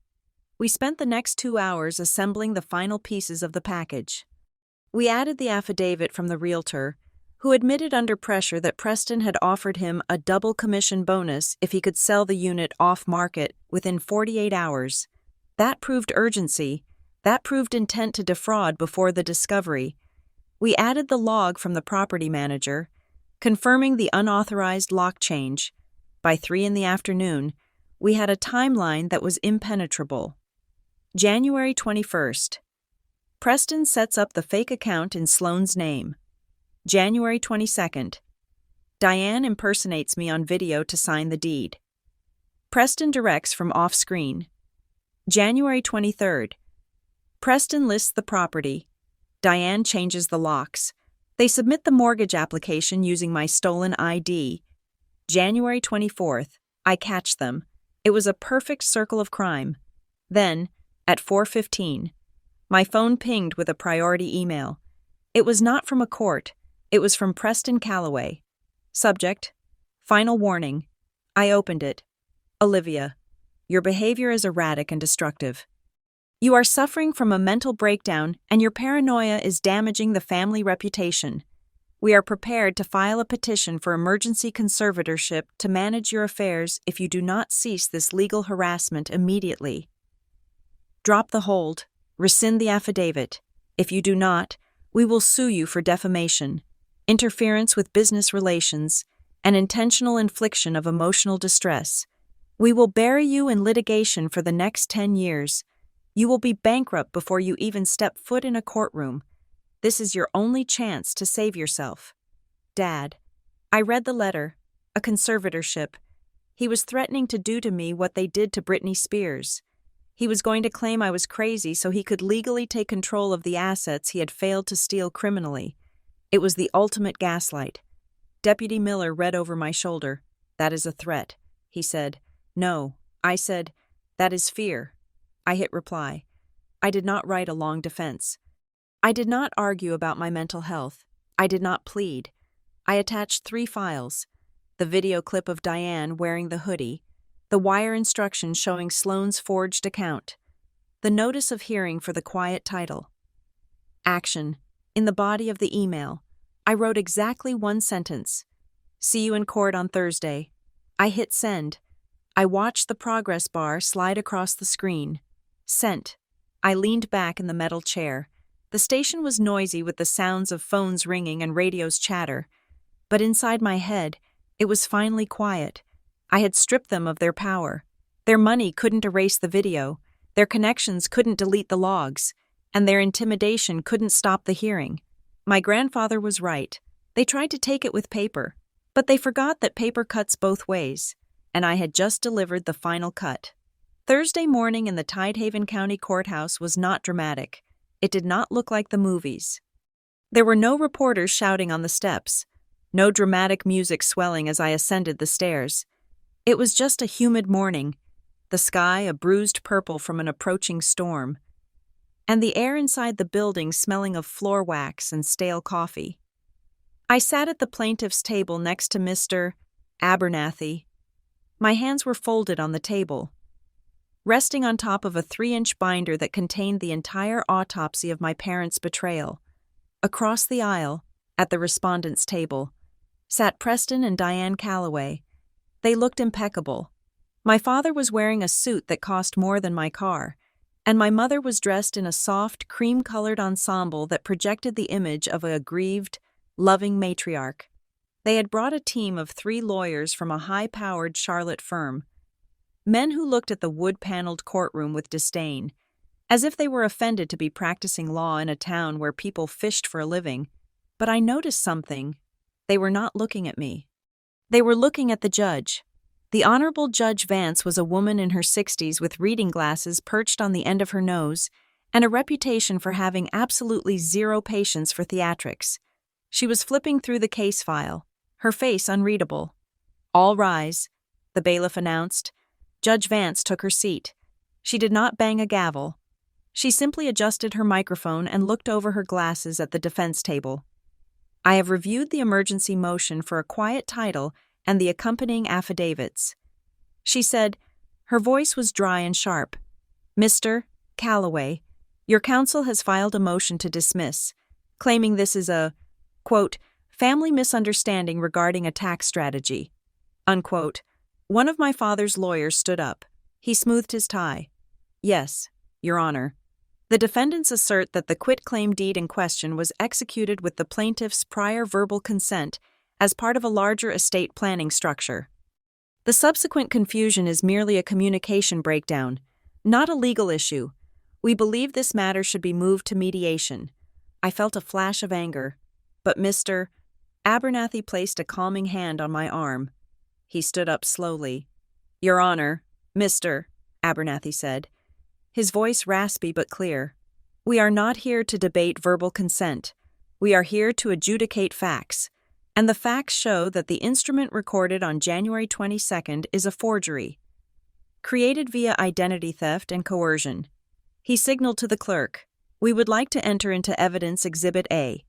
We spent the next 2 hours assembling the final pieces of the package. We added the affidavit from the realtor, who admitted under pressure that Preston had offered him a double commission bonus if he could sell the unit off-market within 48 hours. That proved urgency. That proved intent to defraud before the discovery. We added the log from the property manager, confirming the unauthorized lock change. By 3 in the afternoon, we had a timeline that was impenetrable. January 21st. Preston sets up the fake account in Sloan's name. January 22nd. Diane impersonates me on video to sign the deed. Preston directs from off-screen. January 23rd. Preston lists the property. Diane changes the locks. They submit the mortgage application using my stolen ID. January 24th. I catch them. It was a perfect circle of crime. Then, at 4:15, my phone pinged with a priority email. It was not from a court. It was from Preston Calloway. Subject: Final warning. I opened it. Olivia, your behavior is erratic and destructive. You are suffering from a mental breakdown and your paranoia is damaging the family reputation. We are prepared to file a petition for emergency conservatorship to manage your affairs if you do not cease this legal harassment immediately. Drop the hold. Rescind the affidavit. If you do not, we will sue you for defamation, interference with business relations, and intentional infliction of emotional distress. We will bury you in litigation for the next 10 years. You will be bankrupt before you even step foot in a courtroom. This is your only chance to save yourself. Dad. I read the letter. A conservatorship. He was threatening to do to me what they did to Britney Spears. He was going to claim I was crazy so he could legally take control of the assets he had failed to steal criminally. It was the ultimate gaslight. Deputy Miller read over my shoulder. "That is a threat," he said. "No," I said. "That is fear." I hit reply. I did not write a long defense. I did not argue about my mental health. I did not plead. I attached 3 files. The video clip of Diane wearing the hoodie, the wire instructions showing Sloan's forged account, the notice of hearing for the quiet title. Action. In the body of the email, I wrote exactly 1 sentence. "See you in court on Thursday." I hit send. I watched the progress bar slide across the screen. Sent. I leaned back in the metal chair. The station was noisy with the sounds of phones ringing and radios chatter. But inside my head, it was finally quiet. I had stripped them of their power. Their money couldn't erase the video, their connections couldn't delete the logs, and their intimidation couldn't stop the hearing. My grandfather was right. They tried to take it with paper, but they forgot that paper cuts both ways, and I had just delivered the final cut. Thursday morning in the Tidehaven County Courthouse was not dramatic. It did not look like the movies. There were no reporters shouting on the steps, no dramatic music swelling as I ascended the stairs. It was just a humid morning, the sky a bruised purple from an approaching storm, and the air inside the building smelling of floor wax and stale coffee. I sat at the plaintiff's table next to Mr. Abernathy. My hands were folded on the table, resting on top of a 3-inch binder that contained the entire autopsy of my parents' betrayal. Across the aisle, at the respondents' table, sat Preston and Diane Calloway. They looked impeccable. My father was wearing a suit that cost more than my car, and my mother was dressed in a soft, cream-colored ensemble that projected the image of a aggrieved, loving matriarch. They had brought a team of 3 lawyers from a high-powered Charlotte firm, men who looked at the wood-paneled courtroom with disdain, as if they were offended to be practicing law in a town where people fished for a living. But I noticed something. They were not looking at me. They were looking at the judge. The Honorable Judge Vance was a woman in her 60s with reading glasses perched on the end of her nose and a reputation for having absolutely zero patience for theatrics. She was flipping through the case file, her face unreadable. "All rise," the bailiff announced. Judge Vance took her seat. She did not bang a gavel. She simply adjusted her microphone and looked over her glasses at the defense table. "I have reviewed the emergency motion for a quiet title and the accompanying affidavits," she said. Her voice was dry and sharp. "Mr. Calloway, your counsel has filed a motion to dismiss, claiming this is a, quote, family misunderstanding regarding a tax strategy, unquote." One of my father's lawyers stood up. He smoothed his tie. "Yes, Your Honor. The defendants assert that the quitclaim deed in question was executed with the plaintiff's prior verbal consent as part of a larger estate planning structure. The subsequent confusion is merely a communication breakdown, not a legal issue. We believe this matter should be moved to mediation." I felt a flash of anger, but Mr. Abernathy placed a calming hand on my arm. He stood up slowly. "Your Honor," Mr. Abernathy said, his voice raspy but clear, "we are not here to debate verbal consent. We are here to adjudicate facts, and the facts show that the instrument recorded on January 22nd is a forgery, created via identity theft and coercion." He signaled to the clerk, "We would like to enter into evidence Exhibit A,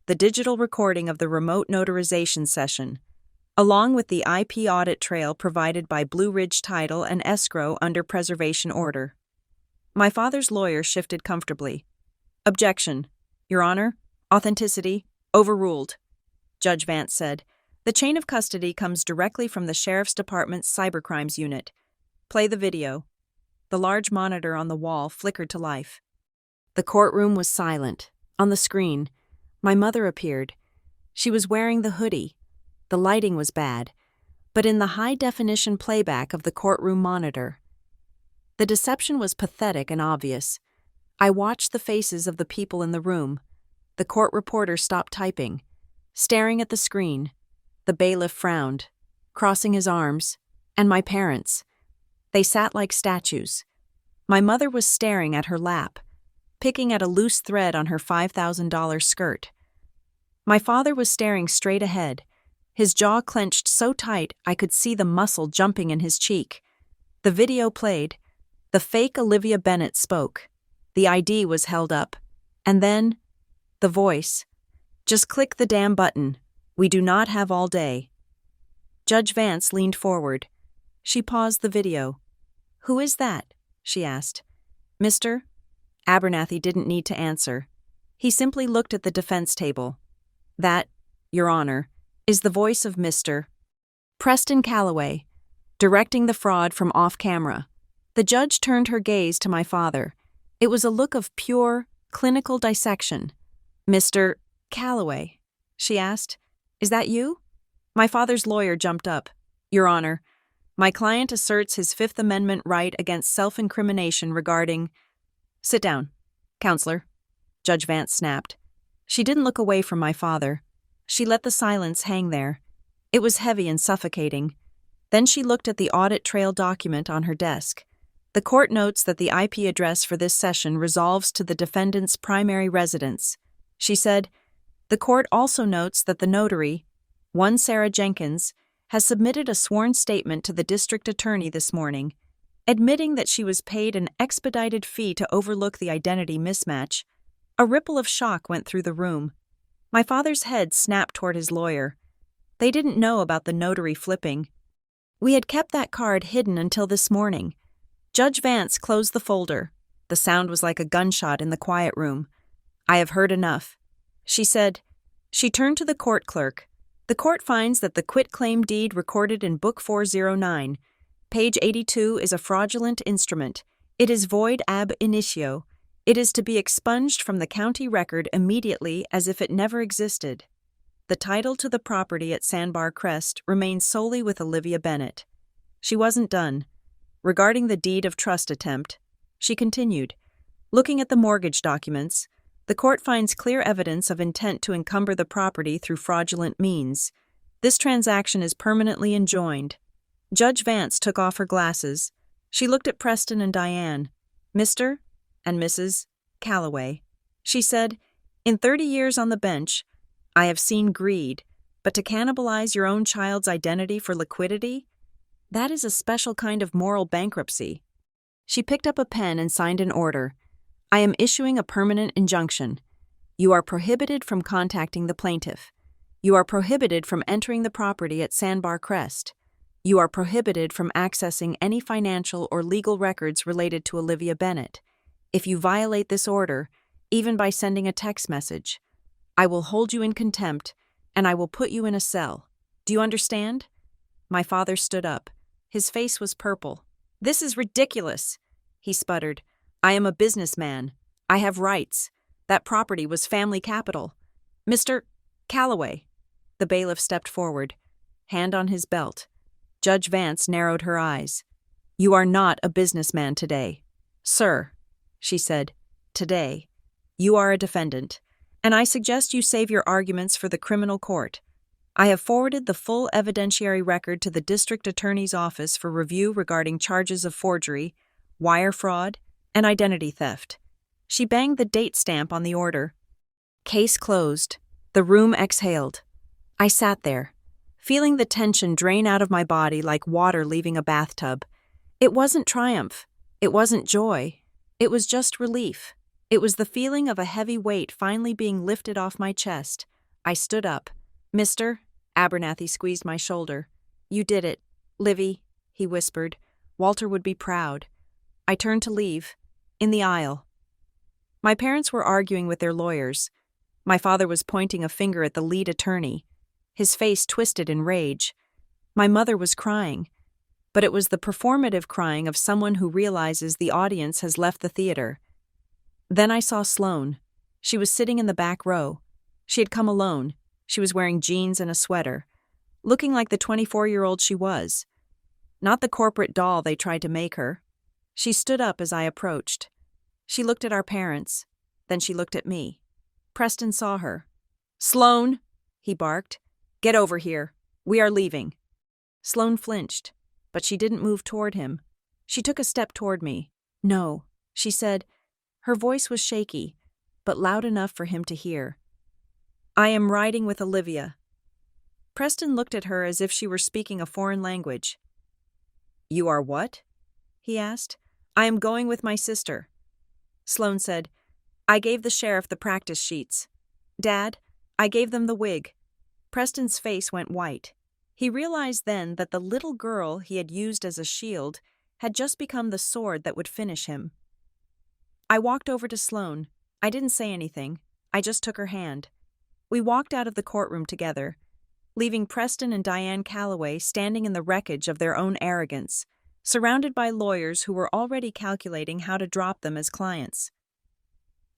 the digital recording of the remote notarization session, along with the IP audit trail provided by Blue Ridge Title and Escrow under preservation order." My father's lawyer shifted comfortably. "Objection, Your Honor. Authenticity overruled," Judge Vance said. "The chain of custody comes directly from the Sheriff's Department's Cybercrimes Unit. Play the video." The large monitor on the wall flickered to life. The courtroom was silent. On the screen, my mother appeared. She was wearing the hoodie. The lighting was bad, but in the high-definition playback of the courtroom monitor, the deception was pathetic and obvious. I watched the faces of the people in the room. The court reporter stopped typing, staring at the screen. The bailiff frowned, crossing his arms, and my parents. They sat like statues. My mother was staring at her lap, picking at a loose thread on her $5,000 skirt. My father was staring straight ahead, his jaw clenched so tight I could see the muscle jumping in his cheek. The video played. The fake Olivia Bennett spoke. The ID was held up. And then, the voice. "Just click the damn button. We do not have all day." Judge Vance leaned forward. She paused the video. "Who is that?" she asked. Mr. Abernathy didn't need to answer. He simply looked at the defense table. "That, Your Honor, is the voice of Mr. Preston Calloway, directing the fraud from off-camera." The judge turned her gaze to my father. It was a look of pure, clinical dissection. "Mr. Calloway," she asked, "is that you?" My father's lawyer jumped up. "Your Honor, my client asserts his Fifth Amendment right against self-incrimination regarding—" "Sit down, counselor," Judge Vance snapped. She didn't look away from my father. She let the silence hang there. It was heavy and suffocating. Then she looked at the audit trail document on her desk. "The court notes that the IP address for this session resolves to the defendant's primary residence," she said. "The court also notes that the notary, One Sarah Jenkins has submitted a sworn statement to the district attorney this morning, admitting that she was paid an expedited fee to overlook the identity mismatch. A ripple of shock went through the room. My father's head snapped toward his lawyer. They didn't know about the notary flipping. We had kept that card hidden until this morning. Judge Vance closed the folder. The sound was like a gunshot in the quiet room. I have heard enough, she said. She turned to the court clerk. The court finds that the quitclaim deed recorded in Book 409, page 82, is a fraudulent instrument. It is void ab initio. It is to be expunged from the county record immediately as if it never existed. The title to the property at Sandbar Crest remains solely with Olivia Bennett. She wasn't done. Regarding the deed of trust attempt, she continued, looking at the mortgage documents, the court finds clear evidence of intent to encumber the property through fraudulent means. This transaction is permanently enjoined. Judge Vance took off her glasses. She looked at Preston and Diane. Mr. and Mrs. Calloway, she said, in 30 years on the bench, I have seen greed, but to cannibalize your own child's identity for liquidity? That is a special kind of moral bankruptcy. She picked up a pen and signed an order. I am issuing a permanent injunction. You are prohibited from contacting the plaintiff. You are prohibited from entering the property at Sandbar Crest. You are prohibited from accessing any financial or legal records related to Olivia Bennett. If you violate this order, even by sending a text message, I will hold you in contempt, and I will put you in a cell. Do you understand? My father stood up. His face was purple. This is ridiculous, he sputtered. I am a businessman. I have rights. That property was family capital. Mr. Calloway. The bailiff stepped forward, hand on his belt. Judge Vance narrowed her eyes. You are not a businessman today. Sir, she said, today, you are a defendant, and I suggest you save your arguments for the criminal court. I have forwarded the full evidentiary record to the district attorney's office for review regarding charges of forgery, wire fraud, and identity theft. She banged the date stamp on the order. Case closed. The room exhaled. I sat there, feeling the tension drain out of my body like water leaving a bathtub. It wasn't triumph. It wasn't joy. It was just relief. It was the feeling of a heavy weight finally being lifted off my chest. I stood up. Mr. Abernathy squeezed my shoulder. You did it, Livy, he whispered. Walter would be proud. I turned to leave. In the aisle. My parents were arguing with their lawyers. My father was pointing a finger at the lead attorney. His face twisted in rage. My mother was crying. But it was the performative crying of someone who realizes the audience has left the theater. Then I saw Sloane. She was sitting in the back row. She had come alone. She was wearing jeans and a sweater, looking like the 24-year-old she was. Not the corporate doll they tried to make her. She stood up as I approached. She looked at our parents. Then she looked at me. Preston saw her. Sloane, he barked. Get over here. We are leaving. Sloane flinched, but she didn't move toward him. She took a step toward me. No, she said. Her voice was shaky, but loud enough for him to hear. I am riding with Olivia. Preston looked at her as if she were speaking a foreign language. You are what? He asked. I am going with my sister. Sloane said, I gave the sheriff the practice sheets. Dad, I gave them the wig. Preston's face went white. He realized then that the little girl he had used as a shield had just become the sword that would finish him. I walked over to Sloane. I didn't say anything. I just took her hand. We walked out of the courtroom together, leaving Preston and Diane Calloway standing in the wreckage of their own arrogance, surrounded by lawyers who were already calculating how to drop them as clients.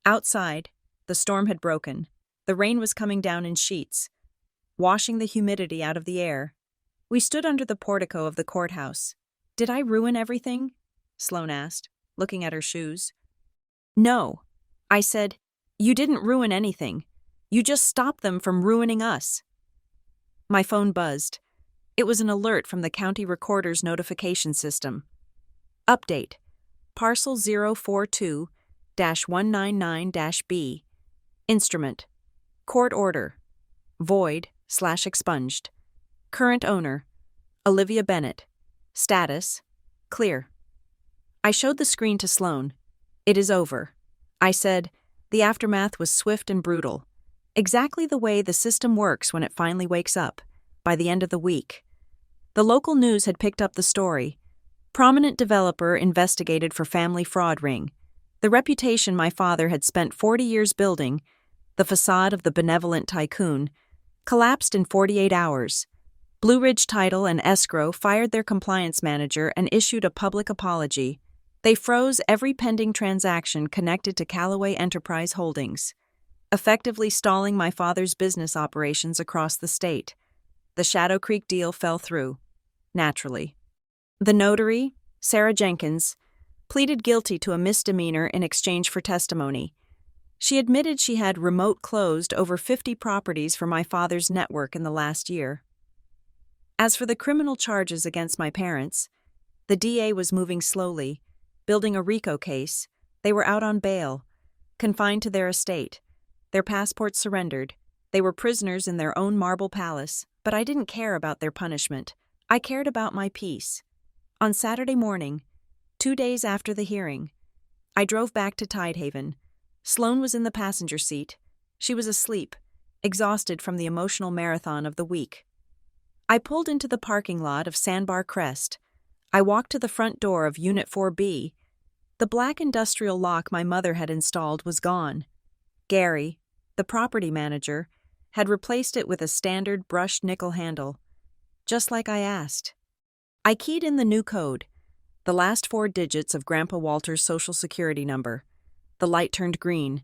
Outside, the storm had broken. The rain was coming down in sheets, washing the humidity out of the air. We stood under the portico of the courthouse. Did I ruin everything? Sloane asked, looking at her shoes. No, I said. You didn't ruin anything. You just stopped them from ruining us. My phone buzzed. It was an alert from the county recorder's notification system. Update. Parcel 042-199-B. Instrument. Court order. Void, expunged. Current owner, Olivia Bennett. Status, clear. I showed the screen to Sloan. It is over. I said, the aftermath was swift and brutal. Exactly the way the system works when it finally wakes up, by the end of the week. The local news had picked up the story. Prominent developer investigated for family fraud ring. The reputation my father had spent 40 years building, the facade of the benevolent tycoon, collapsed in 48 hours. Blue Ridge Title and Escrow fired their compliance manager and issued a public apology. They froze every pending transaction connected to Callaway Enterprise Holdings, effectively stalling my father's business operations across the state. The Shadow Creek deal fell through, naturally. The notary, Sarah Jenkins, pleaded guilty to a misdemeanor in exchange for testimony. She admitted she had remote closed over 50 properties for my father's network in the last year. As for the criminal charges against my parents, the DA was moving slowly, building a RICO case. They were out on bail, confined to their estate, their passports surrendered. They were prisoners in their own marble palace, but I didn't care about their punishment. I cared about my peace. On Saturday morning, 2 days after the hearing, I drove back to Tidehaven. Sloan was in the passenger seat. She was asleep, exhausted from the emotional marathon of the week. I pulled into the parking lot of Sandbar Crest. I walked to the front door of Unit 4B. The black industrial lock my mother had installed was gone. Gary, the property manager, had replaced it with a standard brushed nickel handle, just like I asked. I keyed in the new code, the last 4 digits of Grandpa Walter's social security number. The light turned green.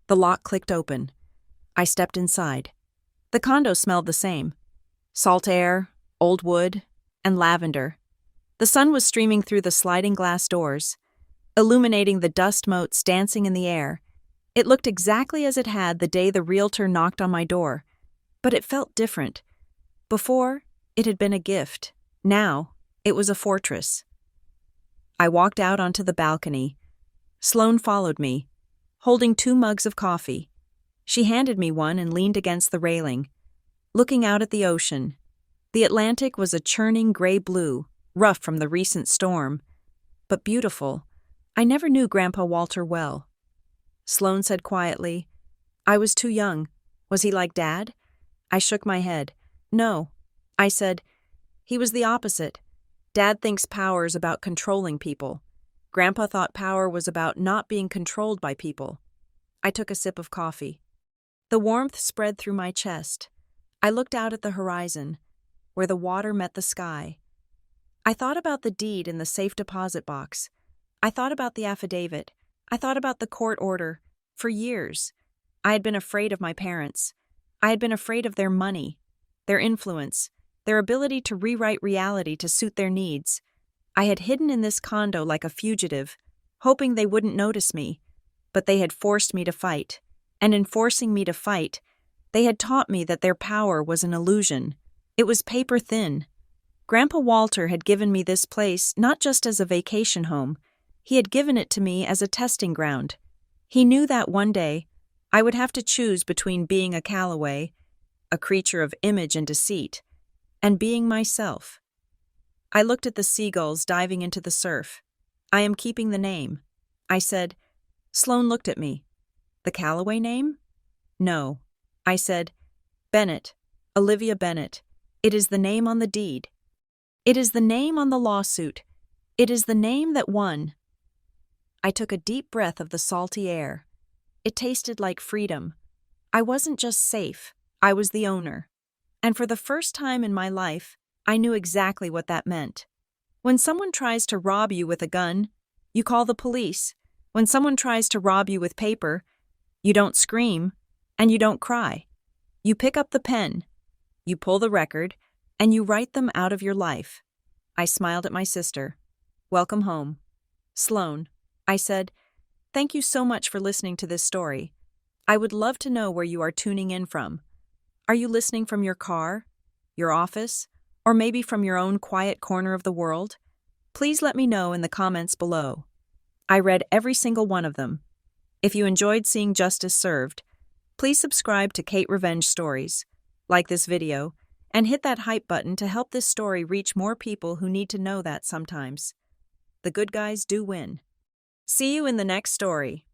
The lock clicked open. I stepped inside. The condo smelled the same. Salt air, old wood, and lavender. The sun was streaming through the sliding glass doors, illuminating the dust motes dancing in the air. It looked exactly as it had the day the realtor knocked on my door, but it felt different. Before, it had been a gift. Now, it was a fortress. I walked out onto the balcony. Sloan followed me, holding 2 mugs of coffee. She handed me one and leaned against the railing, looking out at the ocean. The Atlantic was a churning gray-blue, rough from the recent storm, but beautiful. I never knew Grandpa Walter well. Sloan said quietly, I was too young. Was he like Dad? I shook my head. No. I said, he was the opposite. Dad thinks power's about controlling people. Grandpa thought power was about not being controlled by people. I took a sip of coffee. The warmth spread through my chest. I looked out at the horizon, where the water met the sky. I thought about the deed in the safe deposit box. I thought about the affidavit. I thought about the court order. For years, I had been afraid of my parents. I had been afraid of their money, their influence, their ability to rewrite reality to suit their needs. I had hidden in this condo like a fugitive, hoping they wouldn't notice me, but they had forced me to fight. And in forcing me to fight, they had taught me that their power was an illusion. It was paper thin. Grandpa Walter had given me this place not just as a vacation home. He had given it to me as a testing ground. He knew that one day I would have to choose between being a Callaway, a creature of image and deceit, and being myself. I looked at the seagulls diving into the surf. I am keeping the name. I said. Sloan looked at me. The Callaway name? No. I said, Bennett, Olivia Bennett. It is the name on the deed. It is the name on the lawsuit. It is the name that won. I took a deep breath of the salty air. It tasted like freedom. I wasn't just safe, I was the owner. And for the first time in my life, I knew exactly what that meant. When someone tries to rob you with a gun, you call the police. When someone tries to rob you with paper, you don't scream and you don't cry. You pick up the pen, you pull the record, and you write them out of your life. I smiled at my sister. Welcome home. Sloan, I said, thank you so much for listening to this story. I would love to know where you are tuning in from. Are you listening from your car, your office, or maybe from your own quiet corner of the world? Please let me know in the comments below. I read every single one of them. If you enjoyed seeing justice served, please subscribe to Kate Revenge Stories. Like this video, and hit that hype button to help this story reach more people who need to know that sometimes. The good guys do win. See you in the next story.